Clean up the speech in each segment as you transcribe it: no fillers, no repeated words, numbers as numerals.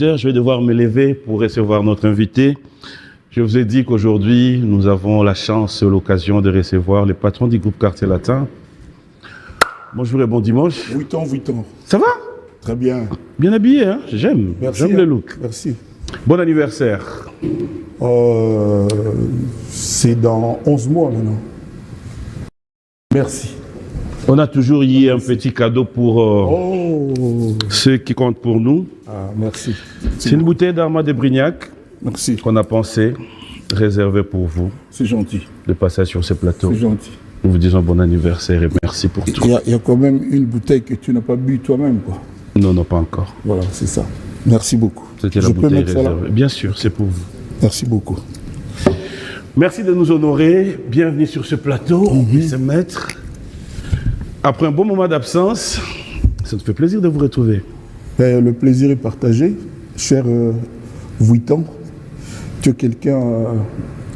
Je vais devoir me lever pour recevoir notre invité. Je vous ai dit qu'aujourd'hui, nous avons la chance et l'occasion de recevoir le patron du groupe Quartier Latin. Bonjour et bon dimanche. 8 ans. Ça va? Très bien. Bien habillé, hein? J'aime le look. Merci. Bon anniversaire. C'est dans 11 mois maintenant. Merci. On a toujours eu un petit cadeau pour ceux qui comptent pour nous. Ah, merci. C'est une bouteille d'Armand de Brignac Merci. qu'on a pensé réserver pour vous C'est gentil. de passer sur ce plateau. C'est gentil. Nous vous disons bon anniversaire et merci pour tout. Il y a quand même une bouteille que tu n'as pas bu toi-même, quoi. Non, pas encore. Voilà, c'est ça. Merci beaucoup. C'était la Je peux bouteille mettre ça là? réservée. Bien sûr, c'est pour vous. Merci beaucoup. Merci de nous honorer. Bienvenue sur ce plateau. On peut se mettre. Après un bon moment d'absence, ça nous fait plaisir de vous retrouver. Le plaisir est partagé. Cher Vuitton, tu es quelqu'un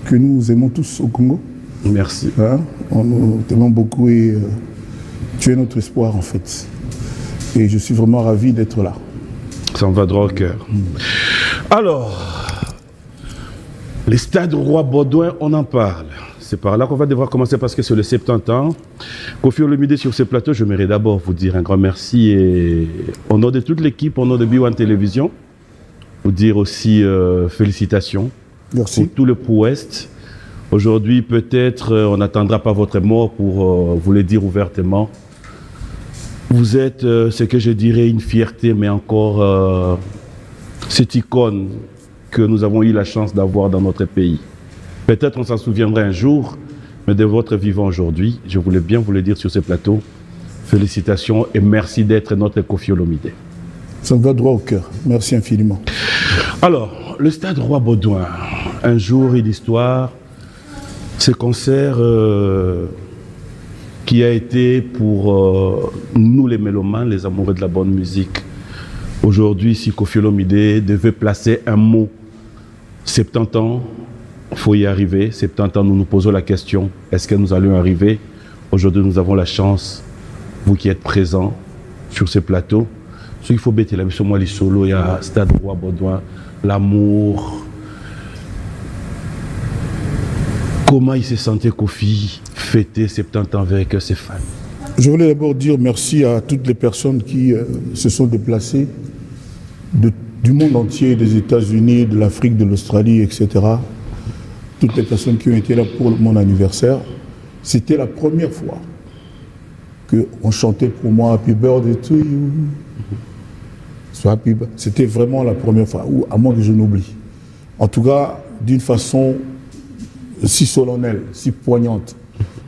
que nous aimons tous au Congo. Merci. Hein? On t'aime beaucoup et tu es notre espoir en fait. Et je suis vraiment ravi d'être là. Ça me va droit au cœur. Alors, les stades Roi Baudouin, on en parle. C'est par là qu'on va devoir commencer parce que c'est le 70 ans. Koffi Olomide sur ce plateau, je voudrais d'abord vous dire un grand merci et au nom de toute l'équipe, au nom de B1 Télévision, vous dire aussi félicitations. Merci. Pour tout le prouesse. Aujourd'hui, peut-être, on n'attendra pas votre mort pour vous le dire ouvertement. Vous êtes ce que je dirais une fierté, mais encore cette icône que nous avons eu la chance d'avoir dans notre pays. Peut-être on s'en souviendra un jour, mais de votre vivant aujourd'hui, je voulais bien vous le dire sur ce plateau. Félicitations et merci d'être notre Koffi Olomide. Ça me va droit au cœur. Merci infiniment. Alors, le stade Roi Baudouin, un jour et l'histoire, ce concert qui a été pour nous les mélomanes, les amoureux de la bonne musique. Aujourd'hui, si Koffi Olomide devait placer un mot, 70 ans, il faut y arriver. 70 ans, nous nous posons la question, est-ce que nous allons arriver? Aujourd'hui, nous avons la chance, vous qui êtes présents sur ce plateau. Ce qu'il faut bêter, là, sur moi, les solos, il y a Stade Roi Baudouin, l'amour. Comment il s'est senti, Koffi, fêter 70 ans avec ses fans? Je voulais d'abord dire merci à toutes les personnes qui se sont déplacées du monde entier, des États-Unis, de l'Afrique, de l'Australie, etc. Toutes les personnes qui ont été là pour mon anniversaire. C'était la première fois qu'on chantait pour moi Happy Birthday to you. C'était vraiment la première fois, ou à moins que je n'oublie. En tout cas, d'une façon si solennelle, si poignante.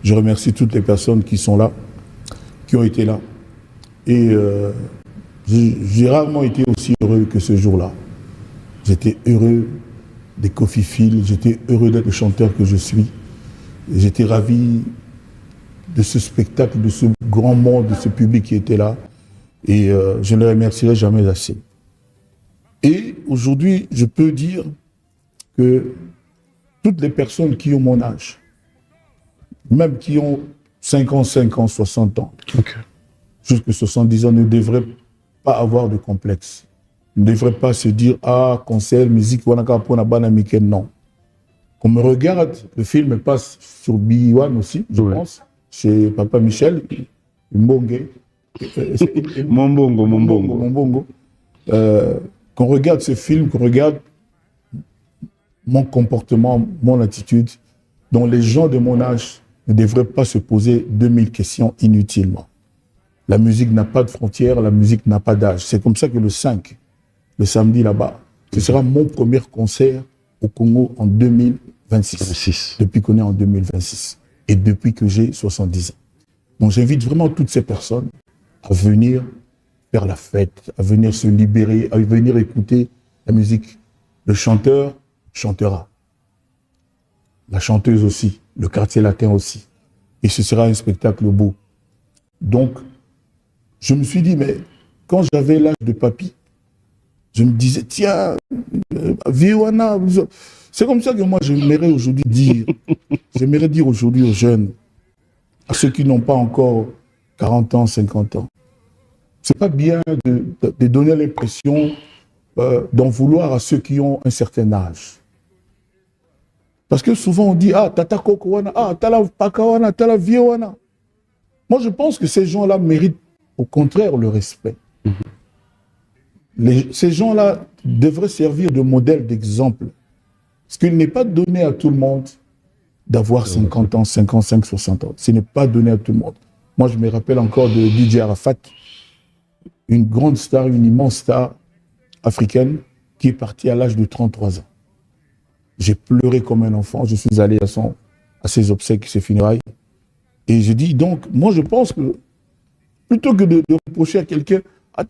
Je remercie toutes les personnes qui sont là, qui ont été là. Et j'ai rarement été aussi heureux que ce jour-là. J'étais heureux des Koffi Fil, j'étais heureux d'être le chanteur que je suis. J'étais ravi de ce spectacle, de ce grand monde, de ce public qui était là. Et je ne les remercierai jamais assez. Et aujourd'hui, je peux dire que toutes les personnes qui ont mon âge, même qui ont 55 ans, 60 ans, jusqu'à 70 ans, ne devraient pas avoir de complexe. Ne devraient pas se dire « Ah, concert, musique, non. Qu'on me regarde, le film passe sur B1 aussi, je pense, chez Papa Michel, Mbongue. Mon qu'on regarde ce film, qu'on regarde mon comportement, mon attitude, dont les gens de mon âge ne devraient pas se poser 2000 questions inutilement. La musique n'a pas de frontières, la musique n'a pas d'âge. C'est comme ça que le 5, le samedi là-bas, ce sera mon premier concert au Congo en 2026. Depuis qu'on est en 2026 et depuis que j'ai 70 ans. Donc j'invite vraiment toutes ces personnes à venir faire la fête, à venir se libérer, à venir écouter la musique. Le chanteur chantera. La chanteuse aussi, le quartier latin aussi. Et ce sera un spectacle beau. Donc, je me suis dit, mais quand j'avais l'âge de papy, je me disais, tiens, Viwana, c'est comme ça que moi j'aimerais aujourd'hui dire. J'aimerais dire aujourd'hui aux jeunes, à ceux qui n'ont pas encore 40 ans, 50 ans. C'est pas bien de donner l'impression d'en vouloir à ceux qui ont un certain âge. Parce que souvent on dit, ah, tata koko wana, ah, tala paka wana, tala vieux wana. Moi, je pense que ces gens-là méritent au contraire le respect. Ces gens-là devraient servir de modèle, d'exemple. Parce qu'il n'est pas donné à tout le monde d'avoir 50 ans, 55, 60 ans. Ce n'est pas donné à tout le monde. Moi, je me rappelle encore de DJ Arafat, une grande star, une immense star africaine qui est partie à l'âge de 33 ans. J'ai pleuré comme un enfant. Je suis allé à ses obsèques, ses funérailles. Et je dis donc, moi, je pense que plutôt que de reprocher à quelqu'un, mais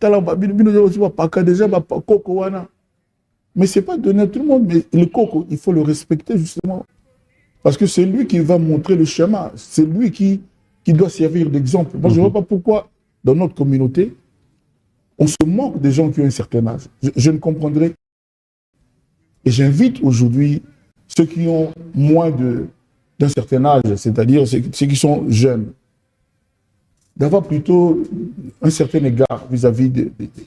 ce n'est pas donné à tout le monde. Mais le coco, il faut le respecter justement. Parce que c'est lui qui va montrer le chemin. C'est lui qui doit servir d'exemple. Moi, je ne vois pas pourquoi, dans notre communauté, on se moque des gens qui ont un certain âge. Je ne comprendrai. Et j'invite aujourd'hui ceux qui ont moins d'un certain âge, c'est-à-dire ceux qui sont jeunes, d'avoir plutôt un certain égard vis-à-vis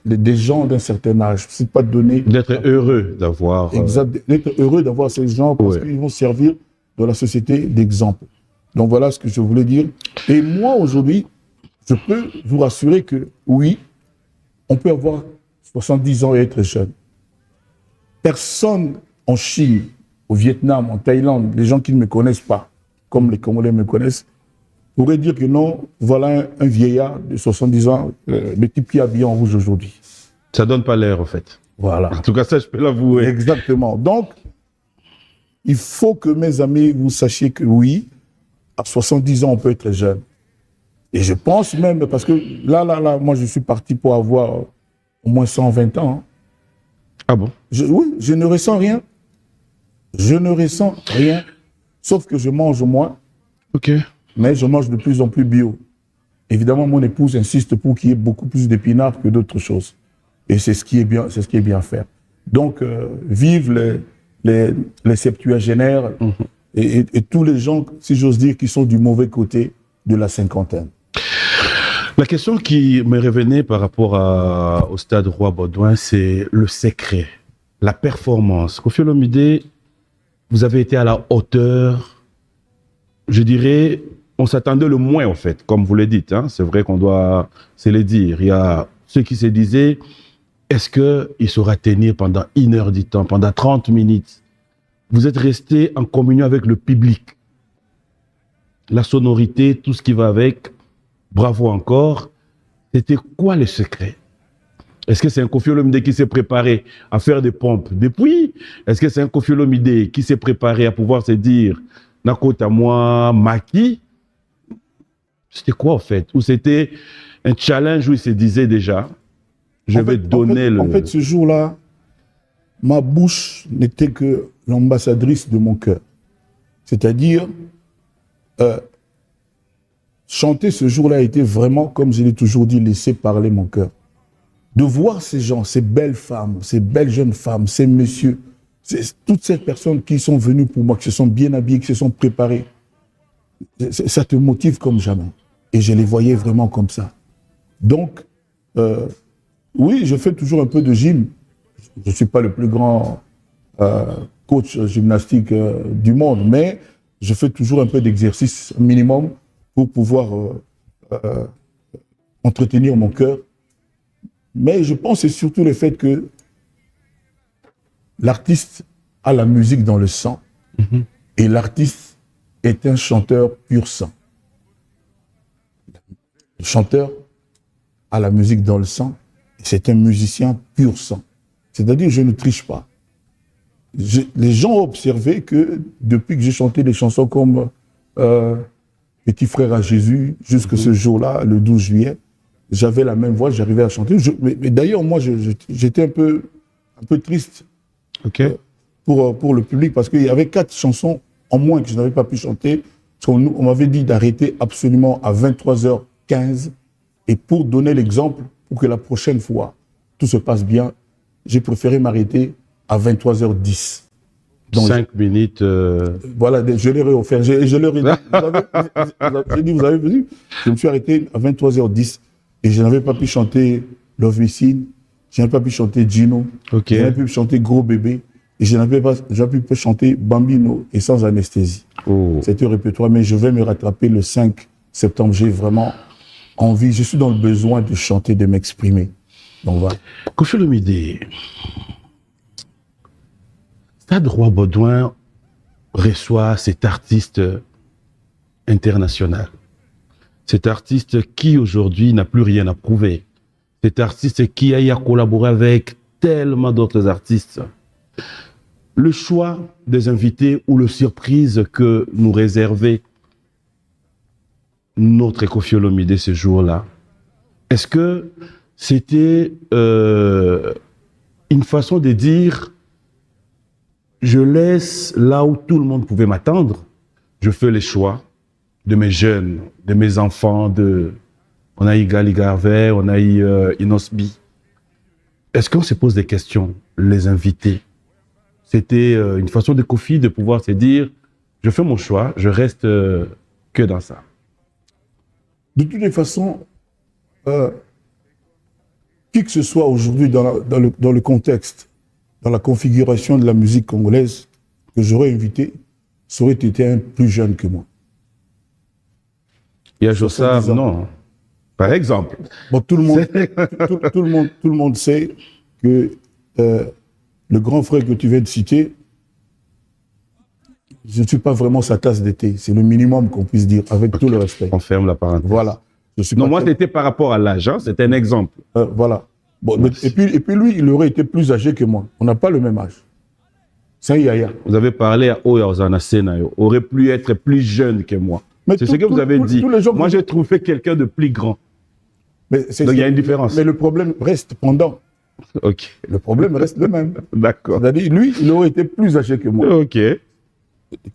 des gens d'un certain âge. C'est pas donné. D'être heureux d'avoir. Exact. D'être heureux d'avoir ces gens parce qu'ils vont servir dans la société d'exemple. Donc voilà ce que je voulais dire. Et moi, aujourd'hui, je peux vous rassurer que oui, on peut avoir 70 ans et être jeune. Personne en Chine, au Vietnam, en Thaïlande, les gens qui ne me connaissent pas, comme les Congolais me connaissent, pourrait dire que non, voilà un vieillard de 70 ans, le type qui est habillé en rouge aujourd'hui. Ça donne pas l'air, en fait. Voilà. En tout cas, ça, je peux l'avouer. Exactement. Donc, il faut que, mes amis, vous sachiez que oui, à 70 ans, on peut être jeune. Et je pense même, parce que là, moi, je suis parti pour avoir au moins 120 ans. Hein. Ah bon? Oui, je ne ressens rien. Je ne ressens rien, sauf que je mange moins. Ok. Mais je mange de plus en plus bio. Évidemment, mon épouse insiste pour qu'il y ait beaucoup plus d'épinards que d'autres choses. Et c'est ce qui est bien, c'est ce qui est bien fait. Donc, vive les septuagénaires et tous les gens, si j'ose dire, qui sont du mauvais côté de la cinquantaine. La question qui me revenait par rapport au stade Roi Baudouin, c'est le secret, la performance. Koffi Olomide, vous avez été à la hauteur, je dirais, on s'attendait le moins en fait, comme vous le dites. Hein. C'est vrai qu'on doit se le dire. Il y a ceux qui se disaient, est-ce qu'il saura tenir pendant 1 heure du temps, pendant 30 minutes? Vous êtes resté en communion avec le public. La sonorité, tout ce qui va avec, bravo encore. C'était quoi le secret? Est-ce que c'est un Koffi Olomide qui s'est préparé à faire des pompes depuis? Est-ce que c'est un Koffi Olomide qui s'est préparé à pouvoir se dire, Nakota moi, Maki? C'était quoi en fait? Ou c'était un challenge où il se disait déjà, je vais donner le... En fait, ce jour-là, ma bouche n'était que l'ambassadrice de mon cœur. C'est-à-dire, chanter ce jour-là a été vraiment, comme je l'ai toujours dit, laisser parler mon cœur. De voir ces gens, ces belles femmes, ces belles jeunes femmes, ces messieurs, toutes ces personnes qui sont venues pour moi, qui se sont bien habillées, qui se sont préparées, ça te motive comme jamais. Et je les voyais vraiment comme ça. Donc, oui, je fais toujours un peu de gym. Je ne suis pas le plus grand coach gymnastique du monde, mais je fais toujours un peu d'exercice minimum pour pouvoir entretenir mon cœur. Mais je pense que c'est surtout le fait que l'artiste a la musique dans le sang et l'artiste est un chanteur pur sang. Le chanteur a la musique dans le sang et c'est un musicien pur sang. C'est-à-dire je ne triche pas. Les gens ont observé que depuis que j'ai chanté des chansons comme Petit frère à Jésus, jusque ce jour-là, le 12 juillet, j'avais la même voix, j'arrivais à chanter. Mais d'ailleurs, moi, j'étais un peu triste pour le public parce qu'il y avait 4 chansons en moins que je n'avais pas pu chanter. On m'avait dit d'arrêter absolument à 23h15. Et pour donner l'exemple, pour que la prochaine fois, tout se passe bien, j'ai préféré m'arrêter à 23h10. Donc, 5 minutes. Voilà, je l'ai réoffert. Je leur ai dit, j'ai dit, vous avez venu. Je me suis arrêté à 23h10 et je n'avais pas pu chanter Love Me Sin. je n'ai pas pu chanter Gino, Ok. je n'ai pas pu chanter Gros Bébé, et je n'avais pas pu chanter Bambino et Sans Anesthésie. Oh. C'était au répertoire, mais je vais me rattraper le 5 septembre. J'ai vraiment envie, je suis dans le besoin de chanter, de m'exprimer. Donc voilà. Koffi Olomide, Stade Roi Baudouin reçoit cet artiste international. Cet artiste qui aujourd'hui n'a plus rien à prouver. Cet artiste qui a collaboré avec tellement d'autres artistes. Le choix des invités ou le surprise que nous réservait notre Koffi Olomide ce jour-là, est-ce que c'était une façon de dire je laisse là où tout le monde pouvait m'attendre, je fais les choix de mes jeunes, de mes enfants, on a eu Gali Garvey, on a eu Inosbi. Est-ce qu'on se pose des questions, les invités? C'était une façon de Koffi de pouvoir se dire je fais mon choix, je reste que dans ça. De toutes les façons, qui que ce soit aujourd'hui dans le contexte, dans la configuration de la musique congolaise que j'aurais invité, ça aurait été un plus jeune que moi. Il y a Jossard, non. Par exemple. Bon, tout le monde sait que le grand frère que tu viens de citer, je ne suis pas vraiment sa tasse d'été. C'est le minimum qu'on puisse dire, avec tout le respect. On ferme la parenthèse. Voilà. Non, moi, c'était par rapport à l'âge, hein, c'était un exemple. Voilà. Bon, et puis lui, il aurait été plus âgé que moi. On n'a pas le même âge. C'est un yaya. Vous avez parlé à Oya Ozana Senayo, aurait pu être plus jeune que moi. C'est ce que vous avez dit. Moi, j'ai trouvé quelqu'un de plus grand. Donc, il y a une différence. Mais le problème reste pendant. Ok. Le problème reste le même. D'accord. C'est-à-dire, lui, il aurait été plus âgé que moi. Ok.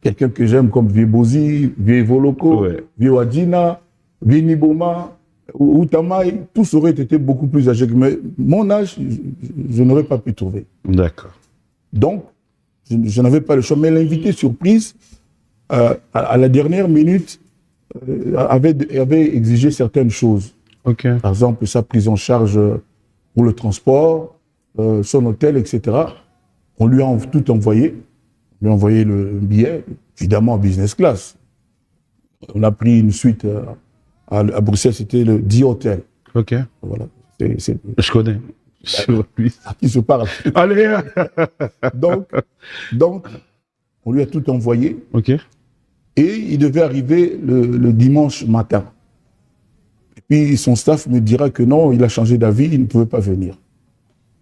Quelqu'un que j'aime comme Vieux Bozi, Vieux Voloko, Ouais. Vieux Wadjina, Vieux Niboma, ou Tamaï, tous auraient été beaucoup plus âgés que moi. Mon âge, je n'aurais pas pu trouver. D'accord. Donc, je n'avais pas le choix. Mais l'invité surprise, à la dernière minute, avait exigé certaines choses. Ok. Par exemple, sa prise en charge pour le transport, son hôtel, etc. On lui a tout envoyé. On lui a envoyé le billet, évidemment en business class. On a pris une suite à Bruxelles, c'était le D-Hotel. Ok. Voilà. Je connais. Sur lui. À qui se parle. Allez. donc, on lui a tout envoyé. Ok. Et il devait arriver le dimanche matin. Et puis son staff me dira que non, il a changé d'avis, il ne pouvait pas venir.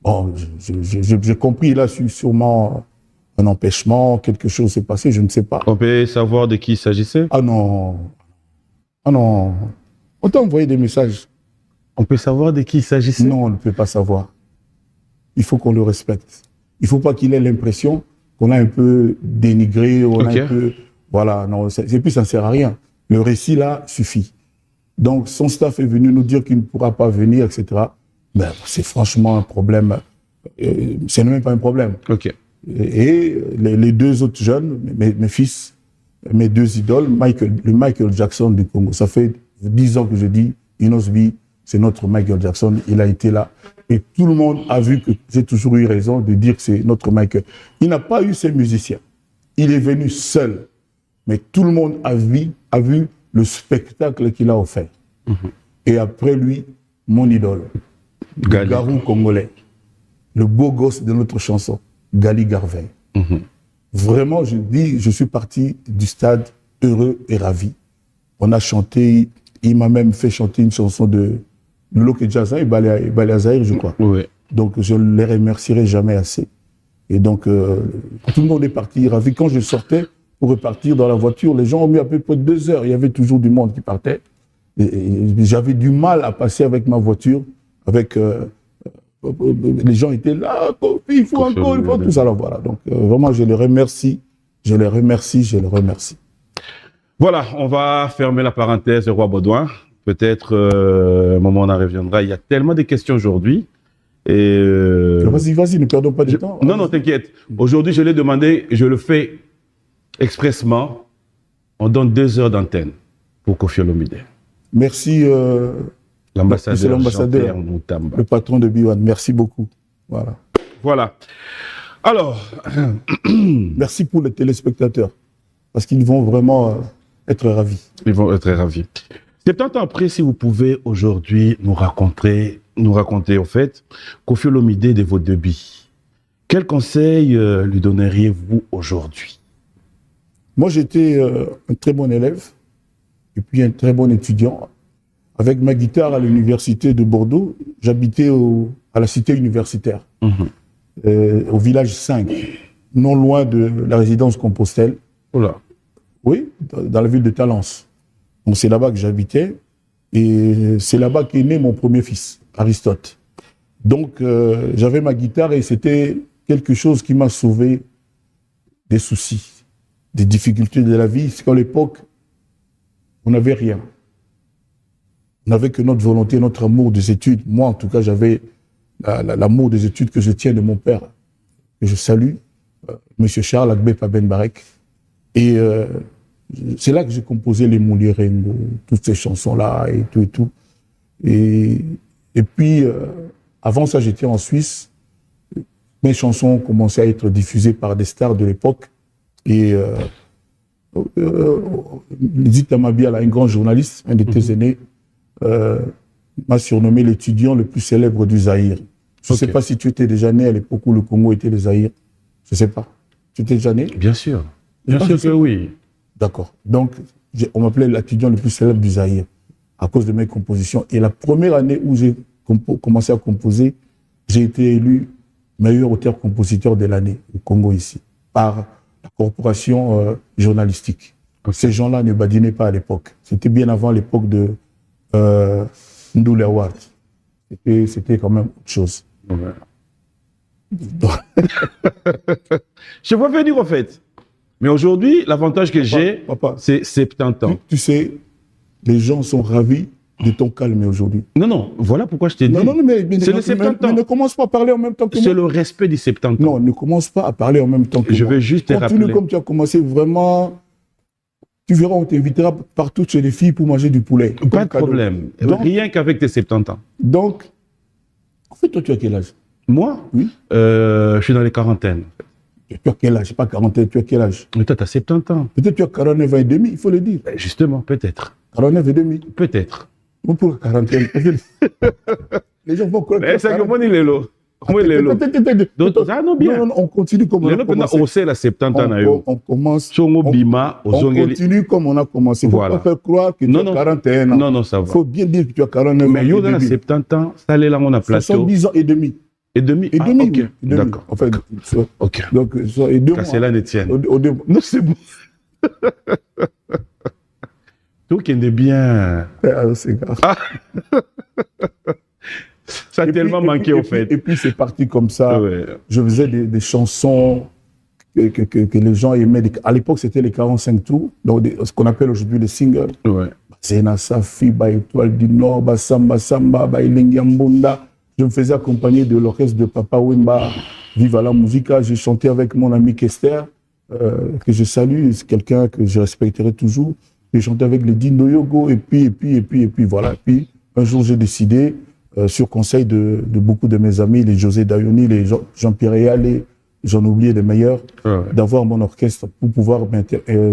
Bon, j'ai compris, il a su sûrement un empêchement, quelque chose s'est passé, je ne sais pas. On peut savoir de qui il s'agissait? Ah non. Ah non. On t'a envoyé des messages. On peut savoir de qui il s'agissait? Non, on ne peut pas savoir. Il faut qu'on le respecte. Il ne faut pas qu'il ait l'impression qu'on a un peu dénigré, on a un peu... Voilà, non, et puis ça ne sert à rien. Le récit là suffit. Donc son staff est venu nous dire qu'il ne pourra pas venir, etc. Mais c'est franchement un problème. C'est même pas un problème. Ok. Et les deux autres jeunes, mes fils, mes deux idoles, le Michael Jackson du Congo. Ça fait 10 ans que je dis, Inosbi, c'est notre Michael Jackson. Il a été là. Et tout le monde a vu que j'ai toujours eu raison de dire que c'est notre Michael. Il n'a pas eu ses musiciens. Il est venu seul. Mais tout le monde a vu le spectacle qu'il a offert. Et après lui, mon idole, le garou congolais, le beau gosse de notre chanson, Gali Garvey. Vraiment, je dis, je suis parti du stade heureux et ravi. On a chanté, il m'a même fait chanter une chanson de Loke Jazza et Baleazaïr, je crois. Oui. Donc, je ne les remercierai jamais assez. Et donc, tout le monde est parti ravi. Quand je sortais, pour repartir dans la voiture, les gens ont mis à peu près 2 heures. Il y avait toujours du monde qui partait. Et j'avais du mal à passer avec ma voiture. Les gens étaient là, il faut encore, il faut tout ça. Alors voilà. Donc vraiment, je les remercie. Je les remercie. Voilà, on va fermer la parenthèse de Roi Baudouin. Peut-être un moment on en reviendra. Il y a tellement de questions aujourd'hui. Vas-y, ne perdons pas de temps. Non, t'inquiète. Aujourd'hui, je l'ai demandé, je le fais expressement. On donne 2 heures d'antenne pour Koffi Olomide. Merci L'ambassadeur l'ambassadeur, Jean-Pierre Moutamba. le patron de B1. Merci beaucoup. Voilà. Voilà. Alors, Merci pour les téléspectateurs, parce qu'ils vont vraiment être ravis. ils vont être ravis. 70 ans après, si vous pouvez aujourd'hui nous raconter au fait, Koffi Olomide de vos débuts, quel conseil lui donneriez-vous aujourd'hui? Moi, j'étais un très bon élève et puis un très bon étudiant. Avec ma guitare à l'université de Bordeaux, j'habitais à la cité universitaire, au village 5, non loin de la résidence Compostelle. Oula. Oui, dans la ville de Talence. Donc c'est là-bas que j'habitais et c'est là-bas qu'est né mon premier fils, Aristote. Donc j'avais ma guitare et c'était quelque chose qui m'a sauvé des soucis, des difficultés de la vie. C'est qu'à l'époque, on n'avait rien. On n'avait que notre volonté, notre amour des études. Moi, en tout cas, j'avais l'amour des études que je tiens de mon père, que je salue, M. Charles Agbé Paben Barek. Et c'est là que j'ai composé les Moulirengo, toutes ces chansons-là et tout et tout. Et puis, avant ça, j'étais en Suisse. Mes chansons commençaient à être diffusées par des stars de l'époque. Et Lizzie Tamabiala, un grand journaliste, un de tes aînés, m'a surnommé l'étudiant le plus célèbre du Zaïre. Je ne sais pas si tu étais déjà né à l'époque où le Congo était le Zaïre. Je ne sais pas. Tu étais déjà né? Bien sûr. Bien sûr que oui. D'accord. Donc, on m'appelait l'étudiant le plus célèbre du Zaïre à cause de mes compositions. Et la première année où j'ai commencé à composer, j'ai été élu meilleur auteur-compositeur de l'année au Congo ici, par la corporation journalistique. Ces gens-là ne badinaient pas à l'époque. C'était bien avant l'époque de Ndoule Award. C'était quand même autre chose. Ouais. Je vois venir en fait. Mais aujourd'hui, l'avantage que j'ai, c'est 70 ans. Tu sais, les gens sont ravis de ton calme aujourd'hui. Non, voilà pourquoi je t'ai dit. Non, mais c'est le 70 ans. Mais ne commence pas à parler en même temps que moi. C'est le respect du 70 ans. Non, ne commence pas à parler en même temps que moi. Je vais juste te rappeler. Continue comme tu as commencé, vraiment. Tu verras, on t'invitera partout chez les filles pour manger du poulet. Pas de problème. Donc, rien qu'avec tes 70 ans. Donc, en fait, toi, tu as quel âge? Moi? Oui. Je suis dans les quarantaines. Tu as quel âge? Pas quarantaine, tu as quel âge? Mais toi, tu as 70 ans. Peut-être tu as 49 ans et demi, il faut le dire. Justement, peut-être. 49 et demi. Peut-être. Ou pour la quarantaine. Les gens vont croire que... C'est comment il est là? Comment il est là? Non, bien. Non, on continue comme on a commencé. On sait la 70 ans. On commence. On continue comme on a commencé. Il ne faut pas faire croire que tu as 41 ans. Non, ça va. Il faut bien dire que tu as 49 ans. Mais yo, dans la 70 ans, ça allait là, on a plateau. 70 ans et demi. Et demi? Et demi, ok. D'accord. En fait, ok. Donc, et 2 mois. Cassez-la, Etienne. Non, c'est bon. Tout qui est bien. C'est grave. Ça a tellement manqué, en fait. Et puis, c'est parti comme ça. Ouais. Je faisais des chansons que les gens aimaient. À l'époque, c'était les 45 tours, donc ce qu'on appelle aujourd'hui les singles. Ouais. Zena Safi, Étoile du Nord, Samba Samba, Lengiambunda. Je me faisais accompagner de l'orchestre de Papa Wemba, Viva la Musica. J'ai chanté avec mon ami Kester, que je salue, c'est quelqu'un que je respecterai toujours. J'ai chanté avec les Dindo Yogo, et puis voilà. Et puis, un jour, j'ai décidé, sur conseil de beaucoup de mes amis, les José Dayoni, les Jean-Pierre Yalé, j'en oubliais les meilleurs, d'avoir mon orchestre pour pouvoir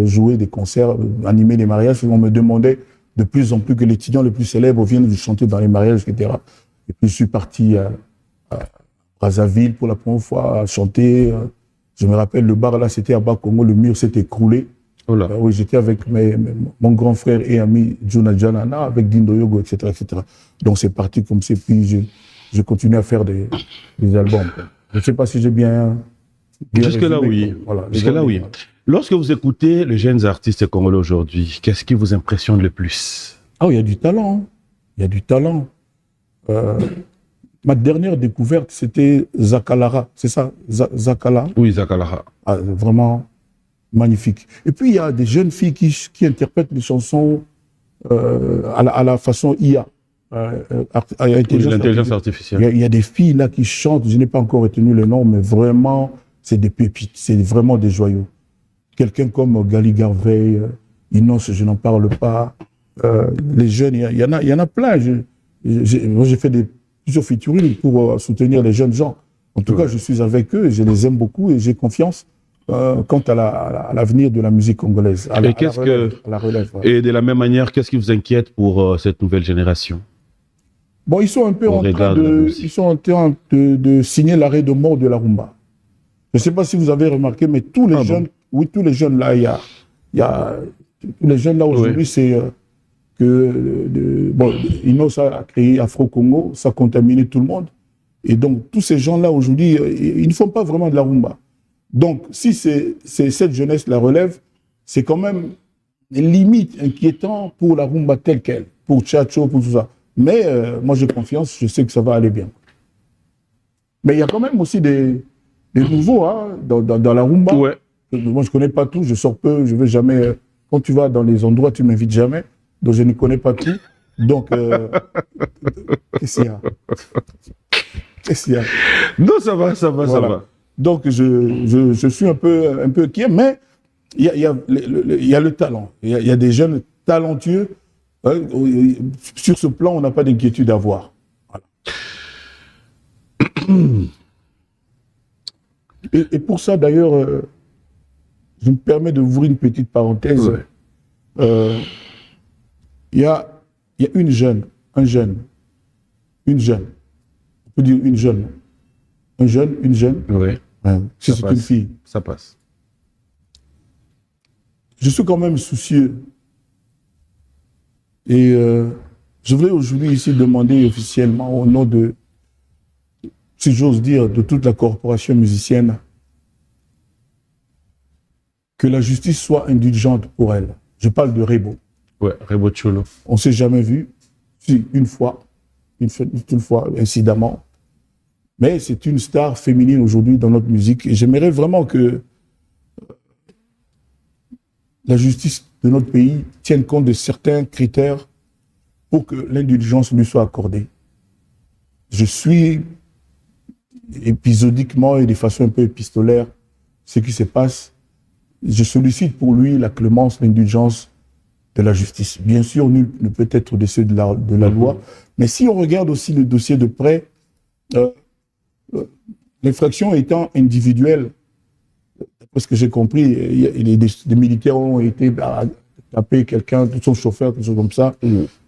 jouer des concerts, animer les mariages. On me demandait de plus en plus que l'étudiant le plus célèbre vienne chanter dans les mariages, etc. Et puis je suis parti à Brazzaville pour la première fois à chanter. Je me rappelle, le bar là, c'était à Bakongo, le mur s'est écroulé. Oui, j'étais avec mon grand frère et ami Juna Janana, avec Dindo Yogo, etc., etc. Donc c'est parti comme ça, puis je continue à faire des albums. Je ne sais pas si j'ai bien jusque-là, oui. Voilà, jusque-là, oui. Lorsque vous écoutez les jeunes artistes congolais aujourd'hui, qu'est-ce qui vous impressionne le plus? Ah, il y a du talent. Hein. Il y a du talent. Ma dernière découverte, c'était Zakalara. C'est ça, Zakala? Oui, Zakalara. Ah, vraiment magnifique. Et puis, il y a des jeunes filles qui interprètent les chansons à la façon IA. L'intelligence artificielle. Il y a des filles là qui chantent, je n'ai pas encore retenu le nom, mais vraiment, c'est des pépites, c'est vraiment des joyaux. Quelqu'un comme Gali Garvey, Inos, je n'en parle pas. Les jeunes, il y en a plein. Moi, j'ai fait plusieurs featuring pour soutenir les jeunes gens. En tout cas, je suis avec eux et je les aime beaucoup et j'ai confiance quant à l'avenir de la musique congolaise, à la relève. Ouais. Et de la même manière, qu'est-ce qui vous inquiète pour cette nouvelle génération? Bon, ils sont un peu en train de signer l'arrêt de mort de la rumba. Je ne sais pas si vous avez remarqué, mais tous les jeunes, tous les jeunes là, tous les jeunes là aujourd'hui, c'est Inos a créé Afro-Congo, ça a contaminé tout le monde. Et donc, tous ces gens-là, aujourd'hui, ils ne font pas vraiment de la rumba. Donc, si c'est cette jeunesse la relève, c'est quand même limite inquiétant pour la rumba telle qu'elle, pour Tchatcho, pour tout ça. Mais moi, j'ai confiance, je sais que ça va aller bien. Mais il y a quand même aussi des nouveaux dans la rumba. Ouais. Moi, je ne connais pas tout, je sors peu, je ne vais jamais... Quand tu vas dans les endroits, tu ne m'invites jamais, donc je ne connais pas tout. Donc, qu'est-ce qu'il y a? Qu'est-ce qu'il y a? Non, ça va, ça va. Donc, je suis un peu inquiet, mais il y a le talent. Il y a des jeunes talentueux. Sur ce plan, on n'a pas d'inquiétude à avoir. Voilà. Et pour ça, d'ailleurs, je me permets de ouvrir une petite parenthèse. Ouais. Il y a une jeune, on peut dire une jeune. Une jeune. Oui. Ouais. Si c'est une fille. Ça passe. Je suis quand même soucieux. Et je voulais aujourd'hui ici demander officiellement, au nom de, si j'ose dire, de toute la corporation musicienne, que la justice soit indulgente pour elle. Je parle de Rebo. Ouais, Rebo Tcholo. On ne s'est jamais vu, si, une fois, incidemment. Mais c'est une star féminine aujourd'hui dans notre musique. Et j'aimerais vraiment que la justice de notre pays tienne compte de certains critères pour que l'indulgence lui soit accordée. Je suis épisodiquement et de façon un peu épistolaire ce qui se passe. Je sollicite pour lui la clémence, l'indulgence de la justice. Bien sûr, nul ne peut être au-dessus de la loi, mais si on regarde aussi le dossier de près, l'infraction étant individuelle, d'après ce que j'ai compris, des militaires ont été taper quelqu'un, son chauffeur, quelque chose comme ça.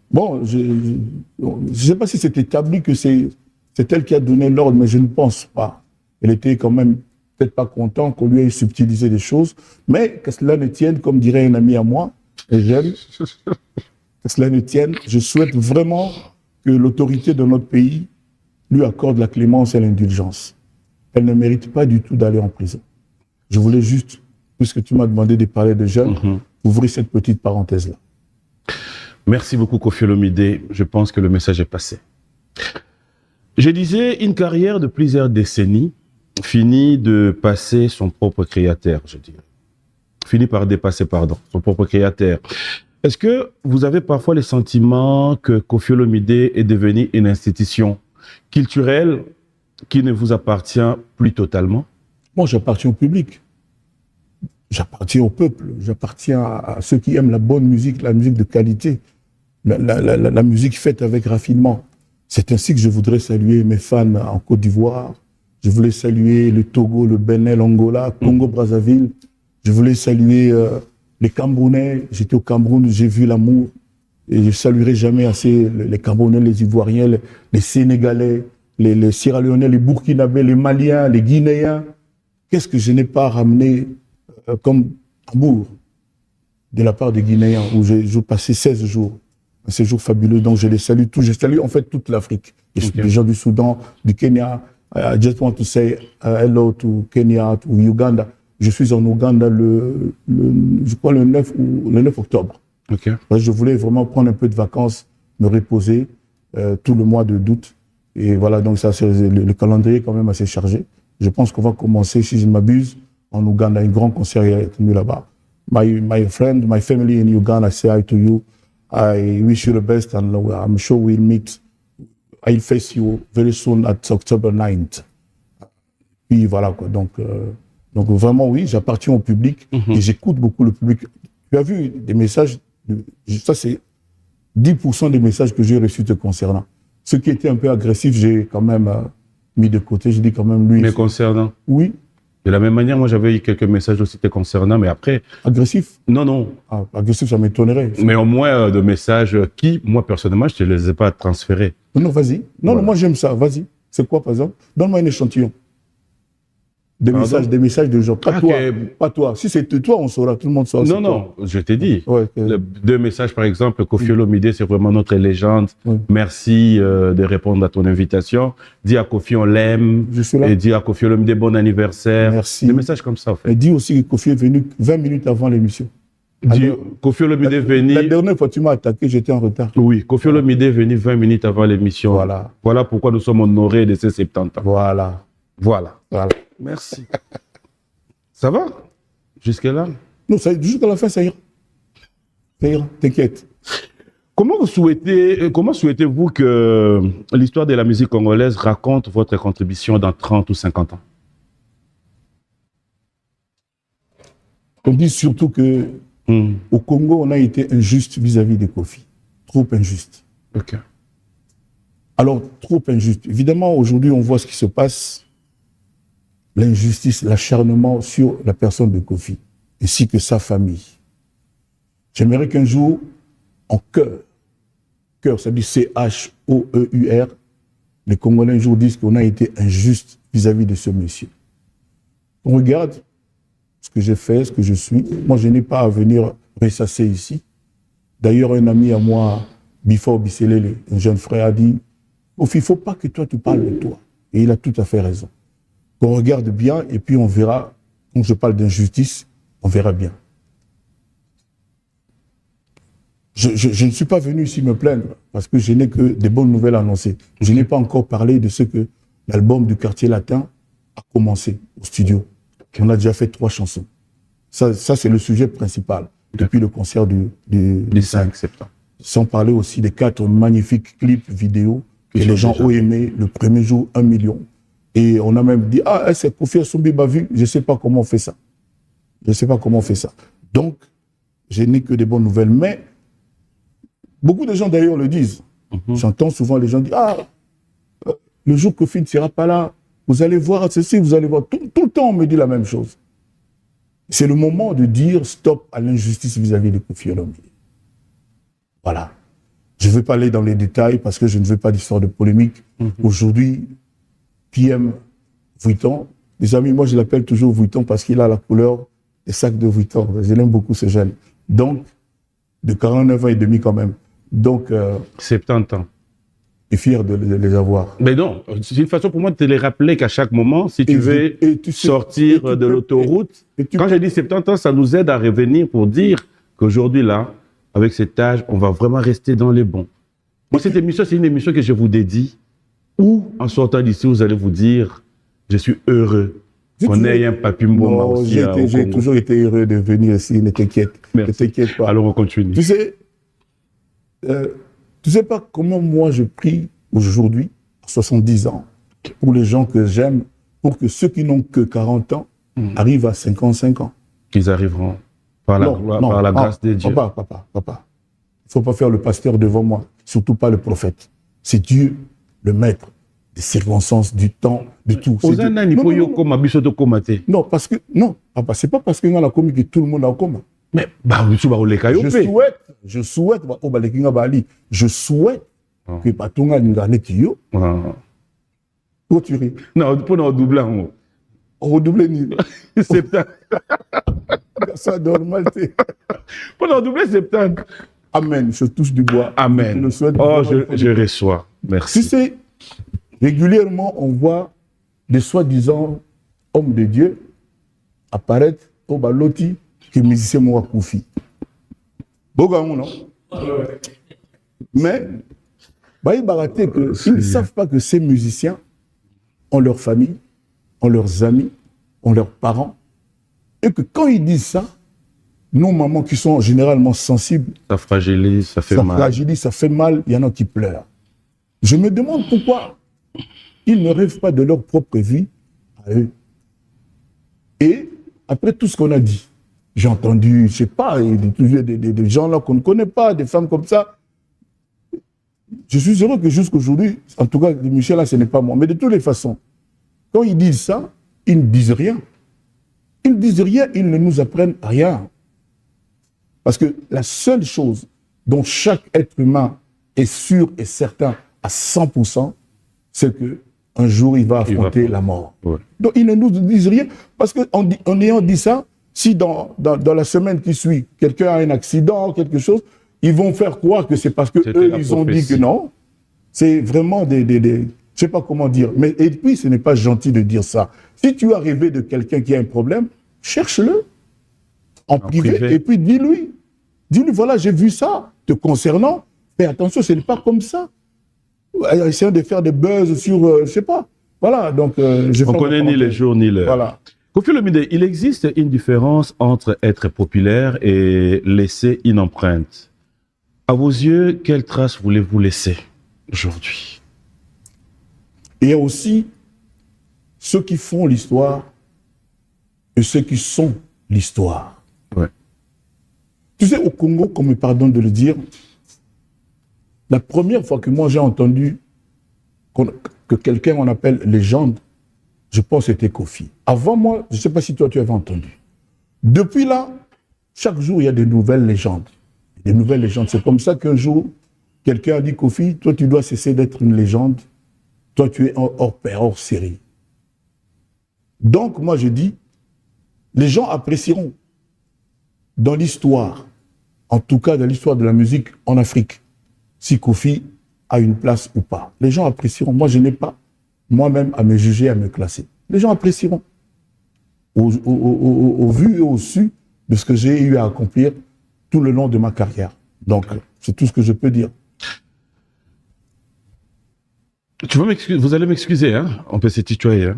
Bon, je ne sais pas si c'est établi que c'est elle qui a donné l'ordre, mais je ne pense pas. Elle était quand même peut-être pas contente qu'on lui ait subtilisé des choses, mais que cela ne tienne, comme dirait un ami à moi, et j'aime, que cela ne tienne, je souhaite vraiment que l'autorité de notre pays lui accorde la clémence et l'indulgence. Elle ne mérite pas du tout d'aller en prison. Je voulais juste, puisque tu m'as demandé de parler de jeunes, ouvrir cette petite parenthèse-là. Merci beaucoup, Koffi Olomide. Je pense que le message est passé. Je disais, une carrière de plusieurs décennies finit de passer son propre créateur, je dirais. Finit par dépasser, son propre créateur. Est-ce que vous avez parfois le sentiment que Koffi Olomide est devenu une institution culturelle qui ne vous appartient plus totalement? Moi, j'appartiens au public. J'appartiens au peuple. J'appartiens à ceux qui aiment la bonne musique, la musique de qualité, la musique faite avec raffinement. C'est ainsi que je voudrais saluer mes fans en Côte d'Ivoire. Je voulais saluer le Togo, le Bénin, l'Angola, Congo-Brazzaville. Je voulais saluer les Camerounais. J'étais au Cameroun, j'ai vu l'amour. Et je saluerai jamais assez les Camerounais, les Ivoiriens, les Sénégalais, les Sierra Léonais, les Burkinabés, les Maliens, les Guinéens. Qu'est-ce que je n'ai pas ramené comme amour de la part des Guinéens, où j'ai passé 16 jours. Un séjour fabuleux, donc je les salue tous. Je salue en fait toute l'Afrique. Les gens du Soudan, du Kenya. I just want to say hello to Kenya, to Uganda. Je suis en Ouganda je crois le 9 octobre. Okay. Je voulais vraiment prendre un peu de vacances, me reposer tout le mois d'août. Et voilà, donc ça, le calendrier est quand même assez chargé. Je pense qu'on va commencer, si je ne m'abuse, en Ouganda. Un grand concert est tenu là-bas. My friend, my family in Uganda, I say hi to you. I wish you the best and I'm sure we'll meet. I'll face you very soon at October 9th. Puis voilà quoi. Donc vraiment oui, j'appartiens au public et j'écoute beaucoup le public. Tu as vu des messages, ça c'est 10% des messages que j'ai reçus te concernant. Ce qui était un peu agressif, j'ai quand même mis de côté. Je dis quand même lui. Mais concernant? Oui. De la même manière, moi j'avais eu quelques messages aussi te concernant, mais après. Agressif? Non, non. Ah, agressif, ça m'étonnerait. Mais au moins de messages qui, moi personnellement, je ne te les ai pas transférés. Non, vas-y. Non, Voilà. non, moi j'aime ça. Vas-y. C'est quoi, par exemple? Donne-moi un échantillon. Des messages de gens. Pas toi. Pas toi. Si c'est toi, on saura. Tout le monde saura. Non, non, je t'ai dit. Ouais, deux messages, par exemple. Kofi Olomide, c'est vraiment notre légende. Oui. Merci de répondre à ton invitation. Dis à Kofi, on l'aime. Je suis là. Et dis à Kofi Olomide, bon anniversaire. Merci. Des messages comme ça, en fait. Et dis aussi que Kofi est venu 20 minutes avant l'émission. Kofi Olomide est venu. La dernière fois que tu m'as attaqué, j'étais en retard. Oui, Kofi Olomide est venu 20 minutes avant l'émission. Voilà. Voilà pourquoi nous sommes honorés de ces 70 ans. Voilà. Voilà. Voilà. Merci. Ça va? Jusque-là? Non, jusqu'à la fin, ça ira. Ça ira, t'inquiète. Comment souhaitez-vous que l'histoire de la musique congolaise raconte votre contribution dans 30 ou 50 ans? On dit surtout que au Congo, on a été injuste vis-à-vis de Kofi. Trop injuste. Ok. Alors, trop injuste. Évidemment, aujourd'hui, on voit ce qui se passe. L'injustice, l'acharnement sur la personne de Kofi, ainsi que sa famille. J'aimerais qu'un jour, en cœur, ça dit C-H-O-E-U-R, les Congolais un jour disent qu'on a été injuste vis-à-vis de ce monsieur. On regarde ce que j'ai fait, ce que je suis. Moi, je n'ai pas à venir ressasser ici. D'ailleurs, un ami à moi, Bifor Bisselele, un jeune frère, a dit « Kofi, il ne faut pas que toi, tu parles de toi. » Et il a tout à fait raison. Qu'on regarde bien et puis on verra, quand je parle d'injustice, on verra bien. Je ne suis pas venu ici me plaindre parce que je n'ai que des bonnes nouvelles à annoncer. Je n'ai pas encore parlé de ce que l'album du Quartier Latin a commencé au studio. On a déjà fait 3 chansons. Ça c'est le sujet principal depuis le concert du 5 septembre. Sans parler aussi des 4 magnifiques clips vidéo que les gens ont aimé. Le premier jour, 1 million. Et on a même dit, ah, c'est Kofi Assoubi Bavu, je ne sais pas comment on fait ça. Je ne sais pas comment on fait ça. Donc, je n'ai que des bonnes nouvelles. Mais, beaucoup de gens d'ailleurs le disent. J'entends souvent les gens dire, ah, le jour que Kofi ne sera pas là, vous allez voir ceci, vous allez voir. Tout le temps, on me dit la même chose. C'est le moment de dire stop à l'injustice vis-à-vis de Kofi Olomide. Voilà. Je ne veux pas aller dans les détails parce que je ne veux pas d'histoire de polémique. Aujourd'hui, qui aime Vuitton. Les amis, moi je l'appelle toujours Vuitton parce qu'il a la couleur des sacs de Vuitton. Je l'aime beaucoup ce jeune. Donc, de 49 ans et demi quand même. Donc, 70 ans. Et fier de les avoir. Mais non, c'est une façon pour moi de te les rappeler qu'à chaque moment, si tu veux sortir de l'autoroute, quand j'ai dit 70 ans, ça nous aide à revenir pour dire qu'aujourd'hui là, avec cet âge, on va vraiment rester dans les bons. Moi, cette émission, c'est une émission que je vous dédie. Ou en sortant d'ici, vous allez vous dire, je suis heureux qu'on ait un Papi Mboma aussi. J'ai toujours été heureux de venir ici, ne t'inquiète. Ne t'inquiète pas. Alors on continue. Tu sais pas comment moi je prie aujourd'hui, à 70 ans, pour les gens que j'aime, pour que ceux qui n'ont que 40 ans arrivent à 55 ans. Qu'ils arriveront par la grâce de Dieu. Papa. Il ne faut pas faire le pasteur devant moi, surtout pas le prophète. C'est Dieu, le maître des circonstances, du temps, de tout. Non, parce que, non, papa, c'est pas parce qu'il y a la commune que tout le monde a en commun. Mais, je souhaite que Patonga Ninganetio. Où tu ris? Non, pour nous doubler. Redoubler ni. 70. Ça normal, pour nous doubler 70. Amen, je touche du bois. Amen. Je reçois. Merci. Tu sais, régulièrement, on voit des soi-disant hommes de Dieu apparaître au baloti qui musicien moi Kofi. Bogamou, non? Mais, ils ne savent pas que ces musiciens ont leur famille, ont leurs amis, ont leurs parents, et que quand ils disent ça, nos mamans qui sont généralement sensibles, ça fragilise, ça fait mal. Ça fait mal, il y en a qui pleurent. Je me demande pourquoi ils ne rêvent pas de leur propre vie à eux. Et après tout ce qu'on a dit, j'ai entendu, je ne sais pas, des gens là qu'on ne connaît pas, des femmes comme ça. je suis heureux que jusqu'aujourd'hui, en tout cas, Michel, là, ce n'est pas moi. Mais de toutes les façons, quand ils disent ça, ils ne disent rien. Ils ne disent rien, ils ne nous apprennent rien. Parce que la seule chose dont chaque être humain est sûr et certain à 100%, c'est qu'un jour, il va affronter la mort. Ouais. Donc, ils ne nous disent rien. Parce qu'en ayant dit ça, si dans la semaine qui suit, quelqu'un a un accident, quelque chose, ils vont faire croire que c'est parce qu'eux, ils ont dit que non. C'est vraiment des je ne sais pas comment dire. Mais, et puis, ce n'est pas gentil de dire ça. Si tu as rêvé de quelqu'un qui a un problème, cherche-le en privé et puis dis-lui. Dis-lui, voilà, j'ai vu ça te concernant. Fais attention, ce n'est pas comme ça. Essayons de faire des buzz sur, je ne sais pas. Voilà, donc... on ne connaît ni les jours ni l'heure. Voilà. Koffi Olomide, il existe une différence entre être populaire et laisser une empreinte. À vos yeux, quelle trace voulez-vous laisser aujourd'hui? Il y a aussi ceux qui font l'histoire et ceux qui sont l'histoire. Ouais. Tu sais, au Congo, qu'on me pardonne de le dire, la première fois que moi j'ai entendu que quelqu'un on appelle légende, je pense que c'était Koffi. Avant moi, je ne sais pas si toi tu avais entendu. Depuis là, chaque jour il y a de nouvelles légendes. Des nouvelles légendes. C'est comme ça qu'un jour, quelqu'un a dit Koffi, toi tu dois cesser d'être une légende. Toi tu es hors pair, hors série. Donc moi je dis, les gens apprécieront dans l'histoire, en tout cas dans l'histoire de la musique en Afrique, si Koffi a une place ou pas. Les gens apprécieront. Moi, je n'ai pas moi-même à me juger, à me classer. Les gens apprécieront. Au vu et au su de ce que j'ai eu à accomplir tout le long de ma carrière. Donc, c'est tout ce que je peux dire. Vous allez m'excuser, hein? On peut se tutoyer. Hein?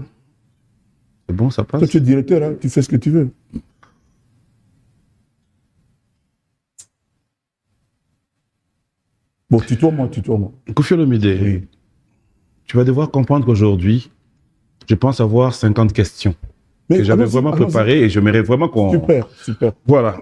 C'est bon, ça passe? Toi, tu es directeur, hein? Tu fais ce que tu veux. Bon, tutoie-moi. Koffi Olomide, Oui. tu vas devoir comprendre qu'aujourd'hui, je pense avoir 50 questions que j'avais vraiment préparées et j'aimerais vraiment qu'on... Super. Voilà.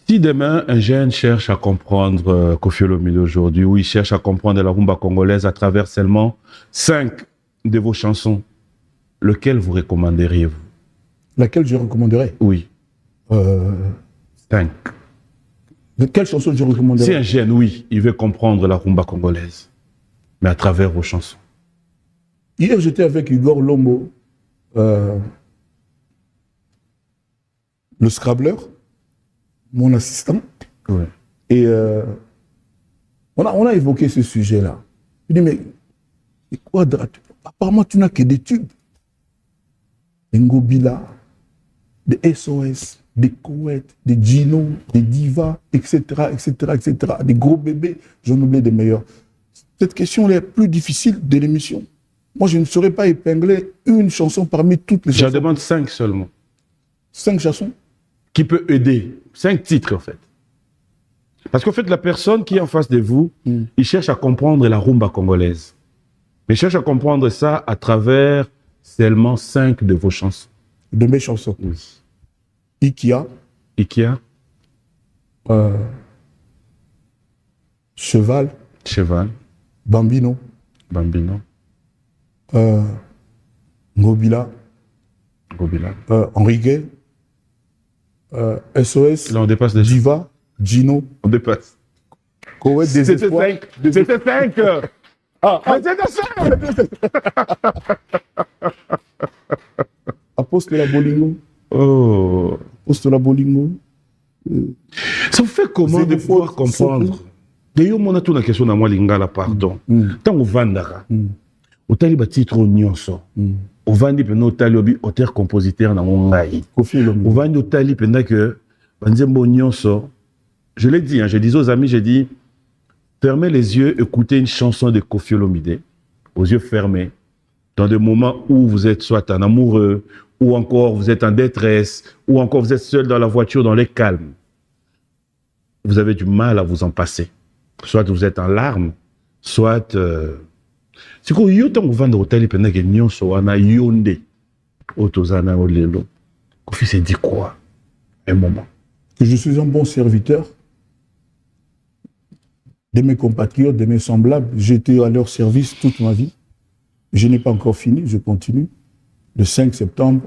Si demain, un jeune cherche à comprendre Koffi Olomide aujourd'hui, ou il cherche à comprendre la rumba congolaise à travers seulement 5 de vos chansons, lequel vous recommanderiez-vous? Laquelle je recommanderais? Oui. 5. Quelle chanson je recommanderais? Si un jeune, oui, il veut comprendre la rumba congolaise, mais à travers vos chansons. Hier, j'étais avec Igor Lombo, le Scrabbler, mon assistant. Ouais. Et on a évoqué ce sujet-là. Je dis, mais quoi, apparemment, tu n'as que des tubes. Des Ngobila, des SOS, des Koweït, des Gino, des Diva, etc., des gros bébés, j'en oublie des meilleurs. Cette question est la plus difficile de l'émission. Moi, je ne saurais pas épingler une chanson parmi toutes les chansons. J'en demande 5 seulement. 5 chansons? Qui peut aider. 5 titres, en fait. Parce qu'en fait, la personne qui est en face de vous, il cherche à comprendre la rumba congolaise. Mais il cherche à comprendre ça à travers seulement 5 de vos chansons. De mes chansons. Oui. Ikia. Cheval. Bambino. Ngobila. Enrique. SOS. Là, on dépasse les Diva. Gino. On dépasse. Koweït, Désespoir. C'était 5. Ah, c'était 5. Apostola Bolingo. Oh. Apostola Bolingo. Ça vous fait comment de pouvoir comprendre? D'ailleurs, on a toute la question dans moi, Lingala, pardon. Tant on vendara, au tali ba titre nyonso, au vandi pena au tali obi auteur compositeur na ngai. Koffi Olomide. Au vandi au tali pena que banzembo nyonso. Je l'ai dit, hein, je disais aux amis, j'ai dit, fermez les yeux, écoutez une chanson de Koffi Olomide, aux yeux fermés, dans des moments où vous êtes soit un amoureux, ou encore vous êtes en détresse, ou encore vous êtes seul dans la voiture, dans les calmes. Vous avez du mal à vous en passer. Soit vous êtes en larmes, soit... C'est quoi, yo tant vous vendez au tali pendant que nyonso wana yonde, otozana olelo. Koffi s'est dit quoi? Un moment. Que je suis un bon serviteur. de mes compatriotes, de mes semblables. J'étais à leur service toute ma vie. Je n'ai pas encore fini, je continue. Le 5 septembre,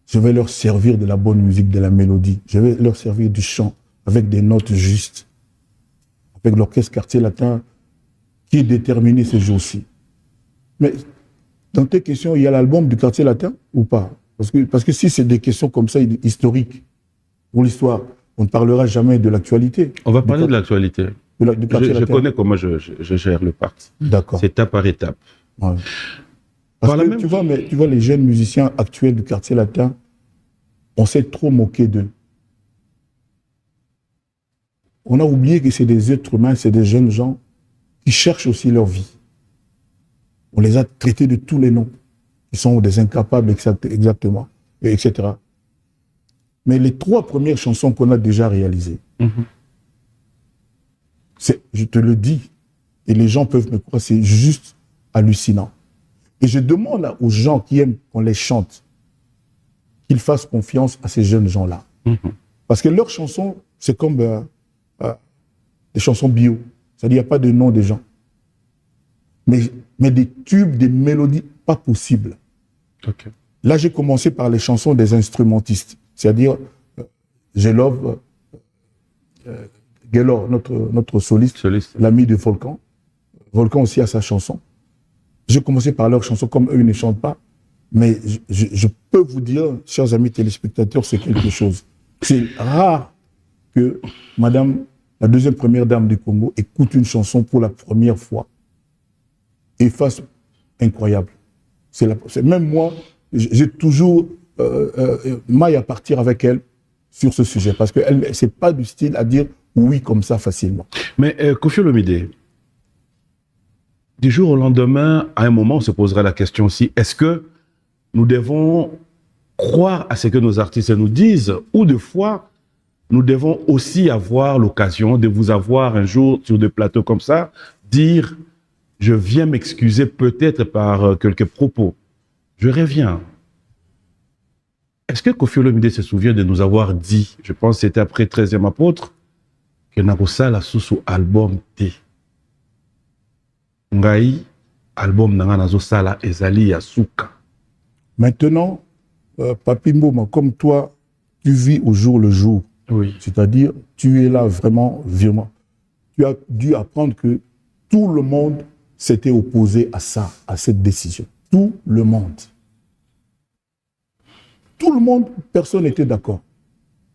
je vais leur servir de la bonne musique, de la mélodie. Je vais leur servir du chant avec des notes justes. Avec l'orchestre Quartier Latin qui est déterminé ces jours-ci. Mais dans tes questions, il y a l'album du Quartier Latin ou pas? Parce que si c'est des questions comme ça, historiques, pour l'histoire, on ne parlera jamais de l'actualité. On va parler de l'actualité. Je connais comment je gère le parti. D'accord. C'est étape par étape. Ouais. Parce que tu vois, les jeunes musiciens actuels du Quartier Latin, on s'est trop moqué d'eux. On a oublié que c'est des êtres humains, c'est des jeunes gens qui cherchent aussi leur vie. On les a traités de tous les noms. Ils sont des incapables, exactement, etc. Mais les 3 premières chansons qu'on a déjà réalisées, je te le dis, et les gens peuvent me croire, c'est juste hallucinant. Et je demande aux gens qui aiment qu'on les chante, qu'ils fassent confiance à ces jeunes gens-là. Parce que leurs chansons, c'est comme des chansons bio. C'est-à-dire, il n'y a pas de nom des gens. Mais des tubes, des mélodies, pas possibles. Okay. Là, j'ai commencé par les chansons des instrumentistes. C'est-à-dire, Gelov, Gelor, notre soliste. L'ami de Volcan. Volcan aussi a sa chanson. J'ai commencé par leurs chansons, comme eux ne chantent pas. Mais je peux vous dire, chers amis téléspectateurs, c'est quelque chose. C'est rare que madame, la deuxième première dame du Congo, écoute une chanson pour la première fois et fasse incroyable. Même moi, j'ai toujours maille à partir avec elle sur ce sujet, parce que c'est pas du style à dire oui comme ça facilement. Mais Koffi Olomide, du jour au lendemain, à un moment, on se posera la question aussi, est-ce que nous devons croire à ce que nos artistes nous disent, ou de fois, nous devons aussi avoir l'occasion de vous avoir un jour sur des plateaux comme ça, dire, je viens m'excuser peut-être par quelques propos. Je reviens. Est-ce que Koffi Olomide se souvient de nous avoir dit, je pense que c'était après 13e apôtre, que Nakosala sous album T. Ngai, album Nanga Nazo Sala Ezali Yasuka. Maintenant, Papi Mboma, comme toi, tu vis au jour le jour. Oui. C'est-à-dire, tu es là vraiment, virement. Tu as dû apprendre que tout le monde s'était opposé à ça, à cette décision. Tout le monde. Tout le monde, personne n'était d'accord.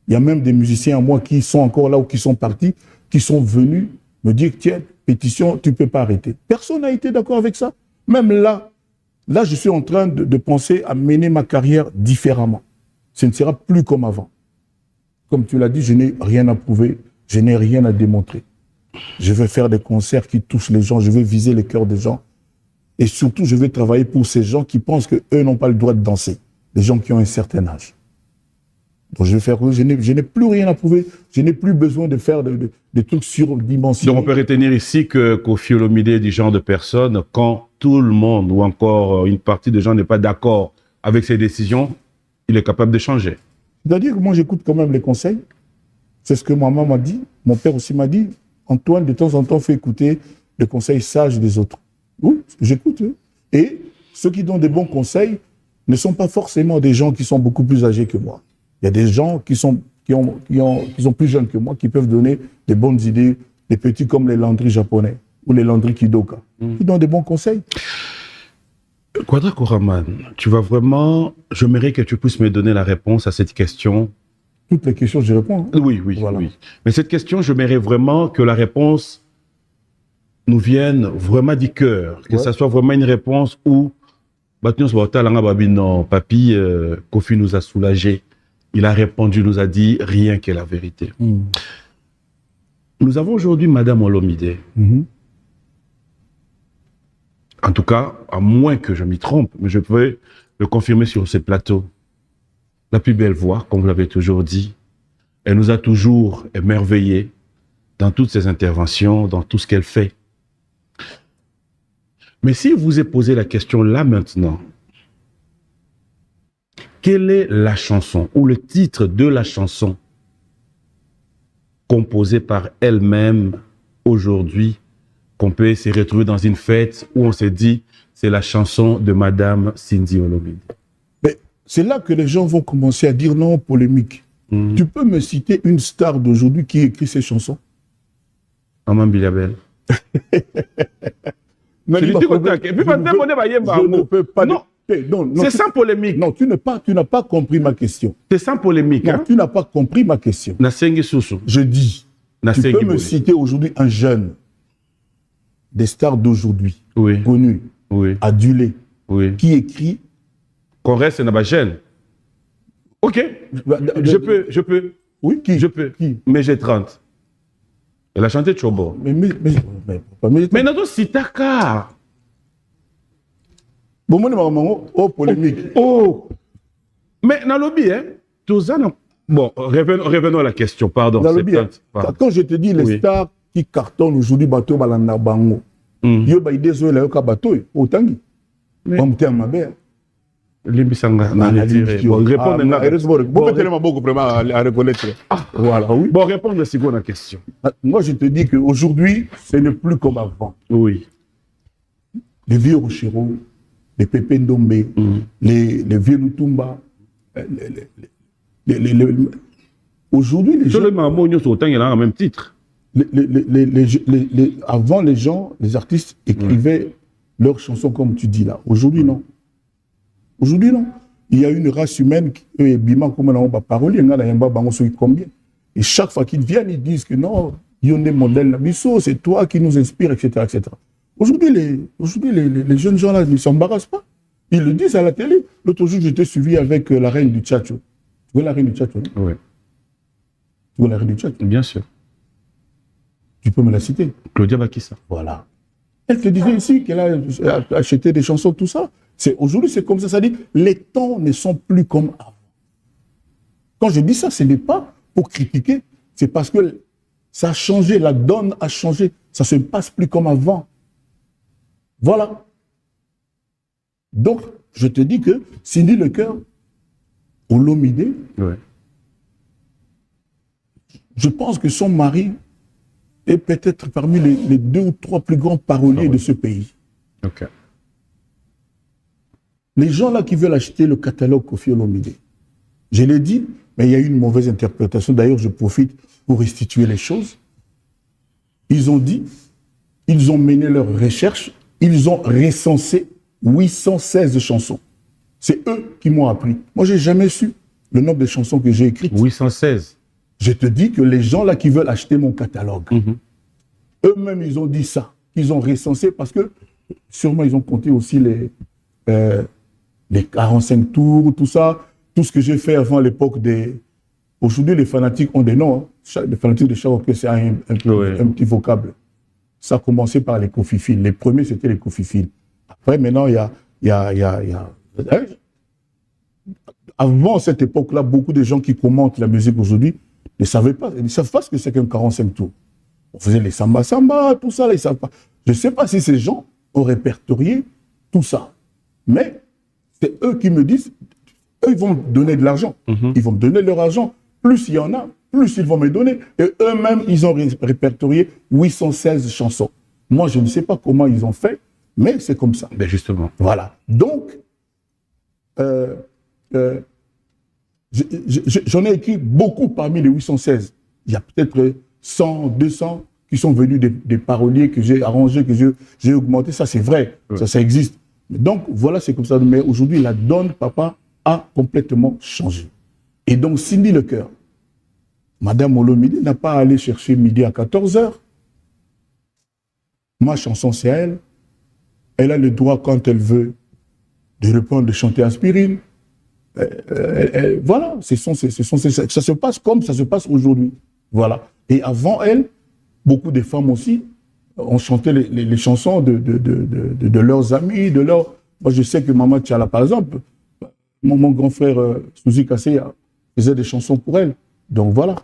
Il y a même des musiciens à moi qui sont encore là ou qui sont partis, qui sont venus me dire, tiens, pétition, tu ne peux pas arrêter. Personne n'a été d'accord avec ça. Même là, je suis en train de penser à mener ma carrière différemment. Ce ne sera plus comme avant. Comme tu l'as dit, je n'ai rien à prouver, je n'ai rien à démontrer. Je vais faire des concerts qui touchent les gens, je vais viser les cœurs des gens. Et surtout, je vais travailler pour ces gens qui pensent qu'eux n'ont pas le droit de danser. Les gens qui ont un certain âge. Donc je vais faire, je n'ai plus rien à prouver, je n'ai plus besoin de faire des trucs surdimensionnés. Donc on peut retenir ici que Koffi Olomide est du genre de personne, quand tout le monde ou encore une partie des gens n'est pas d'accord avec ses décisions, il est capable de changer. C'est-à-dire que moi j'écoute quand même les conseils. C'est ce que ma maman m'a dit, mon père aussi m'a dit. Antoine, de temps en temps, fait écouter les conseils sages des autres. Oui, j'écoute. Hein. Et ceux qui donnent des bons conseils ne sont pas forcément des gens qui sont beaucoup plus âgés que moi. Il y a des gens qui sont plus jeunes que moi, qui peuvent donner des bonnes idées, des petits comme les Landry japonais ou les Landry Kidoka, qui donnent des bons conseils. Quadra Koraman, tu vas vraiment... J'aimerais que tu puisses me donner la réponse à cette question. Toutes les questions, je réponds. Hein. Oui, voilà. Oui. Mais cette question, j'aimerais vraiment que la réponse nous vienne vraiment du cœur, que ça soit vraiment une réponse où non, papy, Koffi nous a soulagés. Il a répondu, nous a dit rien que la vérité. Nous avons aujourd'hui Madame Olomide. En tout cas, à moins que je m'y trompe, mais je peux le confirmer sur ce plateau. La plus belle voix, comme vous l'avez toujours dit. Elle nous a toujours émerveillés dans toutes ses interventions, dans tout ce qu'elle fait. Mais si je vous ai posé la question là maintenant, quelle est la chanson ou le titre de la chanson composée par elle-même aujourd'hui qu'on peut se retrouver dans une fête où on se dit c'est la chanson de Madame Cindy Olomide. Mais c'est là que les gens vont commencer à dire non, polémique. Tu peux me citer une star d'aujourd'hui qui écrit ces chansons? Maman Bilabel. Je ne peux pas. Non, c'est sans polémique. Non, tu n'as pas compris ma question. C'est sans polémique. Non, tu n'as pas compris ma question. Je dis, tu peux me citer aujourd'hui un jeune, des stars d'aujourd'hui, connu, adulé, qui écrit. Qu'on reste dans ma chaîne. Ok, je peux. Oui, qui? Je peux. Qui? Mais j'ai 30. Elle a chanté Chobo. Mais Nato Sitaka. Oh, polémique. Oh. Mais dans le lobby, hein, tout ça, non. Bon, revenons à la question, pardon. Quand je te dis les stars qui cartonnent aujourd'hui, bateau balanda bango. Yo ba idée zo la yoka bateau, autangi. Comme terme ma belle. Limbisanga. Bon, répondre à la question. Moi, je te dis qu'aujourd'hui, ce n'est plus comme avant. Oui. Les vieux Rochero, les Pépé Ndombe, les vieux Lutumba, aujourd'hui, les gens... il y a le même titre. Avant, les gens, les artistes écrivaient leurs chansons comme tu dis là. Aujourd'hui, non. Aujourd'hui, non. Il y a une race humaine qui est bima comme on a parlé, combien. Et chaque fois qu'ils viennent, ils disent que non, il y a des modèles, c'est toi qui nous inspire, etc. etc. Aujourd'hui, les jeunes gens là ne s'embarrassent pas. Ils le disent à la télé. L'autre jour, j'étais suivi avec la reine du Tchatcho. Tu vois la reine du Tchatcho? Oui. Tu vois la reine du Tchatcho? Bien sûr. Tu peux me la citer? Claudia Bakissa. Voilà. Elle te disait ici qu'elle a acheté des chansons, tout ça. Aujourd'hui, c'est comme ça. Ça dit, les temps ne sont plus comme avant. Quand je dis ça, ce n'est pas pour critiquer. C'est parce que ça a changé, la donne a changé. Ça ne se passe plus comme avant. Voilà. Donc, je te dis que Cindy Lecœur, Olomide, je pense que son mari est peut-être parmi les 2 ou 3 plus grands paroliers de ce pays. Ok. Les gens là qui veulent acheter le catalogue Koffi Olomide, je l'ai dit, mais il y a eu une mauvaise interprétation. D'ailleurs, je profite pour restituer les choses. Ils ont dit, ils ont mené leurs recherches, ils ont recensé 816 chansons. C'est eux qui m'ont appris. Moi, je n'ai jamais su le nombre de chansons que j'ai écrites. 816. Je te dis que les gens là qui veulent acheter mon catalogue, eux-mêmes, ils ont dit ça. Ils ont recensé parce que sûrement, ils ont compté aussi les 45 tours, tout ça. Tout ce que j'ai fait avant l'époque des... Aujourd'hui, les fanatiques ont des noms. Hein. Les fanatiques de chaque orchestre, c'est un petit vocable. Ça a commencé par les Koffi. Les premiers, c'était les Koffi. Après, maintenant, il y a... Avant cette époque-là, beaucoup de gens qui commentent la musique aujourd'hui ne savaient pas. Ils ne savent pas ce que c'est qu'un 45 tours. On faisait les samba, tout ça, là, ils ne savent pas. Je ne sais pas si ces gens ont répertorié tout ça. Mais c'est eux qui me disent, eux, ils vont me donner de l'argent. Ils vont me donner leur argent. Plus il y en a, plus ils vont me donner. Et eux-mêmes, ils ont répertorié 816 chansons. Moi, je ne sais pas comment ils ont fait, mais c'est comme ça. Ben justement. Voilà. Donc, j'en ai écrit beaucoup parmi les 816. Il y a peut-être 100, 200 qui sont venus des paroliers que j'ai arrangés, que j'ai augmentés. Ça, c'est vrai. Ça existe. Donc, voilà, c'est comme ça. Mais aujourd'hui, la donne, papa, a complètement changé. Et donc, Cindy Lecœur, Madame Olomide, n'a pas à aller chercher midi à 14h. Ma chanson, c'est elle. Elle a le droit, quand elle veut, de répondre, de chanter Aspirine. Voilà, ça se passe comme ça se passe aujourd'hui. Voilà. Et avant elle, beaucoup de femmes aussi ont chanté les chansons de leurs amis, de leurs... Moi, je sais que Maman Tchala, par exemple, mon grand frère Souzi Kasseya faisait des chansons pour elle. Donc voilà.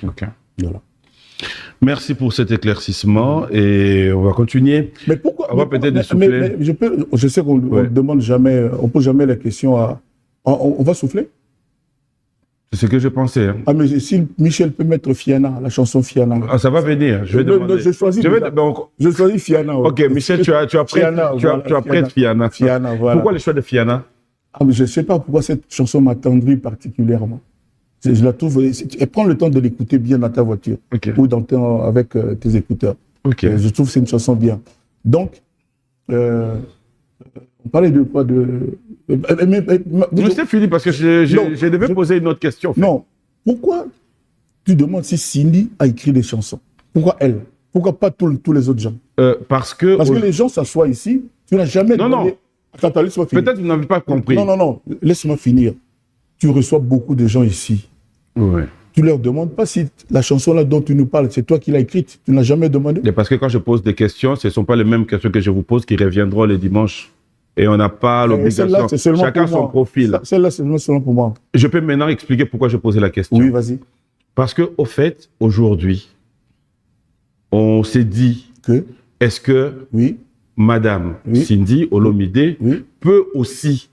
Ok. Voilà. Merci pour cet éclaircissement et on va continuer. Mais pourquoi? On va peut-être souffler. Je sais qu'on ne demande jamais, on pose jamais la question à... On va souffler? C'est ce que je pensais. Hein. Ah, mais si Michel peut mettre Fiana, la chanson Fiana. Ah, ça va venir. Je vais demander. Je choisis Fiana. Ouais. Ok, Michel, tu as prêt Fiana. Fiana, voilà. Pourquoi le choix de Fiana? Ah, mais je ne sais pas pourquoi cette chanson m'a tendri particulièrement. Je la trouve. Et prends le temps de l'écouter bien dans ta voiture ou avec tes écouteurs. Okay. Je trouve que c'est une chanson bien. Donc, on parlait de quoi Je sais, Philippe, parce que je devais poser une autre question. Non. Pourquoi tu demandes si Cindy a écrit des chansons? Pourquoi elle? Pourquoi pas tous les autres gens? Parce que les gens s'assoient ici, tu n'as jamais demandé... Non. Attends, laisse-moi finir. Peut-être que vous n'avez pas compris. Non, laisse-moi finir. Tu reçois beaucoup de gens ici. Oui. Tu leur demandes pas si la chanson là dont tu nous parles, c'est toi qui l'as écrite. Tu n'as jamais demandé. Et parce que quand je pose des questions, ce ne sont pas les mêmes questions que je vous pose qui reviendront les dimanches. Et on n'a pas l'obligation. Chacun son profil. Celle-là, c'est seulement pour moi. Je peux maintenant expliquer pourquoi je posais la question. Oui, vas-y. Parce que, au fait, aujourd'hui, on s'est dit, est-ce que Madame Cindy Olomide peut aussi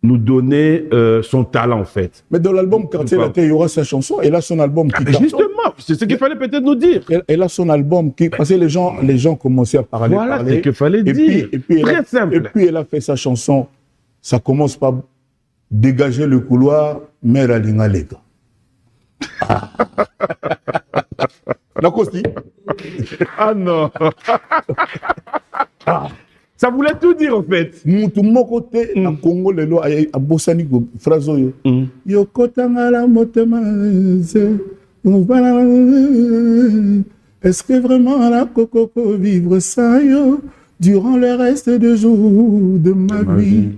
nous donner son talent, en fait. Mais dans l'album Quartier Latin, il y aura sa chanson. Elle a son album qui cartonne. Justement, c'est ce qu'il fallait peut-être nous dire. Elle a son album qui... Parce que les gens commençaient à parler. Voilà, c'est ce qu'il fallait dire. Très simple. Et puis elle a fait sa chanson. Ça commence par dégager le couloir, mère Alinga Lega. Ah non. Ça voulait tout dire, en fait. Tout mon côté, en Congo, le lo a bossani phrase yo kotanga la motema. Est-ce que vraiment la coco peut vivre ça yo durant le reste des jours de ma vie?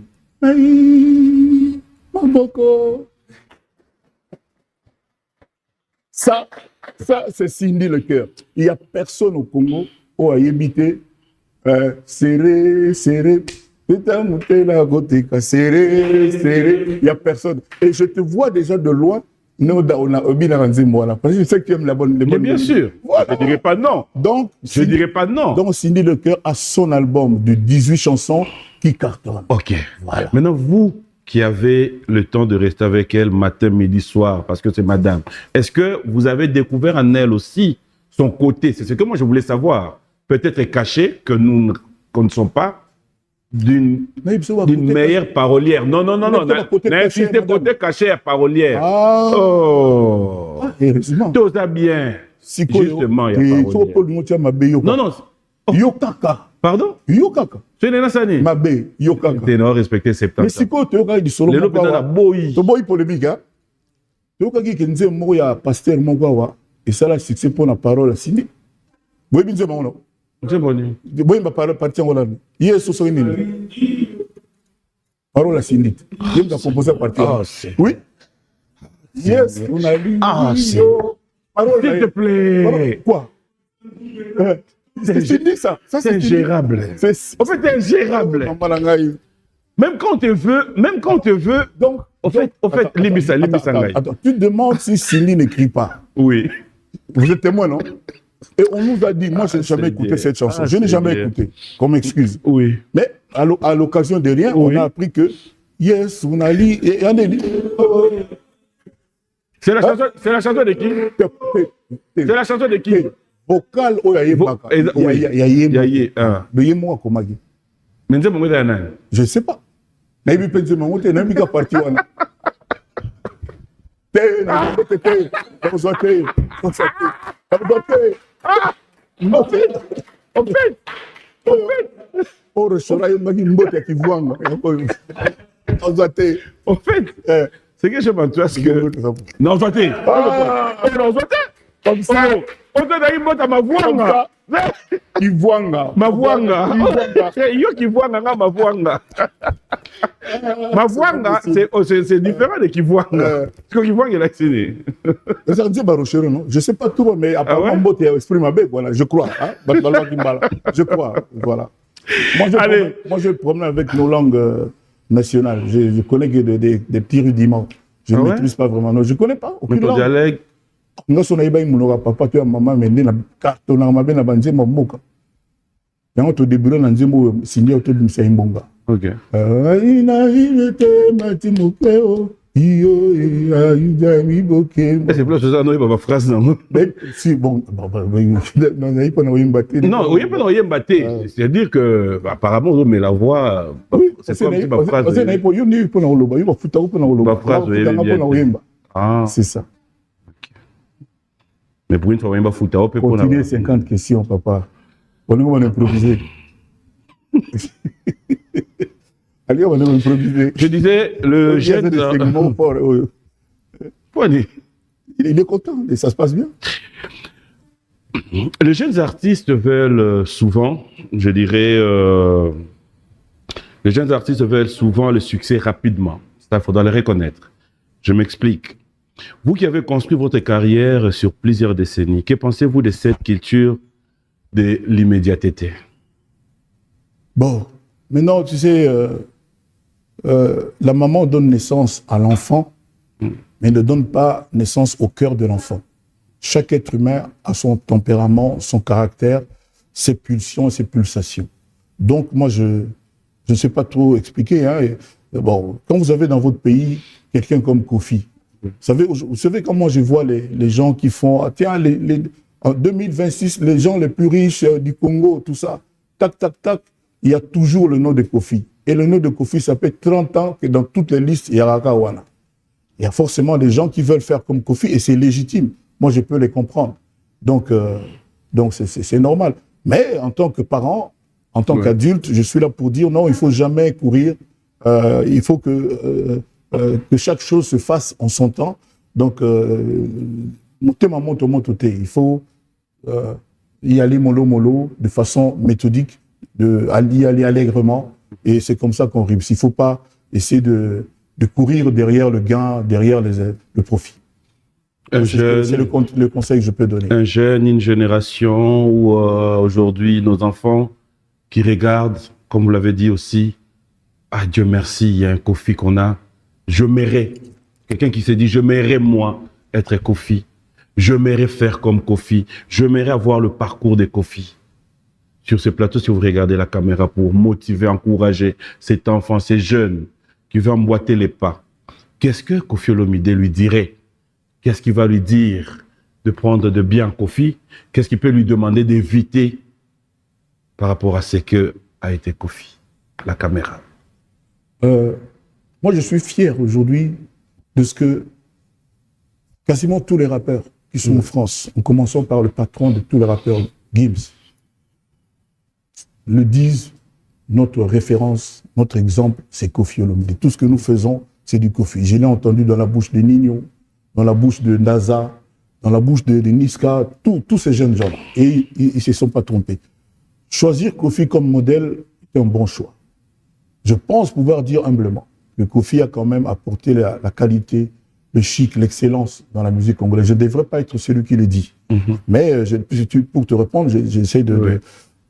Aïe, mon boko. Ça c'est Cindy le cœur. Il n'y a personne au Congo où a habité. Serré, il n'y a personne. Et je te vois déjà de loin. Parce que je sais que tu aimes les bonnes. Mais bien sûr. Voilà. Je ne dirais pas non. Donc, je dirais pas non. Donc, Cindy Le Cœur a son album de 18 chansons qui cartonne. Ok. Voilà. Maintenant, vous qui avez le temps de rester avec elle matin, midi, soir, parce que c'est madame, est-ce que vous avez découvert en elle aussi son côté? C'est ce que moi je voulais savoir. Peut-être caché, que nous ne sommes pas d'une meilleure parolière. Non. N'insistez côté caché, parolière. Oh. Tout ça bien. Justement, il y a parolière. Non. Yokaka. Pardon? Yokaka. C'est une année. Mabe, Yokaka. Tu n'as respecté 70 ans. Mais si tu as dit solo, les lobes la boy. Tu boy polémique, hein? Tu as dit que nous avons un pasteur, et ça, là, c'est pour la parole à Cindy. Oui, bien sûr, non. C'est bon. Oui, ma parole partie en Hollande. Hier, ce soir, parole à Cindy. Il m'a proposé à partir. Oui. Yes, on a lu. S'il te plaît. Quoi? C'est Cindy, ça. C'est ingérable. En fait, c'est ingérable. Même quand on te veut. Donc, au fait, Libissa. Attends, tu te demandes si Cindy n'écrit pas. Oui. Vous êtes témoin, non? Et on nous a dit, moi je n'ai jamais écouté cette chanson. Je n'ai jamais écouté, comme excuse. Oui. Mais à l'occasion de rien, on a appris que, yes, on a lu. C'est la chanson de qui? C'est la chanson de qui? Vocal, je ne sais pas. En fait, c'est que je m'entoise que... Non, Zoté. Comme ça. On te dit que ma voix. Kivuanga. Mavuanga. Yo Kivuanga, Mavuanga. Mavuanga, c'est différent de Kivuanga. Parce que Kivuanga, il a accédé. Ça dit Barochero, non? Je ne sais pas trop, mais apparemment, Mbote exprime ma bête, voilà, je crois. Je crois, voilà. Moi, je promène avec nos langues nationales. Je connais que des petits rudiments. Je ne maîtrise pas vraiment. Non, je ne connais pas aucune langue. Dialecte. Nga sona iba imunoka papa tu ya mama mende na karto na mabe na banzema mboka. Yango to début na nzembo Cindy to bimisa imbonga. OK. Ina ilete mati mupeo C'est plus ça, non, il va pas phrase, non. Si, bon, non, il n'y a pas de batté. C'est-à-dire que, apparemment, mais la voix, c'est comme si ma phrase. C'est ça. Mais pour une fois, il va foutre. Continuez 50 questions, papa. On va improviser. Allez, on va improviser. Je disais, le jeune. Il est content et ça se passe bien. Les jeunes artistes veulent souvent, je dirais, les jeunes artistes veulent souvent le succès rapidement. Ça, il faudra le reconnaître. Je m'explique. Vous qui avez construit votre carrière sur plusieurs décennies, que pensez-vous de cette culture de l'immédiateté? Bon, maintenant, tu sais, la maman donne naissance à l'enfant, mais ne donne pas naissance au cœur de l'enfant. Chaque être humain a son tempérament, son caractère, ses pulsions, ses pulsations. Donc, moi, je ne sais pas trop expliquer. Hein. Bon, quand vous avez dans votre pays quelqu'un comme Kofi, vous savez comment je vois les gens qui font... Tiens, en 2026, les gens les plus riches du Congo, tout ça, tac, tac, tac, il y a toujours le nom de Kofi. Et le nom de Kofi, ça fait 30 ans que dans toutes les listes, il y a Rakawana. Il y a forcément des gens qui veulent faire comme Kofi et c'est légitime. Moi, je peux les comprendre. Donc c'est normal. Mais en tant que parent, en tant qu'adulte, je suis là pour dire non, il ne faut jamais courir. Il faut que chaque chose se fasse en son temps. Donc, il faut y aller mollo, de façon méthodique, y aller allègrement. Et c'est comme ça qu'on réussit. Il ne faut pas essayer de courir derrière le gain, derrière le profit. C'est le conseil que je peux donner. Un jeune, une génération où aujourd'hui nos enfants qui regardent, comme vous l'avez dit aussi, ah Dieu merci, il y a un Kofi qu'on a. Je m'aimerais, quelqu'un qui s'est dit, je m'aimerais moi être Kofi. Je m'aimerais faire comme Kofi. Je m'aimerais avoir le parcours de Kofi. Sur ce plateau, si vous regardez la caméra pour motiver, encourager cet enfant, ces jeunes qui veulent emboîter les pas, qu'est-ce que Koffi Olomide lui dirait? Qu'est-ce qu'il va lui dire de prendre de bien Kofi? Qu'est-ce qu'il peut lui demander d'éviter par rapport à ce que a été Kofi? La caméra. Moi, je suis fier aujourd'hui de ce que quasiment tous les rappeurs qui sont en France, en commençant par le patron de tous les rappeurs, Gims, le disent, notre référence, notre exemple, c'est Koffi Olomide. Tout ce que nous faisons, c'est du Kofi. Je l'ai entendu dans la bouche de Nino, dans la bouche de Naza, dans la bouche de Niska, tous ces jeunes gens. Et ils ne se sont pas trompés. Choisir Kofi comme modèle est un bon choix. Je pense pouvoir dire humblement que Kofi a quand même apporté la qualité, le chic, l'excellence dans la musique congolaise. Je ne devrais pas être celui qui le dit. Mais pour te répondre, j'essaie de...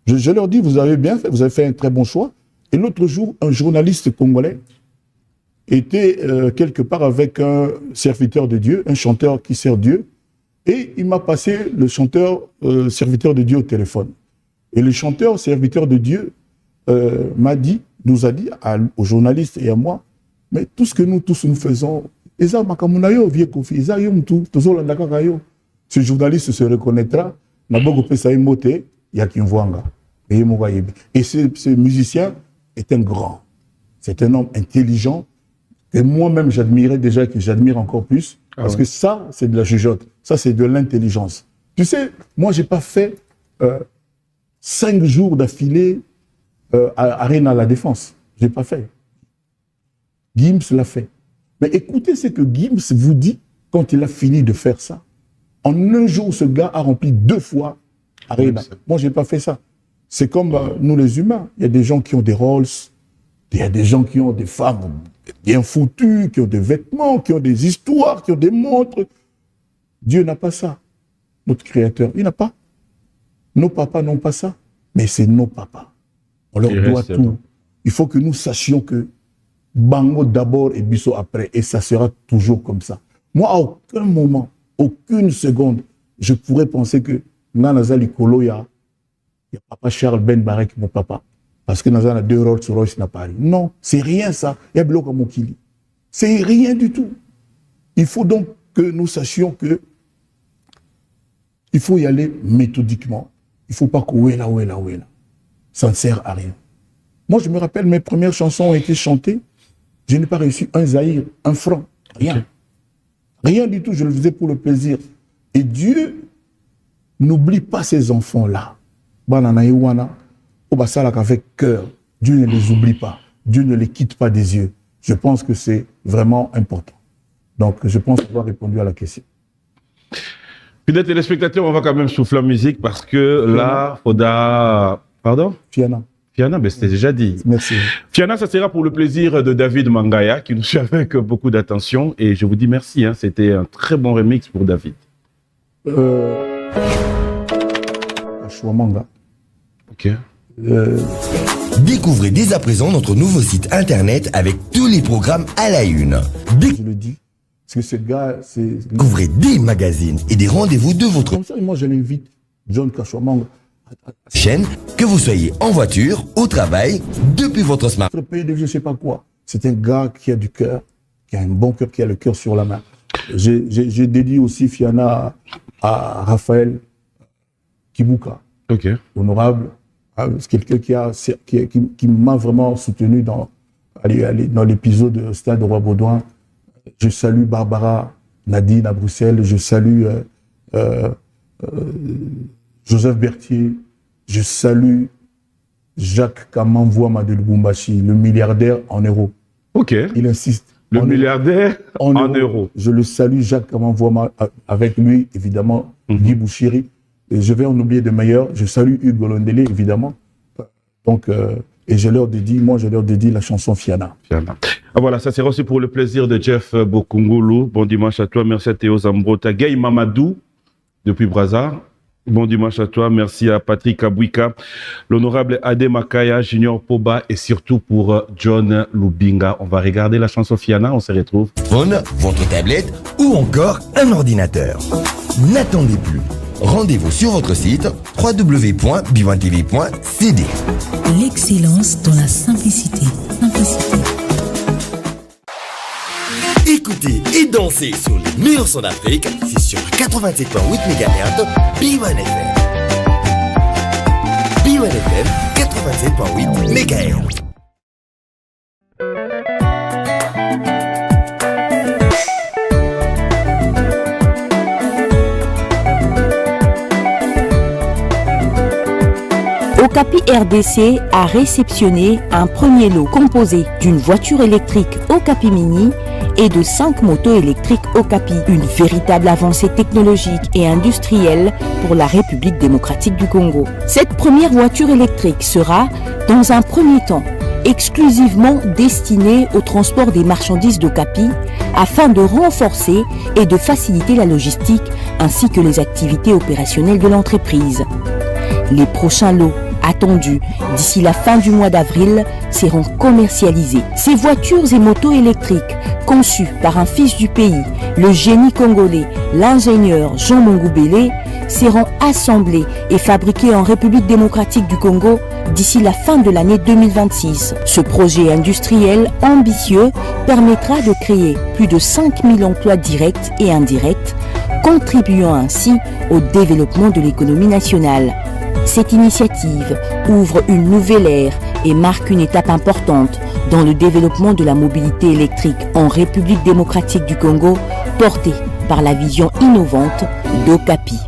Je leur dis, vous avez bien fait, vous avez fait un très bon choix. Et l'autre jour, un journaliste congolais était quelque part avec un serviteur de Dieu, un chanteur qui sert Dieu, et il m'a passé le chanteur serviteur de Dieu au téléphone. Et le chanteur serviteur de Dieu nous a dit aux journalistes et à moi, mais tout ce que nous tous nous faisons, ce journaliste se reconnaîtra, et ce musicien est un grand, c'est un homme intelligent, et moi-même j'admirais déjà, que j'admire encore plus, parce que ça, c'est de la jugeote, ça c'est de l'intelligence. Tu sais, moi j'ai pas fait 5 jours d'affilée à Arena La Défense, j'ai pas fait. Gims l'a fait. Mais écoutez ce que Gims vous dit quand il a fini de faire ça. En un jour, ce gars a rempli 2 fois Arena. Moi, j'ai pas fait ça. C'est comme nous les humains. Il y a des gens qui ont des Rolls, il y a des gens qui ont des femmes bien foutues, qui ont des vêtements, qui ont des histoires, qui ont des montres. Dieu n'a pas ça. Notre Créateur, il n'a pas. Nos papas n'ont pas ça. Mais c'est nos papas. On leur doit tout. Bon. Il faut que nous sachions que Bango d'abord et Bisso après. Et ça sera toujours comme ça. Moi, à aucun moment, aucune seconde, je pourrais penser que Nanazali Koloya, il y a papa Charles Ben Barek, mon papa. Parce que Nanazali a 2 Rolls Royce n'a pas. Non, c'est rien ça. Il y a Bloc à Mokili. C'est rien du tout. Il faut donc que nous sachions que il faut y aller méthodiquement. Il ne faut pas couer là. Ça ne sert à rien. Moi, je me rappelle, mes premières chansons ont été chantées. Je n'ai pas reçu un zaïre, un franc, rien. Okay. Rien du tout, je le faisais pour le plaisir. Et Dieu n'oublie pas ces enfants-là. Avec cœur. Dieu ne les oublie pas. Dieu ne les quitte pas des yeux. Je pense que c'est vraiment important. Donc, je pense avoir répondu à la question. Fidèles téléspectateurs, on va quand même souffler en musique parce que là, faudra... Pardon? Fiana, ben c'était déjà dit. Merci. Fiana, ça sera pour le plaisir de David Mangaya, qui nous suit avec beaucoup d'attention. Et je vous dis merci, hein, c'était un très bon remix pour David. Manga. Ok. Découvrez dès à présent notre nouveau site internet avec tous les programmes à la une. Je le dis, parce que ce gars, c'est... Découvrez des magazines et des rendez-vous de votre... Comme ça, moi, je l'invite, John Kashwamanga. Chaîne, que vous soyez en voiture, au travail, depuis votre smartphone. Je ne sais pas quoi. C'est un gars qui a du cœur, qui a un bon cœur, qui a le cœur sur la main. J'ai dédié aussi Fiana à Raphaël Kibuka. Ok. Honorable. C'est quelqu'un qui m'a vraiment soutenu dans l'épisode de Stade Roi Baudouin. Je salue Barbara Nadine à Bruxelles. Je salue Joseph Berthier. Je salue Jacques Kamanvoama de Lubumbashi, le milliardaire en euros. Ok. Il insiste. Le milliardaire en euros. Je le salue, Jacques Kamanvoama, avec lui, évidemment, Guy Bouchiri. Et je vais en oublier de meilleurs. Je salue Hugues Londele, évidemment. Donc, et je leur dédie la chanson Fiana. Fiana. Ah voilà, ça sera aussi pour le plaisir de Jeff Bokungulu. Bon dimanche à toi. Merci à Théo Zambrota. Gay Mamadou, depuis Brazza. Bon dimanche à toi. Merci à Patrick Abouika, l'honorable Ade Makaya, Junior Poba et surtout pour John Lubinga. On va regarder la chanson Fiana. On se retrouve. Votre tablette ou encore un ordinateur. N'attendez plus. Rendez-vous sur votre site www.b1tv.cd. L'excellence dans la simplicité. Écoutez et dansez sur les meilleurs sons d'Afrique, c'est sur 87.8 MHz, B1 FM. B1 FM, 87.8 MHz. Okapi RDC a réceptionné un premier lot composé d'une voiture électrique Okapi Mini et de 5 motos électriques Okapi, une véritable avancée technologique et industrielle pour la République démocratique du Congo. Cette première voiture électrique sera, dans un premier temps, exclusivement destinée au transport des marchandises d'Okapi afin de renforcer et de faciliter la logistique ainsi que les activités opérationnelles de l'entreprise. Les prochains lots attendus d'ici la fin du mois d'avril seront commercialisés. Ces voitures et motos électriques conçues par un fils du pays, le génie congolais, l'ingénieur Jean Mongoubélé, seront assemblées et fabriquées en République démocratique du Congo d'ici la fin de l'année 2026. Ce projet industriel ambitieux permettra de créer plus de 5000 emplois directs et indirects, contribuant ainsi au développement de l'économie nationale. Cette initiative ouvre une nouvelle ère et marque une étape importante dans le développement de la mobilité électrique en République démocratique du Congo, portée par la vision innovante d'Okapi.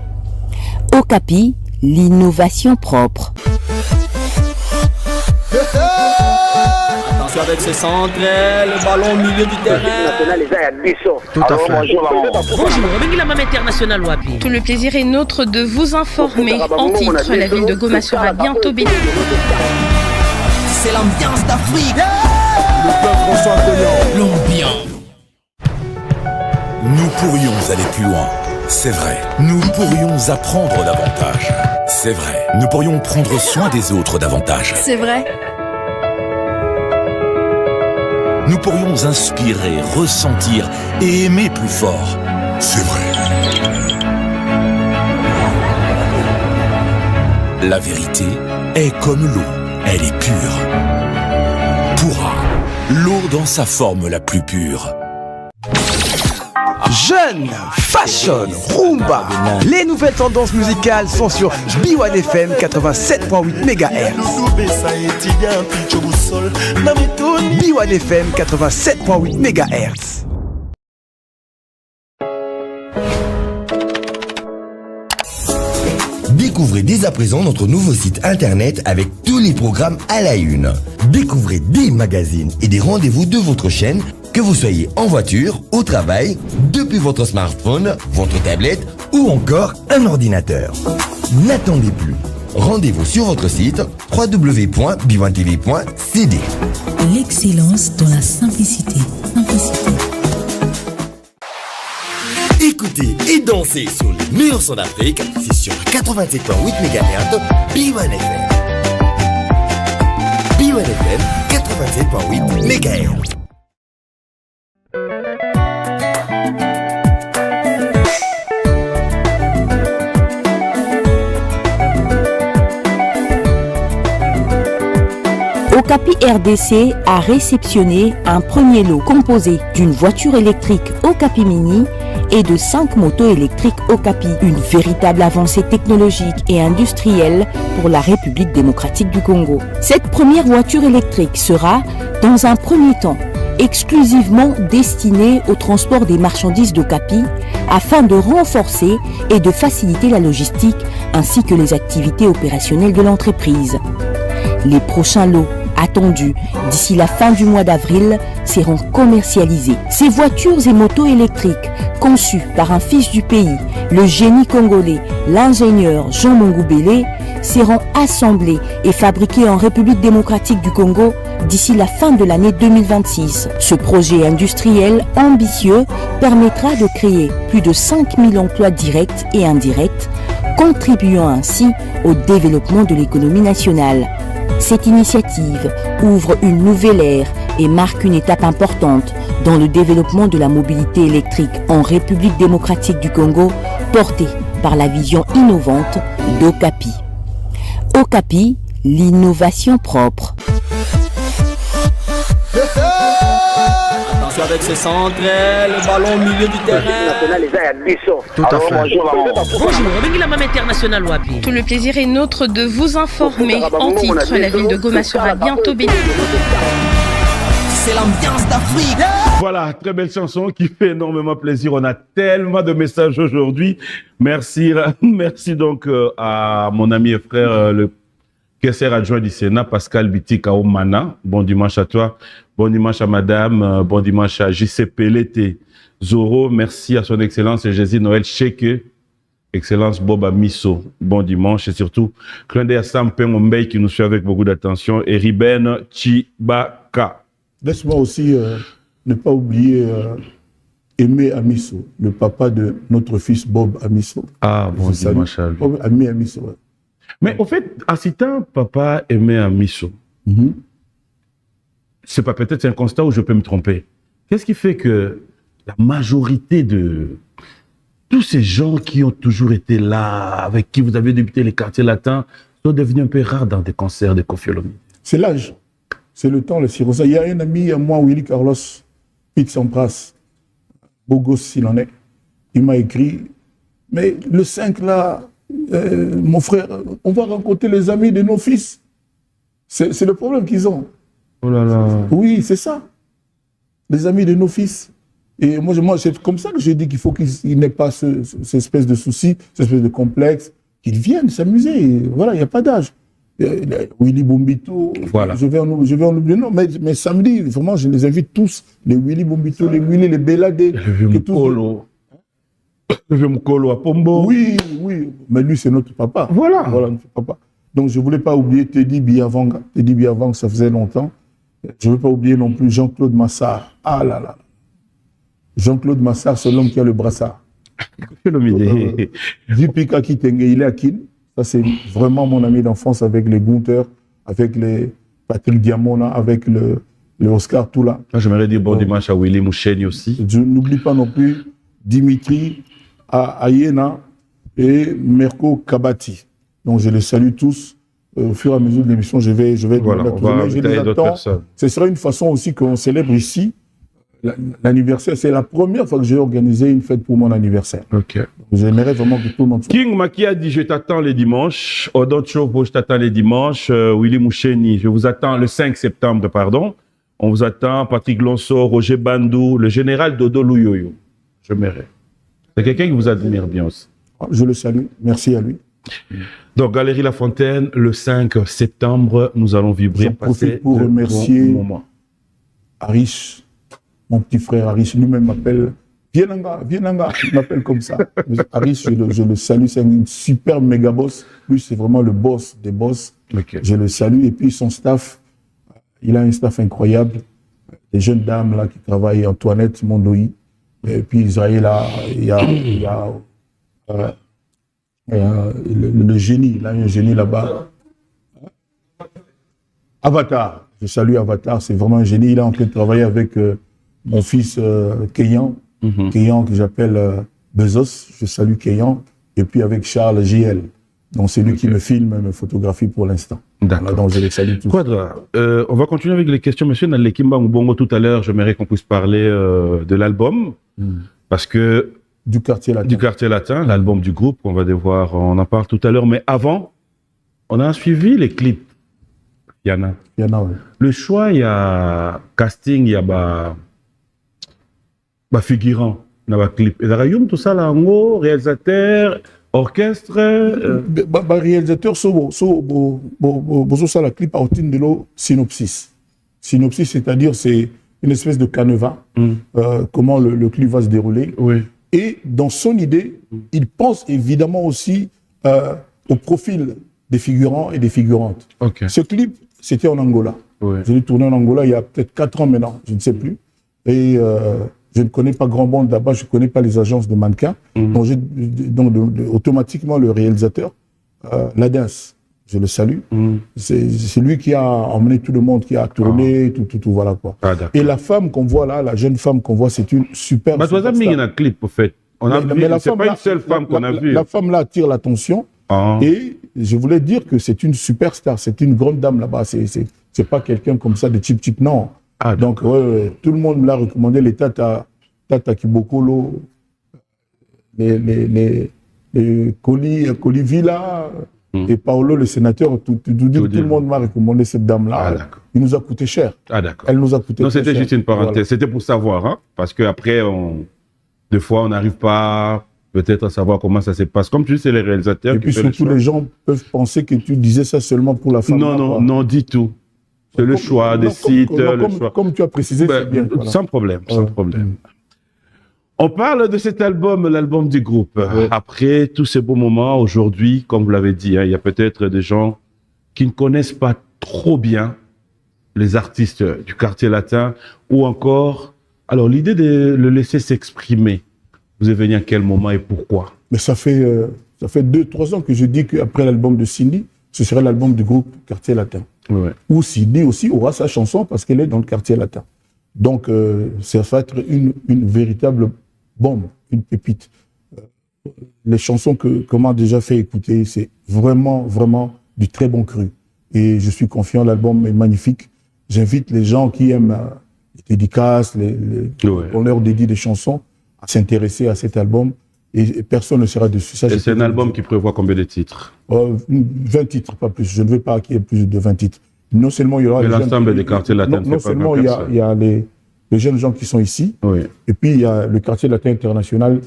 Okapi, l'innovation propre. Attention avec ce centre, le ballon au milieu du terrain. Tout à fait. Bonjour, avec la même internationale Wapi. Tout le plaisir est nôtre de vous informer. En titre, la ville de Goma sera bientôt bénie. C'est l'ambiance d'Afrique. Le peuple reçoit L'ambiance. Nous pourrions aller plus loin, c'est vrai. Nous pourrions apprendre davantage, c'est vrai. Nous pourrions prendre soin des autres davantage. C'est vrai. Nous pourrions inspirer, ressentir et aimer plus fort. C'est vrai. La vérité est comme l'eau, elle est pure. Pourra. l'eau dans sa forme la plus pure. Jeune, fashion, rumba. Les nouvelles tendances musicales sont sur B1FM 87.8 MHz. B1FM 87.8 MHz. Découvrez dès à présent notre nouveau site internet avec tous les programmes à la une. Découvrez des magazines et des rendez-vous de votre chaîne, que vous soyez en voiture, au travail, depuis votre smartphone, votre tablette ou encore un ordinateur. N'attendez plus. Rendez-vous sur votre site www.b1tv.cd. L'excellence dans la simplicité. Écoutez et dansez sur les meilleurs sons d'Afrique, c'est sur 87.8 MHz, B1FM. B1FM 87.8 MHz. Okapi RDC a réceptionné un premier lot composé d'une voiture électrique Okapi Mini et de 5 motos électriques Okapi, une véritable avancée technologique et industrielle pour la République démocratique du Congo. Cette première voiture électrique sera, dans un premier temps, exclusivement destinée au transport des marchandises d'Okapi afin de renforcer et de faciliter la logistique ainsi que les activités opérationnelles de l'entreprise. Les prochains lots attendus d'ici la fin du mois d'avril seront commercialisés. Ces voitures et motos électriques conçues par un fils du pays, le génie congolais, l'ingénieur Jean Mongoubélé, seront assemblées et fabriquées en République démocratique du Congo d'ici la fin de l'année 2026. Ce projet industriel ambitieux permettra de créer plus de 5000 emplois directs et indirects, contribuant ainsi au développement de l'économie nationale. Cette initiative ouvre une nouvelle ère et marque une étape importante dans le développement de la mobilité électrique en République démocratique du Congo, portée par la vision innovante d'Okapi. Okapi, l'innovation propre. Attention avec ses centres, le ballon au milieu du terrain. Tout à fait. Tout le plaisir est nôtre de vous informer. En titre, la ville de Goma sera bientôt bénie. C'est l'ambiance d'Afrique. Voilà, très belle chanson qui fait énormément plaisir. On a tellement de messages aujourd'hui. Merci donc à mon ami et frère, le caissier adjoint du Sénat, Pascal Biti Kaomana. Bon dimanche à toi. Bon dimanche à madame. Bon dimanche à JC Pelete Zoro. Merci à son excellence et Jésus Noël Cheke. Excellence Boba Misso. Bon dimanche et surtout, clin d'œil à Sam Pengombei qui nous suit avec beaucoup d'attention et Riben Chibaka. Laisse-moi aussi ne pas oublier Aimé Amisso, le papa de notre fils Bob Amisso. Ah, bon dimanche à lui. Bob Aimé Amisso, ouais. Mais au fait, en citant papa Aimé Amisso, c'est pas peut-être un constat où je peux me tromper. Qu'est-ce qui fait que la majorité de tous ces gens qui ont toujours été là, avec qui vous avez débuté les quartiers latins, sont devenus un peu rares dans des concerts de Koffi Olomide? C'est l'âge. C'est le temps, le cirrhosis. Il y a un ami à moi, Willy Carlos, Pete Sampras, beau gosse s'il en est. Il m'a écrit, mais le 5 là, mon frère, on va rencontrer les amis de nos fils. C'est le problème qu'ils ont. Oh là là. Oui, c'est ça. Les amis de nos fils. Et moi c'est comme ça que je dis qu'il faut qu'ils n'aient pas cette espèce de souci, cette espèce de complexe, qu'ils viennent s'amuser. Voilà, il n'y a pas d'âge. Willy Bombito, voilà. je vais en oublier. Non, mais samedi, vraiment, je les invite tous. Les Willy Bombito, les Willy, les Belladé. Le vieux Mkolo. Le vieux Mkolo à Pombo. Oui. Mais lui, c'est notre papa. Voilà, notre papa. Donc, je ne voulais pas oublier Teddy Biavang. Teddy Biavang, ça faisait longtemps. Je ne veux pas oublier non plus Jean-Claude Massard. Ah là là. Jean-Claude Massard, c'est l'homme qui a le brassard. Vipika Kitenge, il est à Kin. Ça, c'est vraiment mon ami d'enfance avec les Gunther, avec les Patrick Diamona, avec le Oscar Toula. J'aimerais dire bon dimanche à Willy Moucheni aussi. Je n'oublie pas non plus Dimitri Ayena et Merko Kabati. Donc, je les salue tous. au fur et à mesure de l'émission, je vais voilà, on va inviter d'autres personnes. Ce sera une façon aussi qu'on célèbre ici l'anniversaire. C'est la première fois que j'ai organisé une fête pour mon anniversaire. Ok. J'aimerais vraiment que tout le monde soit. King Maki a dit je t'attends les dimanches. Odon Chobo, je t'attends les dimanches. Willy Moucheni, je vous attends le 5 septembre, pardon. On vous attend. Patrick Lonso, Roger Bandou, le général Dodo Louyoyo. Je m'aimerais. C'est quelqu'un qui vous admire bien aussi. Je le salue. Merci à lui. Donc, Galerie La Fontaine, le 5 septembre, nous allons vibrer. J'en profite pour remercier Arish, mon petit frère Arish, lui-même m'appelle Vienanga, il m'appelle comme ça. Arish, je le salue, c'est un super méga boss. Lui, c'est vraiment le boss des boss. Okay. Je le salue. Et puis son staff, il a un staff incroyable. Des jeunes dames là qui travaillent, Antoinette Mondoï. Et puis Israël, il y a le génie, il a un génie là-bas. Avatar, je salue Avatar, c'est vraiment un génie. Il est en train de travailler avec mon fils Keyan, Keyan que j'appelle Bezos, je salue Keyan, et puis avec Charles JL. Donc c'est lui qui me filme, me photographie pour l'instant. D'accord. Voilà, donc je les salue tous. Quadra, on va continuer avec les questions. Monsieur Nalekimba Mbongo, tout à l'heure, j'aimerais qu'on puisse parler de l'album, parce que du quartier latin, l'album du groupe, on va devoir, on en parle tout à l'heure. Mais avant, on a suivi les clips. Yana, oui. Le choix, il y a casting, il y a figurant, il y a clip. Et là, tout ça, là, en gros, réalisateur, orchestre. Réalisateur, ça la clip à de l'eau synopsis. Synopsis, c'est-à-dire, c'est une espèce de canevas, comment le clip va se dérouler. Oui. Et dans son idée, il pense évidemment aussi au profil des figurants et des figurantes. Okay. Ce clip, c'était en Angola. Oui. Je l'ai tourné en Angola il y a peut-être 4 ans maintenant, je ne sais plus. Et je ne connais pas grand monde là-bas, je ne connais pas les agences de mannequins. Donc, automatiquement, le réalisateur, Ladens, je le salue. C'est lui qui a emmené tout le monde, qui a tourné, tout, voilà quoi. Et la femme qu'on voit là, la jeune femme qu'on voit, c'est une super. Mais toi, mis un clip, en fait. C'est pas une seule femme qu'on a vue. La femme là attire l'attention. Et je voulais dire que c'est une superstar, c'est une grande dame là-bas. C'est pas quelqu'un comme ça de type, non. Donc, tout le monde me l'a recommandé, les Tata Kibokolo, les Colivilla. Et Paolo, le sénateur, tout le monde m'a recommandé cette dame-là. Il nous a coûté cher. Elle nous a coûté cher. Non, c'était juste une parenthèse. Voilà. C'était pour savoir, hein, parce qu'après, des fois, on n'arrive pas peut-être à savoir comment ça se passe. Comme tu dis, c'est les réalisateurs. Et puis surtout, les gens peuvent penser que tu disais ça seulement pour la femme. Non, du tout. C'est le choix des sites. Comme tu as précisé, c'est bien. Voilà. Sans problème. On parle de cet album, l'album du groupe. Après tous ces beaux moments, aujourd'hui, comme vous l'avez dit, il y a peut-être des gens qui ne connaissent pas trop bien les artistes du quartier latin, ou encore, alors l'idée de le laisser s'exprimer, vous est venu à quel moment et pourquoi? Mais ça fait 2-3 ans que je dis qu'après l'album de Cindy, ce serait l'album du groupe Quartier Latin. Où Cindy aussi aura sa chanson parce qu'elle est dans le Quartier Latin. Donc, ça va être une véritable bombe, une pépite. Les chansons qu'on m'a déjà fait écouter, c'est vraiment, vraiment du très bon cru. Et je suis confiant, l'album est magnifique. J'invite les gens qui aiment les dédicaces, on leur dédie des chansons, à s'intéresser à cet album. Et personne ne sera dessus. C'est un album qui prévoit combien de titres? 20 titres, pas plus. Je ne veux pas qu'il y ait plus de 20 titres. Non seulement il y aura l'ensemble des quartiers latins. Non seulement il y a les jeunes gens qui sont ici, et puis il y a le quartier latin international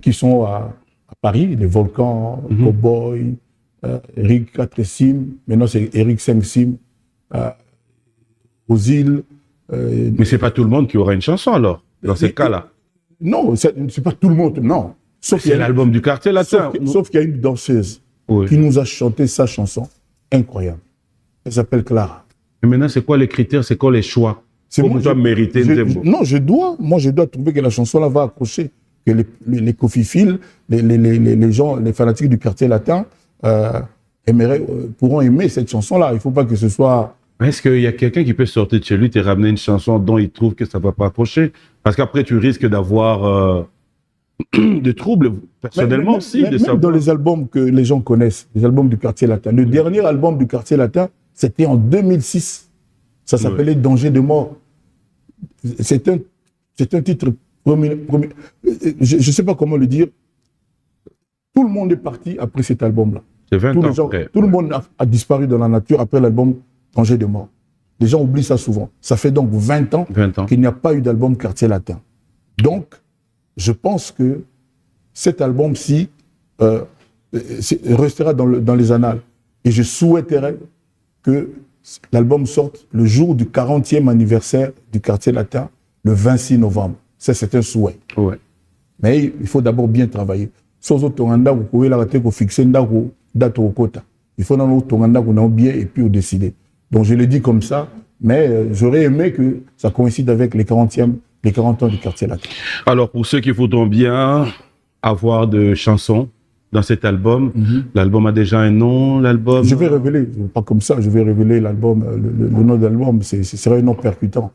qui sont à Paris, les Volcans, Cowboy, Eric 4 Sim, maintenant c'est Eric 5 Sim, aux îles. Mais c'est pas tout le monde qui aura une chanson alors, dans ces cas-là? Non, c'est pas tout le monde, non. C'est l'album du quartier latin. Sauf qu'il y a une danseuse qui nous a chanté sa chanson incroyable. Elle s'appelle Clara. Et maintenant, c'est quoi les critères, c'est quoi les choix? Pour toi mériter Non, je dois trouver que la chanson-là va accrocher. Que les cofiphiles, les gens, les fanatiques du quartier latin pourront aimer cette chanson-là. Il ne faut pas que ce soit... Est-ce qu'il y a quelqu'un qui peut sortir de chez lui et ramener une chanson dont il trouve que ça ne va pas accrocher? Parce qu'après, tu risques d'avoir des troubles, personnellement aussi. Même dans les albums que les gens connaissent, les albums du Quartier Latin. Le dernier album du Quartier Latin, c'était en 2006. Ça s'appelait Danger de mort. C'est un titre je ne sais pas comment le dire. Tout le monde est parti après cet album-là. C'est 20 ans après. Tout le monde a disparu dans la nature après l'album Danger de mort. Les gens oublient ça souvent. Ça fait donc 20 ans qu'il n'y a pas eu d'album Quartier Latin. Donc, je pense que cet album-ci restera dans les annales. Et je souhaiterais que l'album sorte le jour du 40e anniversaire du Quartier Latin, le 26 novembre. Ça, c'est un souhait. Ouais. Mais il faut d'abord bien travailler. Il faut fixer une date au quota. Il faut bien et puis décider. Donc, je le dis comme ça, mais j'aurais aimé que ça coïncide avec les 40 ans du Quartier Latin. Alors, pour ceux qui voudront bien avoir de chansons dans cet album, l'album a déjà un nom, l'album... Je vais révéler, pas comme ça, je vais révéler l'album, le nom de l'album, ce serait un nom percutant.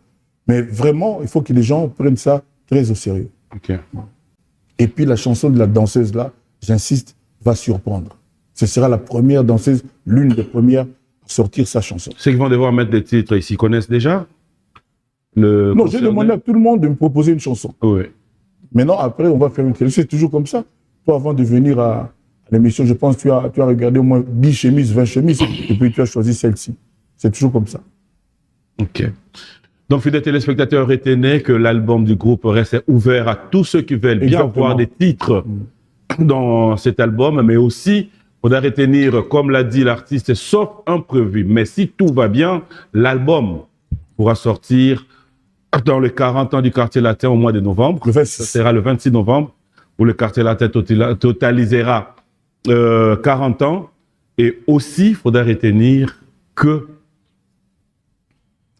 Mais vraiment, il faut que les gens prennent ça très au sérieux. Okay. Et puis la chanson de la danseuse là, j'insiste, va surprendre. Ce sera la première danseuse, l'une des premières à sortir sa chanson. Ceux qui vont devoir mettre des titres, ils s'y connaissent déjà? Non, j'ai demandé à tout le monde de me proposer une chanson. Oui. Maintenant, après, on va faire une télévision. C'est toujours comme ça. Toi, avant de venir à l'émission, je pense que tu as regardé au moins 10 chemises, 20 chemises, et puis tu as choisi celle-ci. C'est toujours comme ça. Ok. Donc, fidèles téléspectateurs, retenez que l'album du groupe reste ouvert à tous ceux qui veulent bien voir des titres dans cet album, mais aussi, il faudra retenir, comme l'a dit l'artiste, sauf imprévu. Mais si tout va bien, l'album pourra sortir dans les 40 ans du Quartier Latin au mois de novembre. Ça sera le 26 novembre, où le Quartier Latin totalisera 40 ans. Et aussi, il faudra retenir que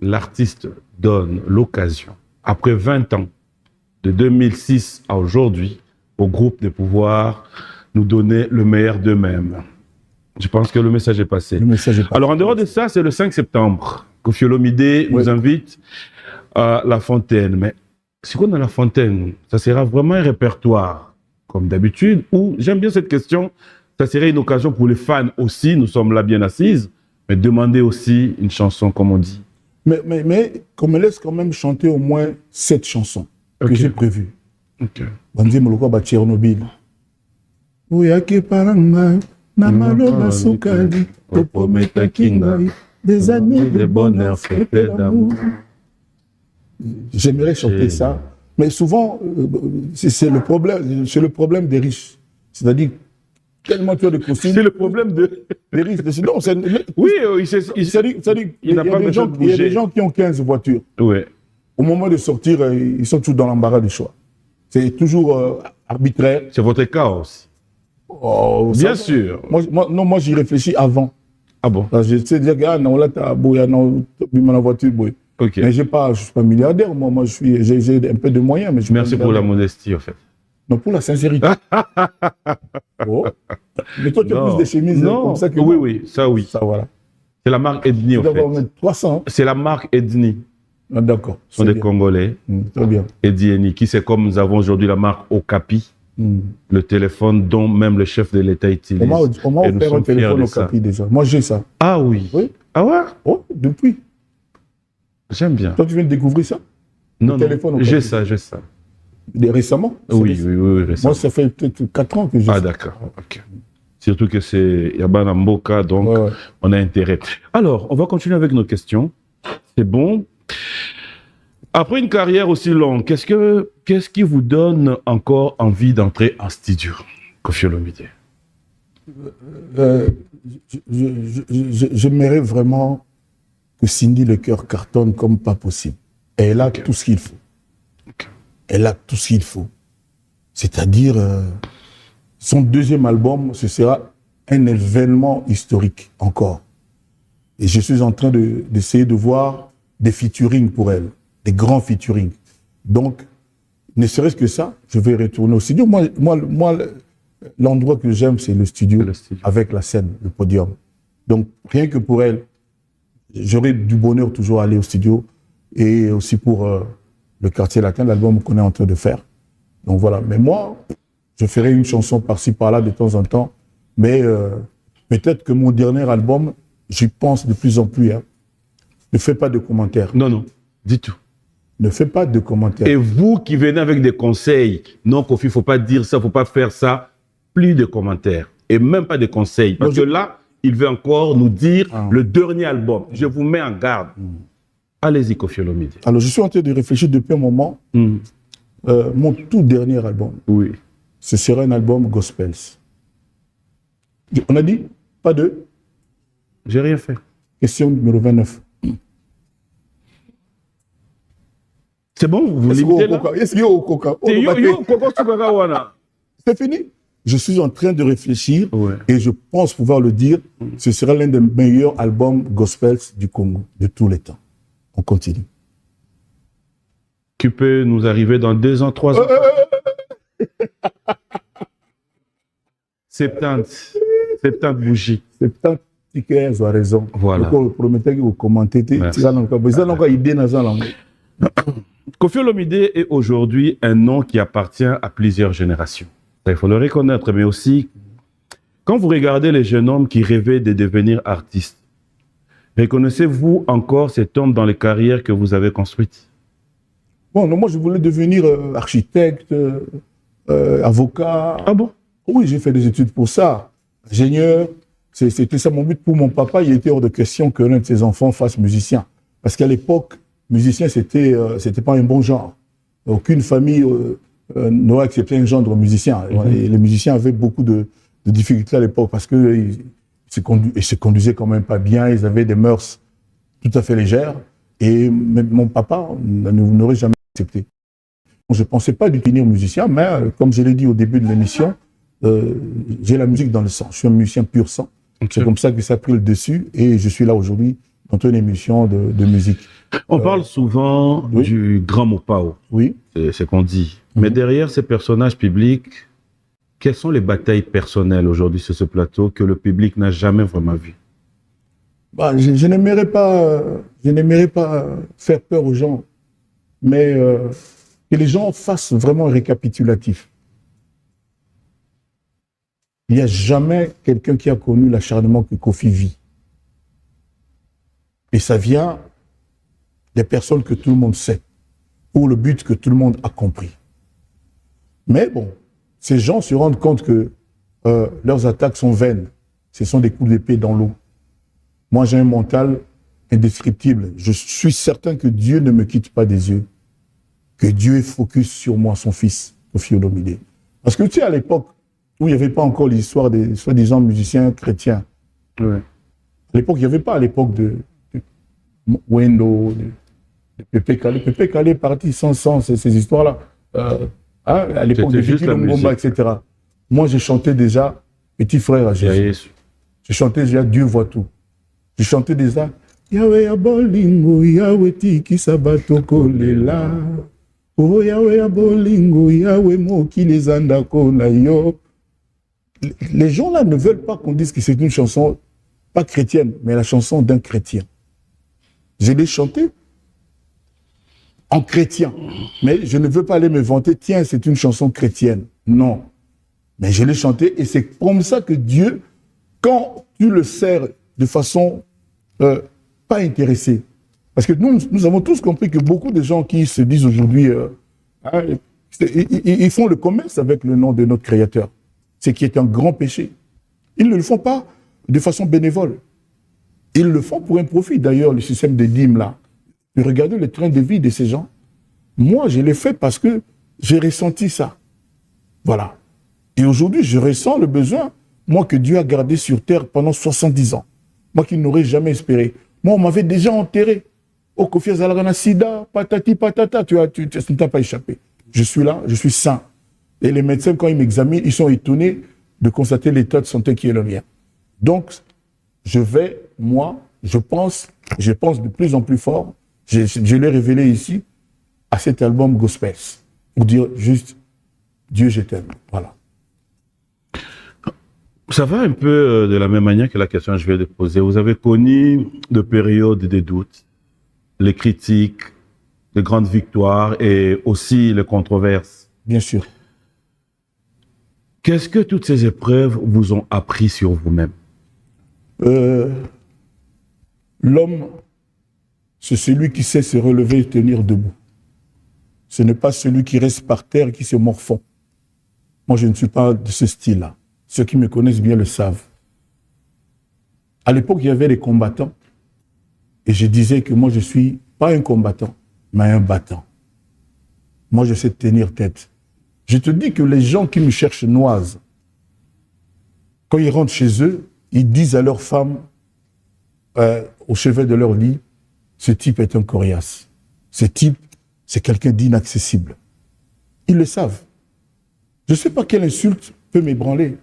l'artiste donne l'occasion, après 20 ans, de 2006 à aujourd'hui, au groupe de pouvoir nous donner le meilleur d'eux-mêmes. Je pense que le message est passé. Le message est passé. Alors, en dehors de ça, c'est le 5 septembre. Koffi Olomide nous invite à La Fontaine. Mais si on a La Fontaine, ça sera vraiment un répertoire, comme d'habitude, ou, j'aime bien cette question, ça serait une occasion pour les fans aussi, nous sommes là bien assises, mais demander aussi une chanson, comme on dit. Mais qu'on me laisse quand même chanter au moins 7 chansons que j'ai prévues. Ok. Banzi Moloko ba Tchernobyl. Oyake paranga na maloba sukali to prometa kingai des années de bonheur fait d'amour. J'aimerais chanter ça, mais souvent c'est le problème des riches. C'est-à-dire tellement tu as de costumes. C'est le problème des riches. Sinon, oui, il y a des gens qui ont 15 voitures. Ouais. Au moment de sortir, ils sont toujours dans l'embarras du choix. C'est toujours arbitraire. C'est votre cas aussi. Oh, bien sûr. Moi, j'y réfléchis avant. Ah bon? Je sais dire que non, là, tu as la voiture. Okay. Mais je ne suis pas milliardaire. Moi j'ai un peu de moyens. Mais merci pour la modestie, en fait. Non, pour la sincérité. Oh. Mais toi, tu as plus de chemises comme ça que moi. Oui, ça oui. Ça, voilà. C'est la marque Edni, en fait. 300. C'est la marque Edni. Ah, d'accord. Ce sont des Congolais. Très bien. Edni, qui c'est comme nous avons aujourd'hui la marque Okapi, le téléphone dont même le chef de l'État utilise. On m'a offert un téléphone Okapi déjà. Moi, j'ai ça. Ah oui. Ah ouais? Oh, depuis. J'aime bien. Toi, tu viens de découvrir ça? Non, j'ai ça. Récemment? Oui, récemment. Moi, ça fait peut-être 4 ans que j'ai ça. Ah, d'accord. Ok. Surtout que c'est Yabana Mboka, donc on a intérêt. Alors, on va continuer avec nos questions. C'est bon. Après une carrière aussi longue, qu'est-ce qui vous donne encore envie d'entrer en studio, Koffi Olomide? J'aimerais vraiment que Cindy Le Cœur cartonne comme pas possible. Et elle a tout ce qu'il faut. Elle a tout ce qu'il faut. C'est-à-dire, son deuxième album, ce sera un événement historique encore. Et je suis en train d'essayer de voir des featuring pour elle, des grands featuring. Donc, ne serait-ce que ça, je vais retourner au studio. Moi, l'endroit que j'aime, c'est le studio avec la scène, le podium. Donc, rien que pour elle, j'aurai du bonheur toujours à aller au studio et aussi pour le Quartier Latin, l'album qu'on est en train de faire. Donc voilà, mais moi, je ferai une chanson par-ci, par-là de temps en temps, mais peut-être que mon dernier album, j'y pense de plus en plus. Hein. Ne fais pas de commentaires. Non, non, dis tout. Ne fais pas de commentaires. Et vous qui venez avec des conseils, non, Kofi, il ne faut pas dire ça, il ne faut pas faire ça, plus de commentaires. Et même pas de conseils. Parce que là, il veut encore nous dire le dernier album. Je vous mets en garde. Allez-y, Koffi Olomide. Alors, je suis en train de réfléchir depuis un moment. Mon tout dernier album, ce sera un album Gospels. On a dit pas de... J'ai rien fait. Question numéro 29. C'est bon, vous limitez là? C'est fini. Je suis en train de réfléchir et je pense pouvoir le dire, ce sera l'un des meilleurs albums Gospels du Congo de tous les temps. On continue. Qui peut nous arriver dans 2 ans, 3 ans 70 bougies. 70 tickets, vous avez raison. Voilà. Vous promettez que vous commentez. Koffi Olomide est aujourd'hui un nom qui appartient à plusieurs générations. Il faut le reconnaître, mais aussi, quand vous regardez les jeunes hommes qui rêvaient de devenir artistes, reconnaissez-vous encore cet homme dans les carrières que vous avez construites? Bon, non, moi je voulais devenir architecte, avocat. Ah bon? Oui, j'ai fait des études pour ça. Ingénieur, c'était ça mon but. Pour mon papa, il était hors de question que l'un de ses enfants fasse musicien. Parce qu'à l'époque, musicien, c'était pas un bon genre. Aucune famille n'aurait accepté un genre de musicien. Et les musiciens avaient beaucoup de difficultés à l'époque parce qu'ils se conduisaient quand même pas bien, ils avaient des mœurs tout à fait légères. Et mon papa n'aurait jamais accepté. Je ne pensais pas devenir musicien, mais comme je l'ai dit au début de l'émission, j'ai la musique dans le sang. Je suis un musicien pur sang. C'est comme ça que ça a pris le dessus et je suis là aujourd'hui dans une émission de musique. On parle souvent du grand Mopao. Oui. C'est ce qu'on dit. Mais derrière ces personnages publics, quelles sont les batailles personnelles aujourd'hui sur ce plateau que le public n'a jamais vraiment vues? Bah, je n'aimerais pas faire peur aux gens, mais que les gens fassent vraiment un récapitulatif. Il n'y a jamais quelqu'un qui a connu l'acharnement que Kofi vit. Et ça vient des personnes que tout le monde sait, pour le but que tout le monde a compris. Mais bon, ces gens se rendent compte que leurs attaques sont vaines. Ce sont des coups d'épée dans l'eau. Moi, j'ai un mental indescriptible. Je suis certain que Dieu ne me quitte pas des yeux. Que Dieu est focus sur moi, son fils, Koffi Olomide. Parce que tu sais, à l'époque, où il n'y avait pas encore l'histoire des soi-disant musiciens chrétiens. Ouais. À l'époque, il n'y avait pas à l'époque de Wendo, de Pépé Kalé. Pépé Kalé est parti sans ces histoires-là. À l'époque de Vicky Longomba, etc. Moi, j'ai chanté déjà Petit frère à Jésus. J'ai chanté déjà Dieu voit tout. J'ai chanté déjà Yahweh abolingo, Yahweh tiki sabato kolela. Oh Yahweh abolingo, Yahweh moki les andako na yo. Les gens là ne veulent pas qu'on dise que c'est une chanson pas chrétienne, mais la chanson d'un chrétien. Je l'ai chantée en chrétien, mais je ne veux pas aller me vanter, tiens, c'est une chanson chrétienne. Non. Mais je l'ai chantée et c'est comme ça que Dieu, quand tu le sers de façon pas intéressée, parce que nous avons tous compris que beaucoup de gens qui se disent aujourd'hui, ils font le commerce avec le nom de notre Créateur. C'est qui est un grand péché. Ils ne le font pas de façon bénévole. Ils le font pour un profit. D'ailleurs, le système des dîmes, là, regardez le train de vie de ces gens. Moi, je l'ai fait parce que j'ai ressenti ça. Voilà. Et aujourd'hui, je ressens le besoin, moi, que Dieu a gardé sur terre pendant 70 ans. Moi qui n'aurais jamais espéré. Moi, on m'avait déjà enterré. Oh, Kofi Azalagana Sida, patati patata, tu ne t'as pas échappé. Je suis là, je suis sain. Et les médecins, quand ils m'examinent, ils sont étonnés de constater l'état de santé qui est le mien. Donc, je vais, moi, je pense de plus en plus fort, je l'ai révélé ici, à cet album Gospels, pour dire juste, Dieu, je t'aime. Voilà. Ça va un peu de la même manière que la question que je viens de poser. Vous avez connu de périodes de doutes, les critiques, de grandes victoires et aussi les controverses. Bien sûr. Qu'est-ce que toutes ces épreuves vous ont appris sur vous-même? L'homme, c'est celui qui sait se relever et tenir debout. Ce n'est pas celui qui reste par terre et qui se morfond. Moi, je ne suis pas de ce style-là. Ceux qui me connaissent bien le savent. À l'époque, il y avait des combattants. Et je disais que moi, je ne suis pas un combattant, mais un battant. Moi, je sais tenir tête. Je te dis que les gens qui me cherchent noise, quand ils rentrent chez eux, ils disent à leur femme, au chevet de leur lit, ce type est un coriace. Ce type, c'est quelqu'un d'inaccessible. Ils le savent. Je ne sais pas quelle insulte peut m'ébranler,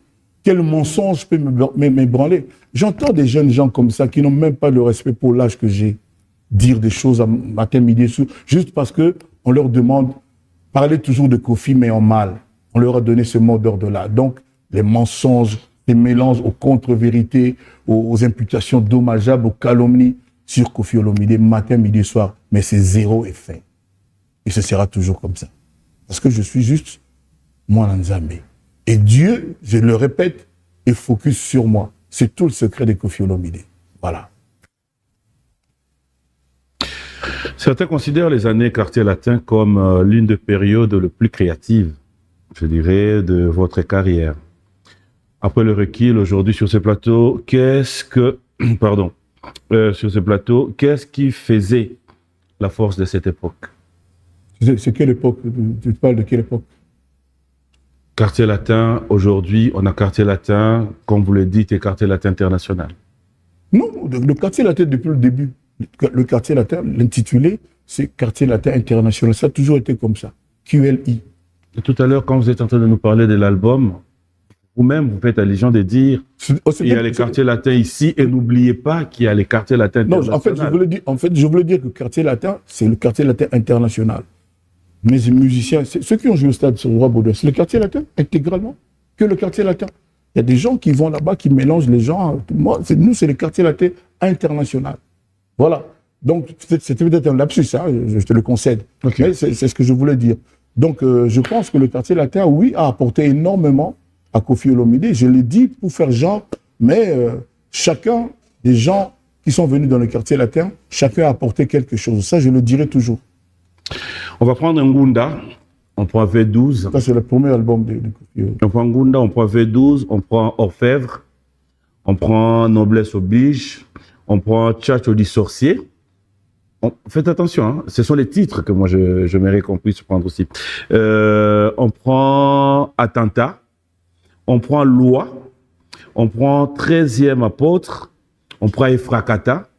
quel mensonge peut m'ébranler. J'entends des jeunes gens comme ça qui n'ont même pas le respect pour l'âge que j'ai, dire des choses à matin, midi et soir, juste parce qu'on leur demande, parler toujours de Kofi, mais en mal. On leur a donné ce mot d'ordre-là. Donc, les mensonges, les mélanges aux contre-vérités, aux imputations dommageables, aux calomnies sur Kofi Olomide, matin, midi et soir. Mais c'est zéro effet. Et ce sera toujours comme ça. Parce que je suis juste moi Nzambe. Et Dieu, je le répète, est focus sur moi. C'est tout le secret de Kofi Olomide. Voilà. Certains considèrent les années Quartier Latin comme l'une des périodes les plus créatives, je dirais, de votre carrière. Après le recul aujourd'hui sur ce plateau, qu'est-ce qui faisait la force de cette époque? C'est quelle époque? Tu parles de quelle époque? Quartier Latin, aujourd'hui, on a Quartier Latin, comme vous le dites, et Quartier Latin international. Non, le Quartier Latin depuis le début. Le Quartier Latin, l'intitulé, c'est Quartier Latin international. Ça a toujours été comme ça. QLI. Et tout à l'heure, quand vous êtes en train de nous parler de l'album, vous-même, vous faites allusion de dire il y a les quartiers latins ici et n'oubliez pas qu'il y a les quartiers latins internationaux. Non, je voulais dire que le Quartier Latin, c'est le Quartier Latin international. Mes musiciens, ceux qui ont joué au stade sur le Roi Baudouin, c'est le Quartier Latin intégralement, que le Quartier Latin. Il y a des gens qui vont là-bas, qui mélangent les gens. Nous, c'est le Quartier Latin international. Voilà. Donc, c'était peut-être un lapsus, hein, je te le concède. Okay. Mais c'est ce que je voulais dire. Donc, je pense que le Quartier Latin, oui, a apporté énormément à Kofi Olomide. Je l'ai dit pour faire genre, mais chacun des gens qui sont venus dans le Quartier Latin, chacun a apporté quelque chose. Ça, je le dirai toujours. On va prendre un Ngunda, on prend V12. Ça, c'est le premier album de Kofi. On prend Ngunda, on prend V12, on prend Orfèvre, on prend Noblesse Oblige, on prend Tchatcho du Sorcier. Faites attention, hein, ce sont les titres que moi je m'aurais compris se prendre aussi. On prend Attentat, on prend Loi, on prend 13e Apôtre, on prend Efrakata.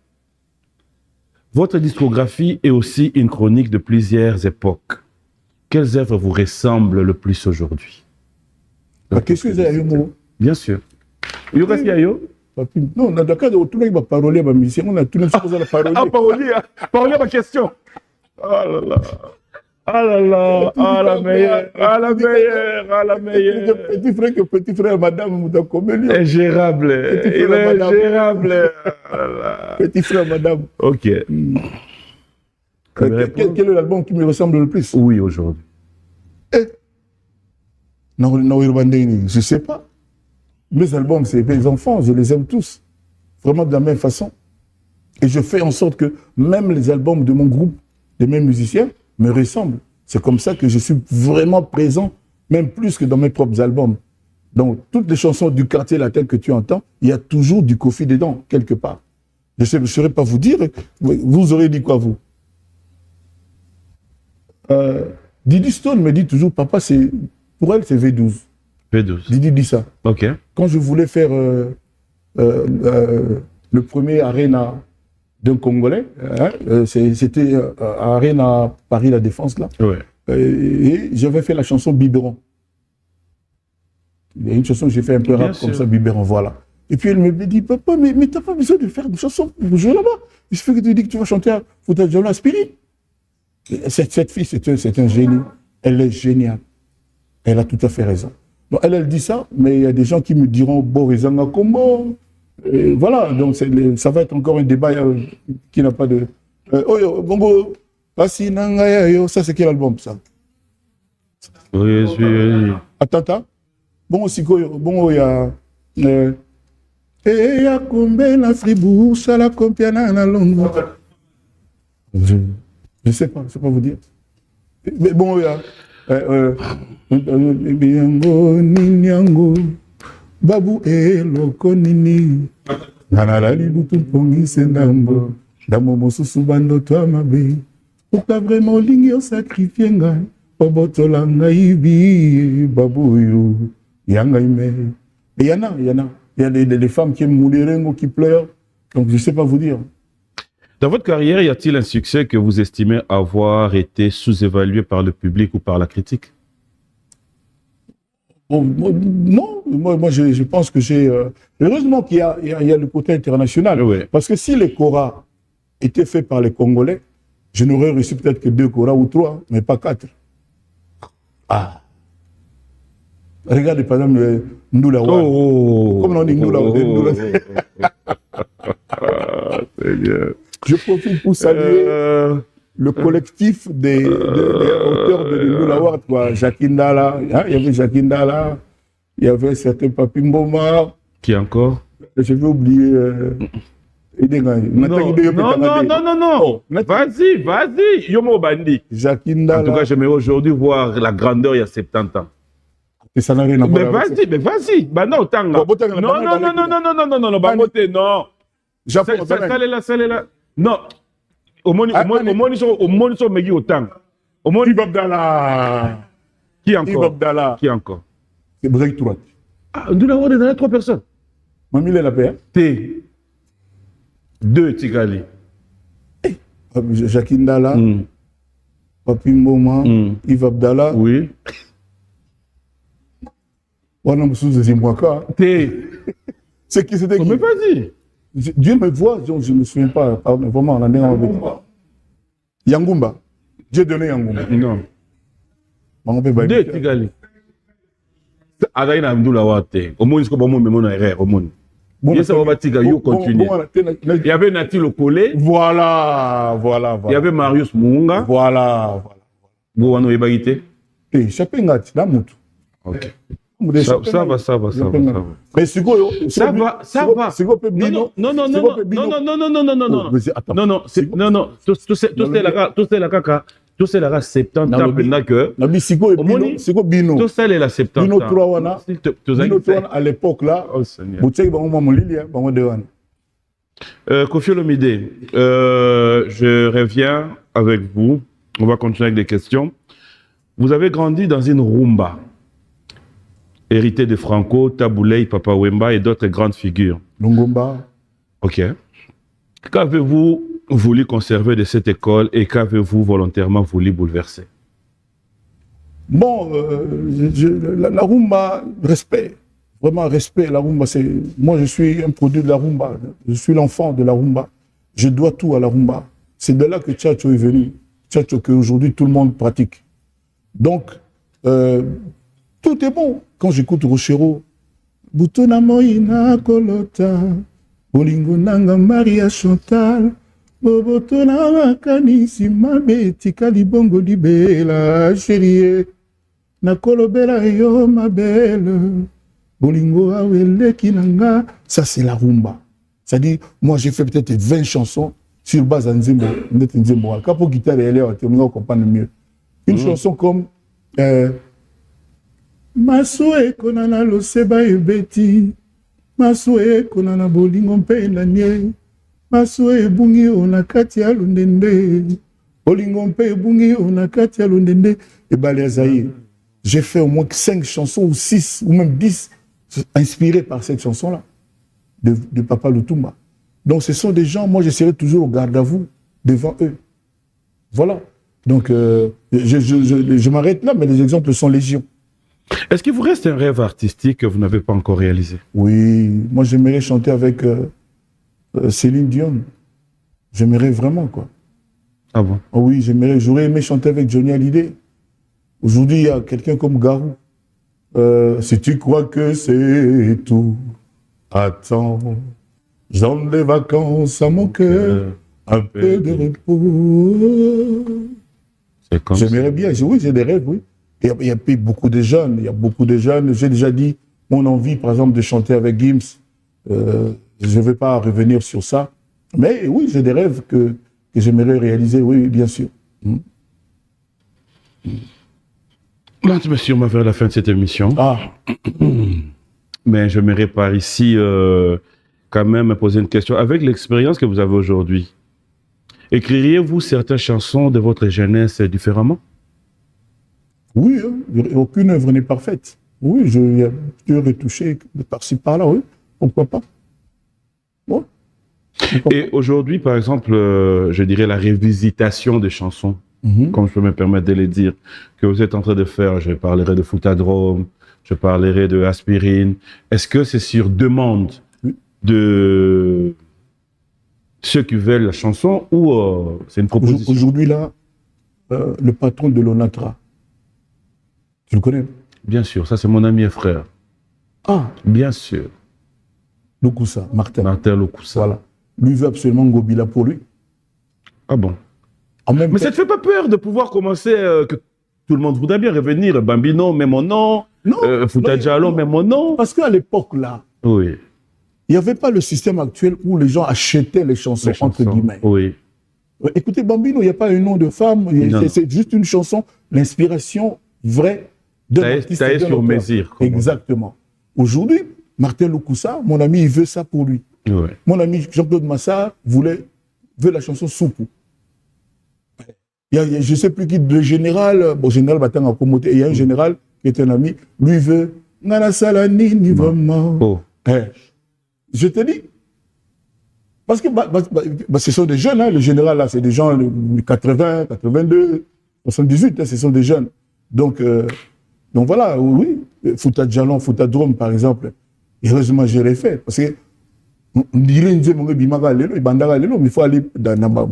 Votre discographie est aussi une chronique de plusieurs époques. Quelles œuvres vous ressemblent le plus aujourd'hui? Qu'est-ce que c'est, Ayo? Bien sûr. Qu'est-ce qu'il y a, Ayo? Non, dans le cas de tout le monde va parler à ma mission, on a tout le monde à parler. Parler à ma question. Oh là là. Ah là là, ah la meilleure, ah la meilleure, ah la meilleure. Petit frère, madame, Moudakomelio. Ingérable, il est ingérable. Petit frère, madame. Ok. Quel est l'album qui me ressemble le plus? Oui, aujourd'hui. Non, je ne sais pas. Mes albums, c'est mes enfants, je les aime tous. Vraiment de la même façon. Et je fais en sorte que même les albums de mon groupe, de mes musiciens, me ressemblent. C'est comme ça que je suis vraiment présent, même plus que dans mes propres albums. Donc, toutes les chansons du Quartier Latin que tu entends, il y a toujours du Kofi dedans, quelque part. Je ne saurais pas vous dire. Vous aurez dit quoi, vous? Didi Stone me dit toujours, papa, pour elle, c'est V12. V12. Didi dit ça. Ok. Quand je voulais faire le premier Arena d'un Congolais, c'était à Arena Paris La Défense, là. Ouais. Et j'avais fait la chanson Biberon. Il y a une chanson que j'ai fait un peu rap comme ça, Biberon, voilà. Et puis elle me dit, papa, mais t'as pas besoin de faire une chanson pour jouer là-bas. Il suffit que tu dis que tu vas chanter à Fouta Spirit. Cette fille, c'est un génie. Elle est géniale. Elle a tout à fait raison. Donc elle dit ça, mais il y a des gens qui me diront, Borizanga Kombo. Voilà, donc ça va être encore un débat qui n'a pas de... Bongo, ça c'est quel album, ça? Oui. Attends. Bon, il y a... Et à combien la fribou, ça la compiana na longo. Je ne sais pas vous dire. Mais bon, il y a... Ninyango, Babu e loko nini. Nanalali butu pongi sendambo. Damo mosusu bando toi mabe. Pourquoi vraiment lingi sacrifier ngai? Obotola ngai bi babu yo. Yanga ime. Et y en a. Il y a des femmes qui aiment mourir, qui pleurent. Donc, je ne sais pas vous dire. Dans votre carrière, y a-t-il un succès que vous estimez avoir été sous-évalué par le public ou par la critique? Non, moi je pense que j'ai... heureusement qu'il y a le côté international. Oui. Parce que si les Koras étaient faits par les Congolais, je n'aurais reçu peut-être que 2 Koras ou 3, mais pas 4. Ah. Regardez par exemple Ndoula Wade. Comment on dit Ndoula Wade? C'est bien. Je profite pour saluer le collectif des auteurs de Ndoula Wade, quoi. Jacquindala, il y avait Jacquindala, il y avait certains Papi Mboma. Qui encore? Je vais oublier. Non. Vas-y. Yomo Bandi. Jacquindala. En tout cas, j'aimerais aujourd'hui voir la grandeur il y a 70 ans. Et ça n'a rien à voir. Mais vas-y. Bah non, Tanga. Non. Ça là. Non. Au monde, ils sont mégi au Tanga. Au monde, Ibabdala. Qui encore? C'est Break Tourat. Ah, on doit avoir des 3 personnes. Mamie, il est la paix. T. 2 Tigali. Jacquindala. Papi Mboma. Yves Abdallah. Oui. C'est qui c'était qui? Mais vas-y. Dieu me voit, je ne me souviens pas. Vraiment, on a bien. Yangumba. Dieu donné Yangumba. Non. Deux Tigali. Agaïna Abdoula Wate. Au monde, c'est comme mon erreur. Au monde. Il y avait Nati Lokole. Voilà. Il y avait Marius Munga. Voilà. Vous en avez bagité? Chapengati, la moutou. Ok. Ça va. Mais ça va. Non. Tout c'est la 70 ans maintenant que. Tout ça est la 70 ans. Bino à l'époque là. Kofi Olomide, je reviens avec vous. On va continuer avec des questions. Vous avez grandi dans une rumba, hérité de Franco, Tabouley, Papa Wemba et d'autres grandes figures. Longomba. Ok. Qu'avez-vous voulu conserver de cette école et qu'avez-vous volontairement voulu bouleverser? Bon, la rumba, respect. Vraiment respect. La rumba, c'est... Moi, je suis un produit de la rumba. Je suis l'enfant de la rumba. Je dois tout à la rumba. C'est de là que Tchatcho est venu. Tchatcho qu'aujourd'hui tout le monde pratique. Donc, tout est bon. Quand j'écoute Rochero, Boutona Moïna Kolota, Bolingo Nanga Maria Chantal, Bobotona Makanisi Mabe Tika Libongo Libela, chérie, Nakolo Bela Yo ma belle, Bolingo Awele Kinanga. Ça, c'est la rumba. C'est-à-dire, moi, j'ai fait peut-être 20 chansons sur base Nzembo, Nzembo. Quand guitare et l'air, on comprend mieux. Une chanson comme Masoe konana loseba ebeti, Masoe konana bolingo mpe nanye, Masoe ebungi ona kati ya lundende, bolingo mpe ebungi ona kati ya lundende. Et Baleazaï, j'ai fait au moins 5 chansons ou 6 ou même 10 inspirées par cette chanson-là de Papa Lutumba. Donc ce sont des gens, moi je serai toujours au garde à vous devant eux. Voilà. Donc je m'arrête là, mais les exemples sont légion. Est-ce qu'il vous reste un rêve artistique que vous n'avez pas encore réalisé? Oui, moi j'aimerais chanter avec Céline Dion. J'aimerais vraiment, quoi. Ah bon? Oh oui, j'aurais aimé chanter avec Johnny Hallyday. Aujourd'hui, il y a quelqu'un comme Garou. Si tu crois que c'est tout, attends, j'enlève les vacances à mon cœur, un peu de repos. J'aimerais bien, oui, j'ai des rêves, oui. Il y a beaucoup de jeunes. Il y a beaucoup de jeunes. J'ai déjà dit mon envie, par exemple, de chanter avec Gims. Je ne vais pas revenir sur ça. Mais oui, j'ai des rêves que j'aimerais réaliser, oui, bien sûr. Monsieur, on va vers la fin de cette émission. Ah. Mais j'aimerais par ici quand même poser une question. Avec l'expérience que vous avez aujourd'hui, écririez-vous certaines chansons de votre jeunesse différemment? Oui, hein, aucune œuvre n'est parfaite. Oui, je retoucher par-ci, par-là, oui. Pourquoi pas? Ouais. Et aujourd'hui, par exemple, je dirais la révisitation des chansons, comme je peux me permettre de les dire, que vous êtes en train de faire. Je parlerai de Foutadrome, je parlerai de Aspirine. Est-ce que c'est sur demande de ceux qui veulent la chanson ou c'est une proposition? Aujourd'hui, là, le patron de l'ONATRA, tu le connais? Bien sûr, ça c'est mon ami et frère. Ah. Bien sûr. Lokusa, Martin. Martin Lokusa. Voilà. Lui veut absolument Ngobila pour lui. Ah bon? Mais ça ne te fait pas peur de pouvoir commencer, que tout le monde voudrait bien revenir, Bambino, mais mon nom, Fouta Diallo, mais mon nom. Parce qu'à l'époque, là, oui, il n'y avait pas le système actuel où les gens achetaient les chansons, entre guillemets. Oui. Écoutez, Bambino, il n'y a pas un nom de femme, c'est juste une chanson, l'inspiration vraie de l'artiste. Ça est sur mesure. Exactement. Aujourd'hui, Martin Lokusa, mon ami, il veut ça pour lui. Oui. Mon ami Jean-Claude Massard veut la chanson Soupou. Je ne sais plus qui, le général, bon, général Batang a promoté, il y a un général qui est un ami, lui veut Nana Salani, ni vraiment. Oh. Je te dis. Parce que ce sont des jeunes, hein, le général là, c'est des gens de 80, 82, 78, hein, ce sont des jeunes. Donc voilà, oui, Fouta Djalon, Fouta Drome par exemple, heureusement je l'ai fait. Parce que on dirait une mais il faut aller dans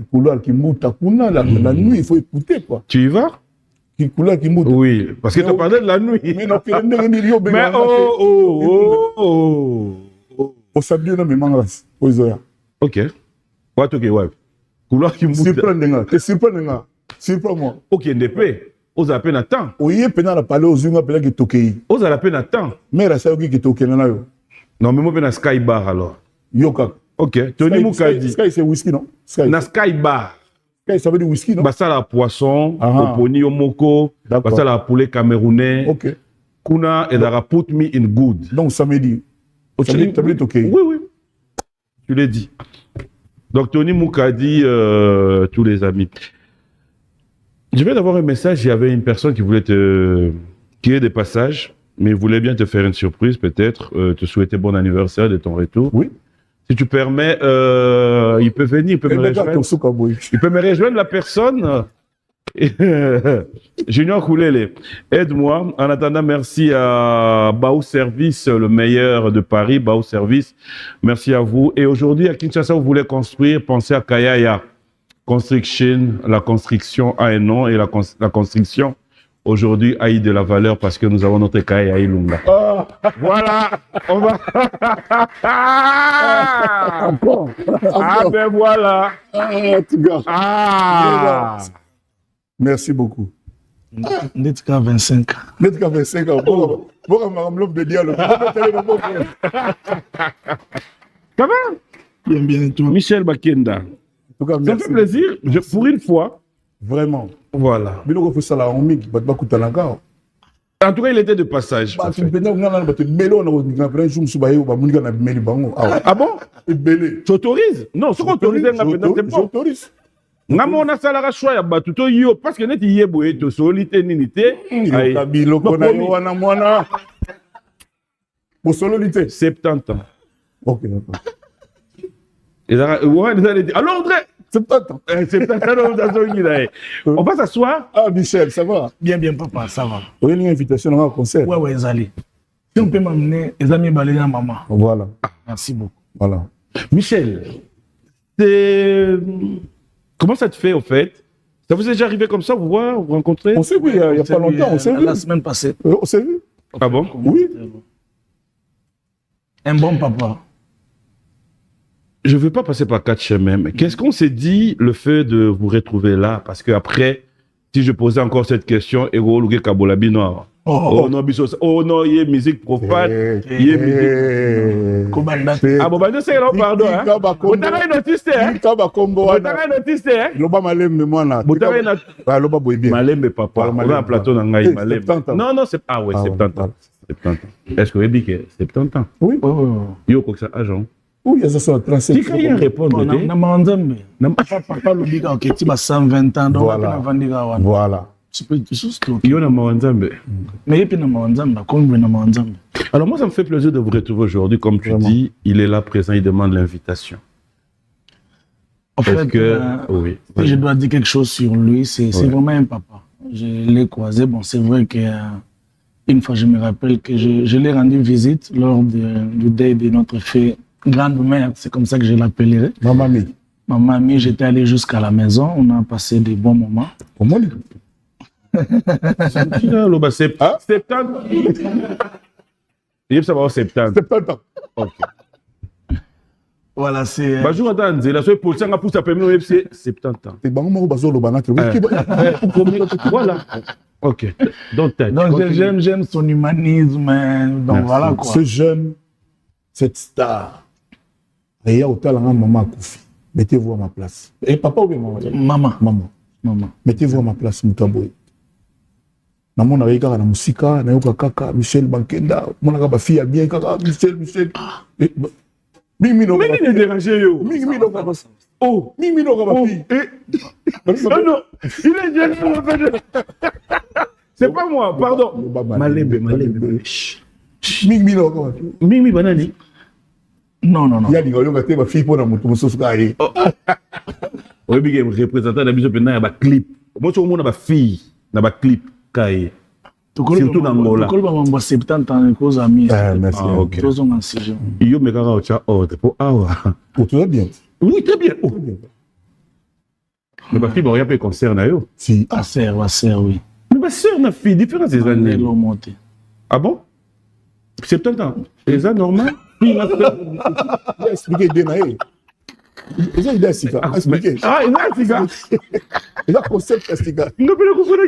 couloir qui monte à Kuna, la nuit, il faut écouter quoi. Tu y vas? Couloir qui monte. Oui, parce que tu parlais de la nuit. Mais non, mais au samedi, on a mis mangas. Ok. Ouais. Couloir qui monte. Surprends-moi. Ok, NDP. Aux à peine à temps. Oui, peine à parler aux yeux, peine à toquer. Aux à la peine à temps. Mais la salle qui toque, non, mais moi, je Sky Bar alors. Yoka. Ok, Tony Moukadi. Sky, c'est whisky, non? Na Sky Bar. Sky, ça veut dire whisky, non? Bassa la poisson, oponi omoko, bassa la poulet camerounais. Ok. Kuna et dara put me in good. Donc samedi. Samedi toqué. Oui. Tu l'as dit. Donc Tony Moukadi, tous les amis. Je viens d'avoir un message, il y avait une personne qui voulait qui est des passages, mais voulait bien te faire une surprise, peut-être, te souhaiter bon anniversaire de ton retour. Oui. Si tu permets, il peut venir, il peut me rejoindre. Il peut me rejoindre la personne. Junior Koulele, aide-moi. En attendant, merci à Bao Service, le meilleur de Paris, Bao Service. Merci à vous. Et aujourd'hui, à Kinshasa, vous voulez construire, pensez à Kayaya. Construction, la construction a un nom et la construction aujourd'hui a eu de la valeur parce que nous avons notre Kayaya Ilunga. Voilà, on va. Ben voilà. Merci beaucoup. Netka 25. Netka 25 ans. Bon, l'homme de dialogue. Ça va? Bien, toi. Michel Bakenda. Ça me fait plaisir, pour une fois. Vraiment. Voilà. En tout cas, il était de passage. Ah bon? Tu autorises? Non, ce qu'on autorise, j'autorise. On a salara choix ya batuto yo parce que net yebo eto solité ninité. Kabilo kona wana mwana. Pour solité 70 ans. OK, d'accord. Et là, alors André, 70 ans. 70 ans, on va s'asseoir. Ah Michel, ça va? Bien, papa, ça va. Oui, une invitation à un concert. Ouais, Zali. Si on peut m'amener, les amis balayent à maman. Voilà. Merci beaucoup. Voilà. Michel, c'est... Comment ça te fait, au fait? Ça vous est déjà arrivé comme ça, vous voir, vous rencontrer? On s'est vu il n'y a pas longtemps, on s'est vu. La semaine passée. On s'est vu. Ah bon? Oui. Un bon papa. Je ne veux pas passer par quatre chemins, mais qu'est-ce qu'on s'est dit, le fait de vous retrouver là? Parce qu'après, si je posais encore cette question, et Louké Kabolabi noir. Oh non, Bissos. Oh non, il y a musique profane. Il y a musique. Ah bon, bah, je sais, non, pardon. Vous avez une autiste, hein? Vous avez une autiste, hein? Loba Malem, mais moi, là. Vous avez une autiste. Loba Boébien. Malem, mais papa. On a un plateau dans Ngaï, Malem. Non, non, c'est. Ah ouais, 70 ans. 70 ans. Est-ce que vous avez dit que 70 ans? Oui. Yo, quoi que ça, agent? Oui, il y a ça, 37 ans. Si quelqu'un répond, papa l'obliga ok tu vas 120 ans donc voilà tu peux juste yo na mawanzambe mais et puis na mawanzambe comme na mawanzambe. Alors moi ça me fait plaisir de vous retrouver aujourd'hui comme tu dis, il est là présent, il demande l'invitation. En fait oui, si je dois dire quelque chose sur lui, c'est vraiment un papa. Je l'ai croisé, bon c'est vrai que une fois je me rappelle que je l'ai rendu visite lors du deuil de notre fille grande mère, c'est comme ça que je l'appellerai. Ma mamie, j'étais allé jusqu'à la maison, on a passé des bons moments. Comment c'est 70. Il ça va 70. 70 ans. OK. Voilà, c'est Bonjour attends, la seule position à pousser à permis au FC 70 ans. C'est bon moi bazo lo banatre. Voilà. OK. Donc j'aime son humanisme, donc voilà quoi. Ce jeune, cette star. Et au talent maman Koufi. Mettez-vous à ma place. Et papa ou bien maman? Maman. Mettez-vous à ma place, Moutaboy. Namon a regardé la musique, na yoka kaka, Michel Bankenda, mon a ba fille bien kaka, Michel. Mimi no. Mais il est dérangé yo. Mimi no kaka. Oh, Mimi no kaka fille. Non, il est dérangé. C'est pas moi, pardon. Malembe. Mimi no kaka. Mimi banani. Non. Il y a des gens qui ont fait pour la moto. Oui, mais représentant de la musique, il y a des clips. Moi, je suis une fille, il y a des clips. Surtout dans Angola. Tu as 70 ans, cause amis. Merci. Ok. Tous ont un sujet. Il y a des gens qui ont tout va bien. Oui, très bien. Mais ma fille, il y a pas de concert. Si. Ma sœur, oui. Mais ma sœur, ma fille, différentes des années. Ah bon? 70 ans. C'est ça normal? Il a expliqué Denaï. Il a idée Sika. Expliqué. Ah, il a Sika. Il a concept Sika. Il n'a pas le concept.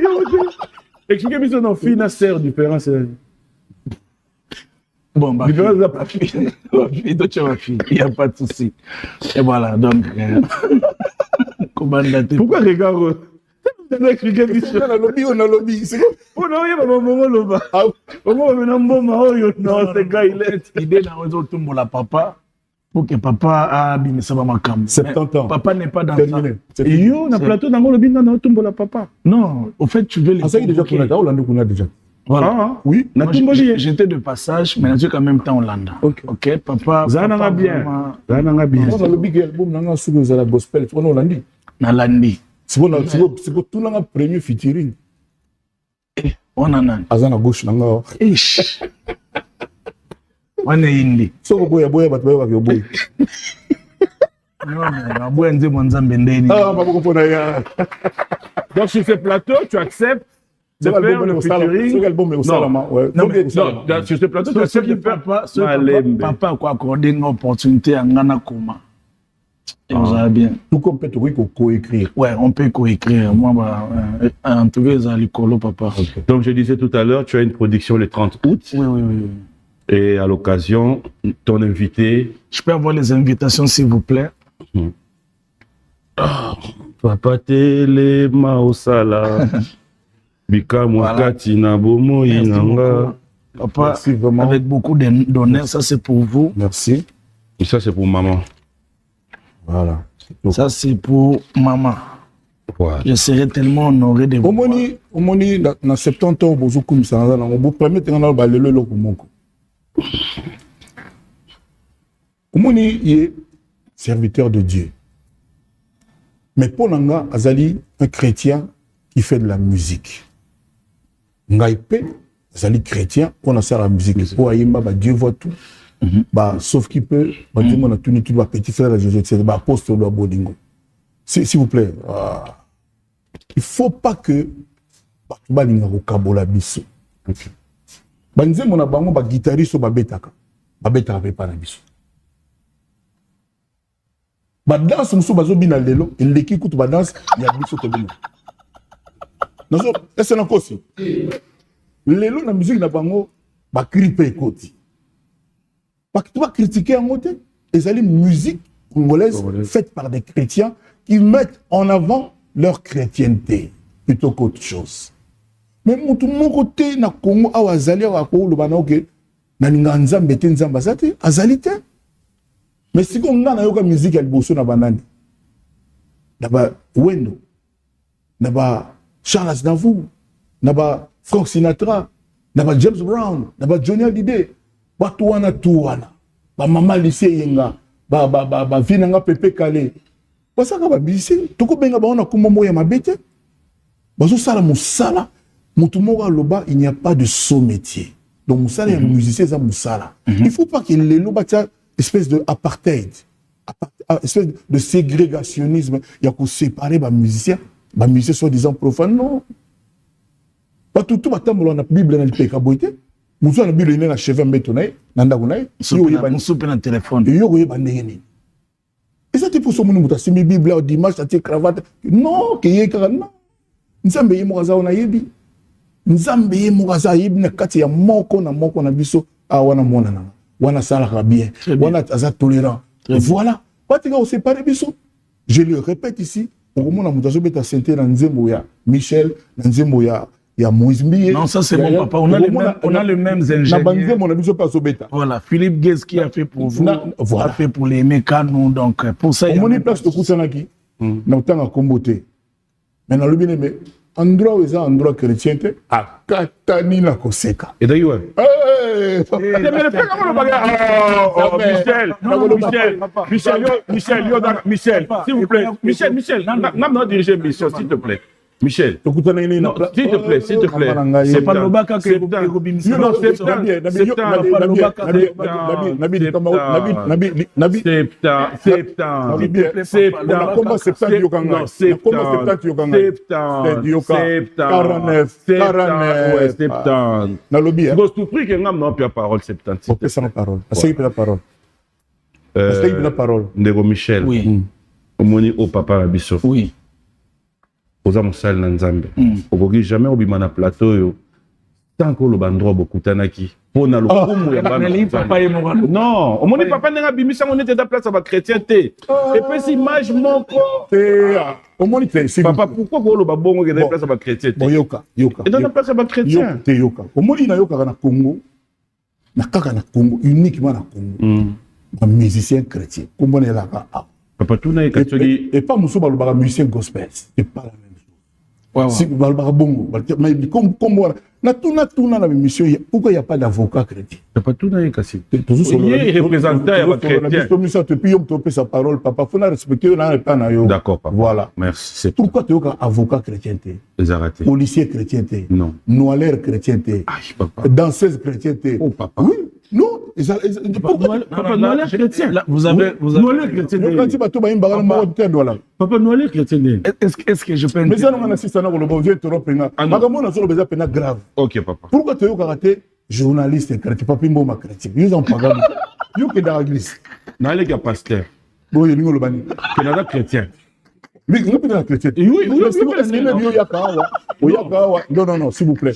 Expliquez-moi son nom, fille, na sœur, différence. Bon, bah, différence de la fille. Ma fille, toi tu as ma fille. Il n'y a pas de souci. Et voilà, donc. Pourquoi regarde? On a expliqué on a lobby. C'est quoi? On a eu un moment là-bas. Non, c'est gars, il est. L'idée dans le tombe la papa, pour que papa a bien ça va ma cam. 70 ans. Papa n'est pas dans ça. Et yo, on a plateau dans le bin dans le tombe la papa. Non, au fait, tu veux les. Ah, ça y est déjà qu'on a déjà. Voilà. Oui. J'étais de passage, mais je suis quand même temps en Hollande. Ok, papa. Zananga bien. On a le big album, on a sur la gospel, on a Hollande. Nalandi. C'est bon, tout le premier featuring. On a nan. Azana gauche, nanga. Ish. On est indi. So boya batwa ba boy. Non, boya nze mwanza mbendeni. Ah, pas comprendre ya. Donc sur ce plateau, tu acceptes de faire le featuring. C'est l'album au Salama. Non, sur ce plateau, tu acceptes de faire papa quoi accorder une opportunité à Ngana Koma. Bien. Tout comme peut coécrire. Ouais, on peut coécrire. Moi, en tout cas, ça l'école, papa. Okay. Donc, je disais tout à l'heure, tu as une production le 30 août. Oui. Et à l'occasion, ton invité. Je peux avoir les invitations, s'il vous plaît. Papa Télé Maosala. Bika Mwakati Nabomo Inanga. Papa, avec beaucoup d'honneur, ça c'est pour vous. Merci. Et ça c'est pour maman. Voilà. Ça, c'est pour maman. Voilà. Je serais tellement honoré de vous. Au moins, dans 70 ans, vous comme ça, vous permettez de balayer le loco. Au moins, il est serviteur de Dieu. Mais pour Nanga, Azali, un chrétien qui fait de la musique. Ngaïpe, Azali chrétien, on a ça la musique. Pour Ayimba, Dieu voit tout. Sauf qu'il peut, Dieu m'a tenu tout, petit frère de Jésus, c'est apôtre de Bodingo. S'il vous plaît, il ne faut pas que Balinga Kabola biso. Banze mon abango ba guitariste ba betaka pas na biso. Ba danse muso bazo bina lelo, eleki kutu ba danse ya biso to bina. Est-ce que aussi lelo na musique na bango ba criper côté. Pas que tu vas critiquer en côté. Et c'est une musique congolaise faite par des chrétiens qui mettent en avant leur chrétienté plutôt qu'autre chose. Mais mon côté na Congo a azali a ko lo banoke na ninga nzambe te nzamba zati azalite. Mais si on a na musique ya liboso na banani. Naba Wendo, naba Charles Aznavour, naba Frank Sinatra, naba James Brown, naba Johnny Hallyday, watu wana tu wana, ba mama lycée yenga, ba vinanga Pepe Kale. Basaka ba musicien, toko benga ba ona kumomo ya mabete. Bazo sala musala, mutu moko loba il n'y a pas de sot métier. Donc musala ya musicien za musala. Il faut pas qu'il les loba tia espèce de apartheid. Espèce de ségrégationnisme, il y a qu'on séparer les musiciens soi-disant profanes, non. Pas tout le temps, on a la Bible dans le Pécaboïté, on a la Bible dans la cheveux bétonné, dans la Dagonaï, on soupe dans le téléphone. Et ça, tu peux se dire, tu as mis Bible au dimanche, tu as cravate. Non, qu'il y ait non. Nous avons dit, nous avons dit, nous avons dit, nous avons dit, nous avons dit, wana sala bien, wana aza tolérant. Voilà. Pas de séparer biso. Je le répète ici, on remonte à Moutazo Beta Santé dans Nzembo ya Michel, dans Nzembo ya Moïse Mbiye. Non, ça c'est mon papa. On a les mêmes ingénieurs. On a besoin pas Beta. Voilà, Philippe Guez qui a fait pour vous, a fait pour les mécanos. Donc pour ça, on a place de Koussanaki. Dans le temps à Komboté. Maintenant le bien aimé. Endroit où ils ont endroit chrétien, à Katani la Koseka. Et d'ailleurs, Michel, s'il vous plaît, Michel, n'a dirigé mission, s'il te plaît. Michel, s'il te plaît, c'est pas le bac que Michel, au papa Abisso. Oui. Oza mosali na nzambe okoki jamais obima na plateau yo tant que le bandro bokutanaki pona lokumu ya bana non omoni papa nenga bimisa ngone te da place ba chrétien te et puis si image moko te omoni te papa pourquoi ko lo ba bongo ke da place ba chrétien te yoka et dans la place ba chrétien te yoka omoni na yoka na Congo na kaka na Congo uniquement na Congo un musicien chrétien kombona la ka papa tuna et pas muso ba lo musicien gospel c'est pas la même. Si bongo, mais comme na la mission, pourquoi il n'y a pas d'avocat chrétien? Pas tout n'a cassé. Il est représentant à chrétien. Depuis on te sa parole, papa, faut la respecter, on a pas na yo. D'accord, papa. Voilà. Merci. Pourquoi tu es avocat chrétien? Policier chrétien? Non. Noillaire chrétien? Papa. Danseuse chrétien? Oh papa. Oui. Non. Papa Noillaire chrétien. Vous avez Noillaire chrétien. Papa Noillaire chrétien. Est-ce que je peux mais ça non assiste na ko je te reprends. Magamona solo beza pena grave. OK papa. Pourquoi tu es karaté journaliste chrétien papi mbo ma chrétien. Ils ont pas gagné. Yo que dans l'église. Na les gars pasteur. Bon yo ningo lo bani. Canada chrétien. Oui, vous êtes chrétien. Oui, non, s'il vous plaît.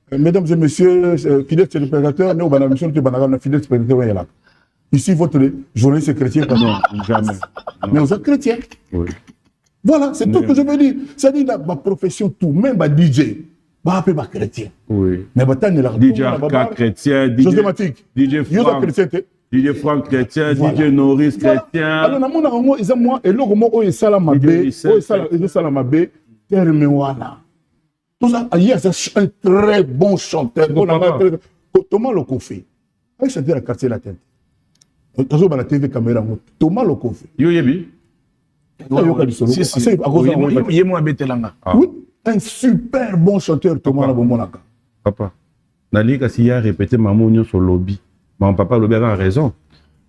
Mesdames et messieurs, fidèles téléspectateurs, nous avons la mission de Banagana, fidèles téléspectateurs. Ici, votre journaliste chrétien, non, jamais. Mais vous êtes chrétien. Oui. Voilà, c'est tout ce que je veux dire. C'est-à-dire, ma profession, tout, même ma DJ, ma chrétien. Oui. Mais DJ Arca chrétien, DJ Franck chrétien, DJ Norris chrétien. Alors, na mona ngo eza moi et loko moko e sala mabe, e sala mabe, terme wana. Tout ça, il y a un très bon chanteur. Thomas Lokofi. Il chantait la quartier la tête. Toujours dans la TV caméra. Thomas Lokofi. Yo yebi. Oui, un super bon chanteur Thomas Lokofi. Papa, Nali Kassi a répété Mamounio sur lobby. Mon papa lobby avait raison.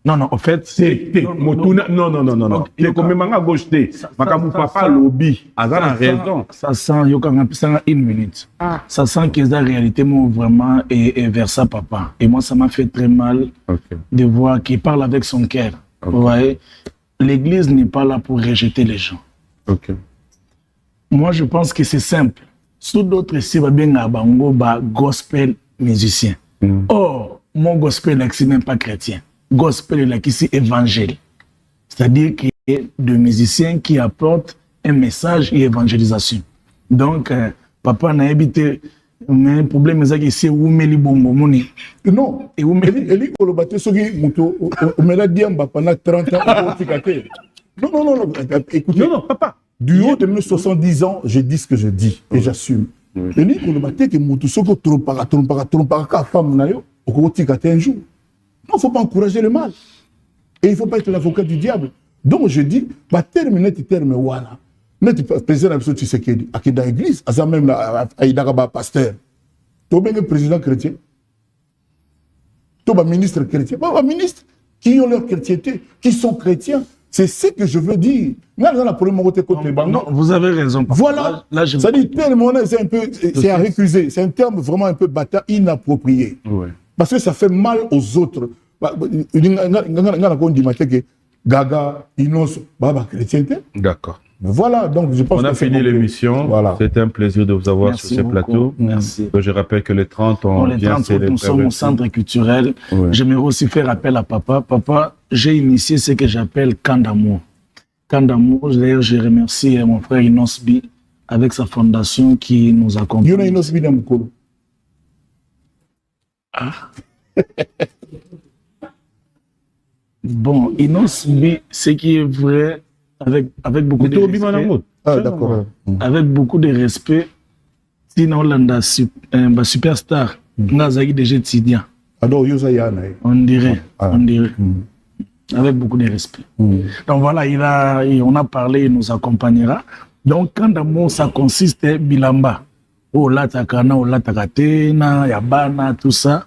Non, en fait, c'est non. C'est comme manga gauche té. Mon papa lobby, a raison. Ça sent yo quand ça une minute. Ça sent que la réalité moi vraiment est vers ça papa. Et moi ça m'a fait très mal de voir qu'il parle avec son cœur. Vous voyez, l'église n'est pas là pour rejeter les gens. Moi, je pense que c'est simple. Sous d'autres ici, bango ba gospel musicien. Or, mon gospel là, c'est même pas chrétien. Gospel là, c'est évangile. C'est-à-dire qu'il y a des musiciens qui apportent un message et évangélisation. Donc, papa n'a habité, mais le problème c'est que c'est où meli bongo moni. Non, et où meli kolobate soki muto o mela diamba pendant 30 ans au tikate. Non, écoutez. Non, papa. Du haut de mes 70 ans, je dis ce que je dis et j'assume. Eli kolobate que muto soko trompaka ka femme na yo au tikate un jour. Non, il ne faut pas encourager le mal. Et il ne faut pas être l'avocat du diable. Donc je dis, bah terminer tes termes voilà. Net président absolu Tshisekedi, à qui dans l'église, à ça même là, à Idagaba pasteur. Tu es président chrétien. Tu es ministre chrétien. Bah ministres qui ont leur chrétienté, qui sont chrétiens. C'est ce que je veux dire. Non, vous avez raison. Voilà. Là, ça dit terme, c'est un peu, c'est à récuser. C'est un terme vraiment un peu bâtard, inapproprié. Ouais. Parce que ça fait mal aux autres. Gaga, Inos, Baba chrétienté. D'accord. Voilà, donc je pense on a fini l'émission. Voilà. C'était un plaisir de vous avoir sur ce plateau. Merci. Je rappelle que les 30, nous sommes au centre culturel. Ouais. J'aimerais aussi faire appel à papa. Papa, j'ai initié ce que j'appelle Camp d'amour. Camp d'amour, d'ailleurs, je remercie mon frère Inosbi avec sa fondation qui nous accompagne. Il y a Inosbi dans Mukolo. Ah. Bon, Inosbi, ce qui est vrai, avec beaucoup de respect. Ah, d'accord. Avec beaucoup de respect, sinon l'anda superstar, Nazaki déjà Tidian. On dirait, on dirait. Avec beaucoup de respect. Donc voilà, on a parlé, il nous accompagnera. Donc quand d'amour, ça consiste à Bilamba. Oh là, Takana, oh là, Takatena, Yabana, tout ça.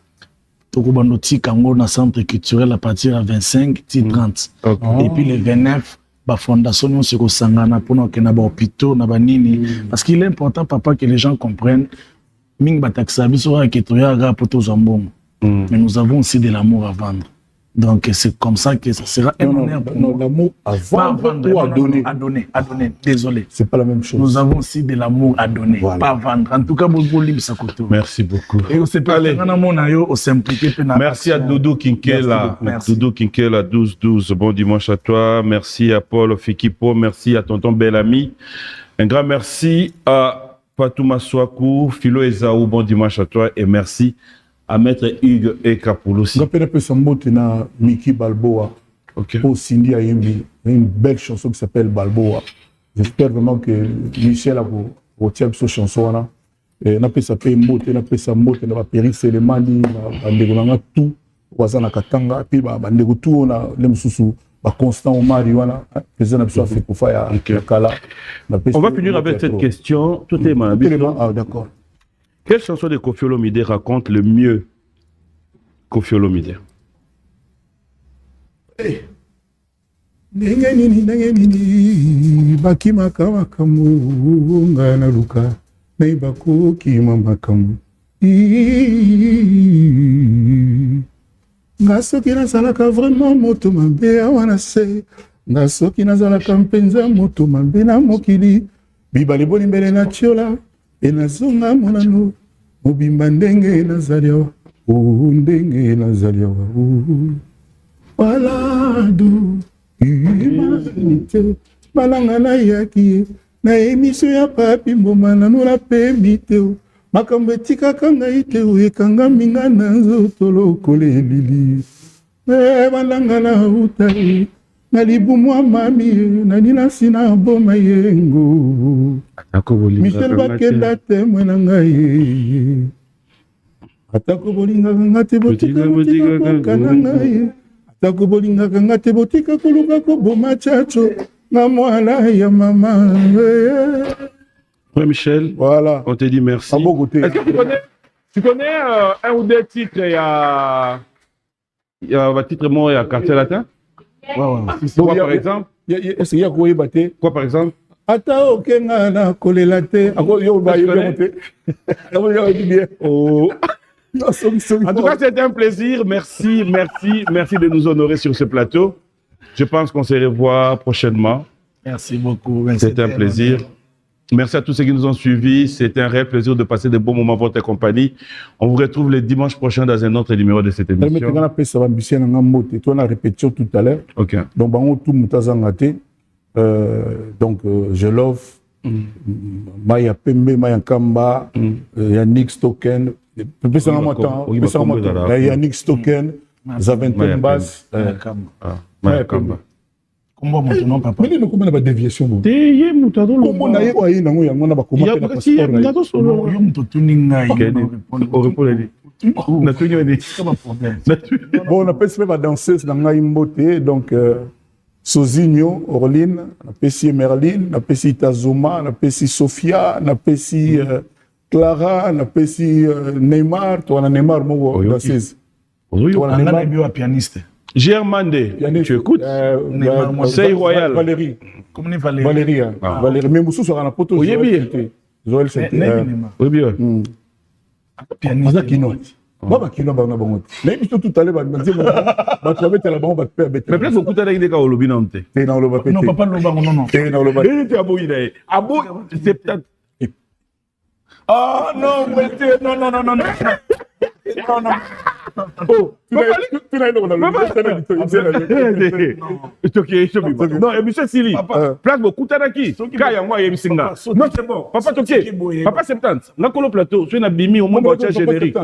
Tokobandoti Kango na centre culturel à partir de 25, 30. Et puis le 29, la fondation nous se resangana pour nous que na ba hôpitaux na ba nini parce qu'il est important papa que les gens comprennent ming bataksabi sera que toya ga poto zambon. Mais nous avons aussi de l'amour à vendre. Donc c'est comme ça que ça sera un honneur pour nous. L'amour à vendre ou à donner. À donner. Désolé. C'est pas la même chose. Nous avons aussi de l'amour à donner, voilà. Pas à vendre. En tout cas, merci beaucoup. Et on s'est parlé. Merci à Doudou Kinkela. Doudou Kinkela 12-12. Bon dimanche à toi. Merci à Paul Fikipo. Merci à tonton Bellamy. Un grand merci à Fatouma Souakou, Philo Ezaou. Bon dimanche à toi et merci à Maître Hugues Ekapouloussi. Je rappelle un peu son mot na Mickey Balboa. Au Cindy Ayembi. Une belle chanson qui s'appelle Balboa. J'espère vraiment que Michel a retient cette chanson. Et on appelle ça mot, on appelle ça mot, on va périr c'est les mani, on a tout, on a katanga, puis on tout, on a les sous constant au marijuana, les gens fait pour faire kala. On va finir avec cette question. Tout est mal. Ah d'accord. Quelle chanson de Koffi Olomide raconte le mieux Koffi Olomide? Nengenini bakimaka makamu ngana luka naibaku kima makamu ngasoki nazalaka vraiment moto mabe awana se ngasoki nazalaka mpenza moto mabe na mokili bibali boni mbele na tiola enazonga monano mobimba ndenge nazali awa ndenge nazali awa waladu humanité malanga nayaki na émission ya papi mboma nanola mpe miteo makambo etikaka ngai te ekangami nga na nzoto lokola elili malanga nauta na libumu ya mami nani nasi na boma yengo michel bakenda temwe na ngai atako bolingaka nga te botika koka na ngai atako bolingaka nga te botika koluka koboma chacho na mwana ya mama. Ouais, Michel, voilà. On te dit merci. Est-ce que tu connais un ou deux titres? Il y a un titre mort, il y a Quartier Latin. Ouais. Quoi par exemple? Est-ce qu'il y a quoi batté? Quoi par exemple? Ata okenga na kolelate. Yo ba yo monter. Oh. En tout cas, c'était un plaisir. Merci de nous honorer sur ce plateau. Je pense qu'on se revoit prochainement. Merci beaucoup. C'était un plaisir. Merci à tous ceux qui nous ont suivis. C'était un réel plaisir de passer de bons moments à votre compagnie. On vous retrouve le dimanche prochain dans un autre numéro de cette émission. On a répétition tout à l'heure. Ok. Donc, je love Maya Pembe, Maya Kamba, Yannick Stoken. Yannick Stoken, Zaventem Bass, Maya Kamba. Comment maintenant, papa? Mais il y a une déviation. Comment on a eu un bon, on appelle ça la danseuse dans la imboté, donc Sozinho, Orline, on appelle Merlin, on appelle Tazoma, on appelle Sophia, on appelle Clara, on appelle Neymar, on a Neymar, moi, danseuse. On a un pianiste. Germandé, tu écoutes C'est Royal. Valérie. Comment Valérie? Valérie. Valérie. Mais Moussou sera la poteau. Oui, bien. Joël Santé. Oui, bien. Pianiste. Baba Kino, Baba Bongo. Mais tout à l'heure, mais peut-être beaucoup de gens au lobby non. Non, papa, non. C'est peut-être. Oh non, non. Oh, non, monsieur Sili, place beaucoup d'anaki. Kaya moi et Msinga. Non, c'est bon. Papa Toké. Papa 70. Na kolo plateau, sur na bimi au moins bocha générique.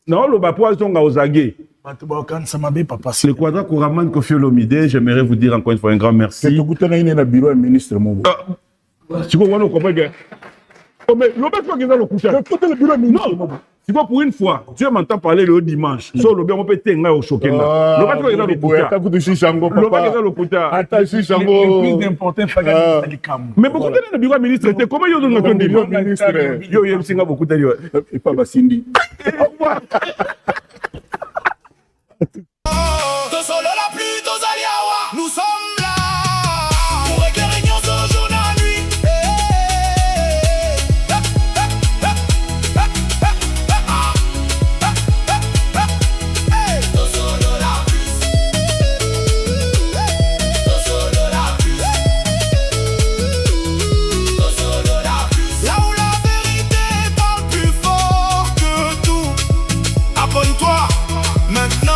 Non, le bapoison à Ozagé. Le quadra Kouraman Kofi Olomide, j'aimerais vous dire encore une fois un grand merci. Tu bureau ministre tu comprends bien. Oh, mais le bureau ministre. Tu vois, pour une fois, tu m'entends parler le dimanche. Sur le bien, on peut t'engager au choqué. Le bateau est dans le Kouta. Le bateau est dans le Kouta. Mais beaucoup de bureau ministre, comment ils ont donné le bureau ministre? Yo, il y a beaucoup de gens. Et pas Cindy. Au revoir. Nous sommes là pour régler réunions de jour et nuit. Là où la vérité parle plus fort que tout. Abonne-toi maintenant.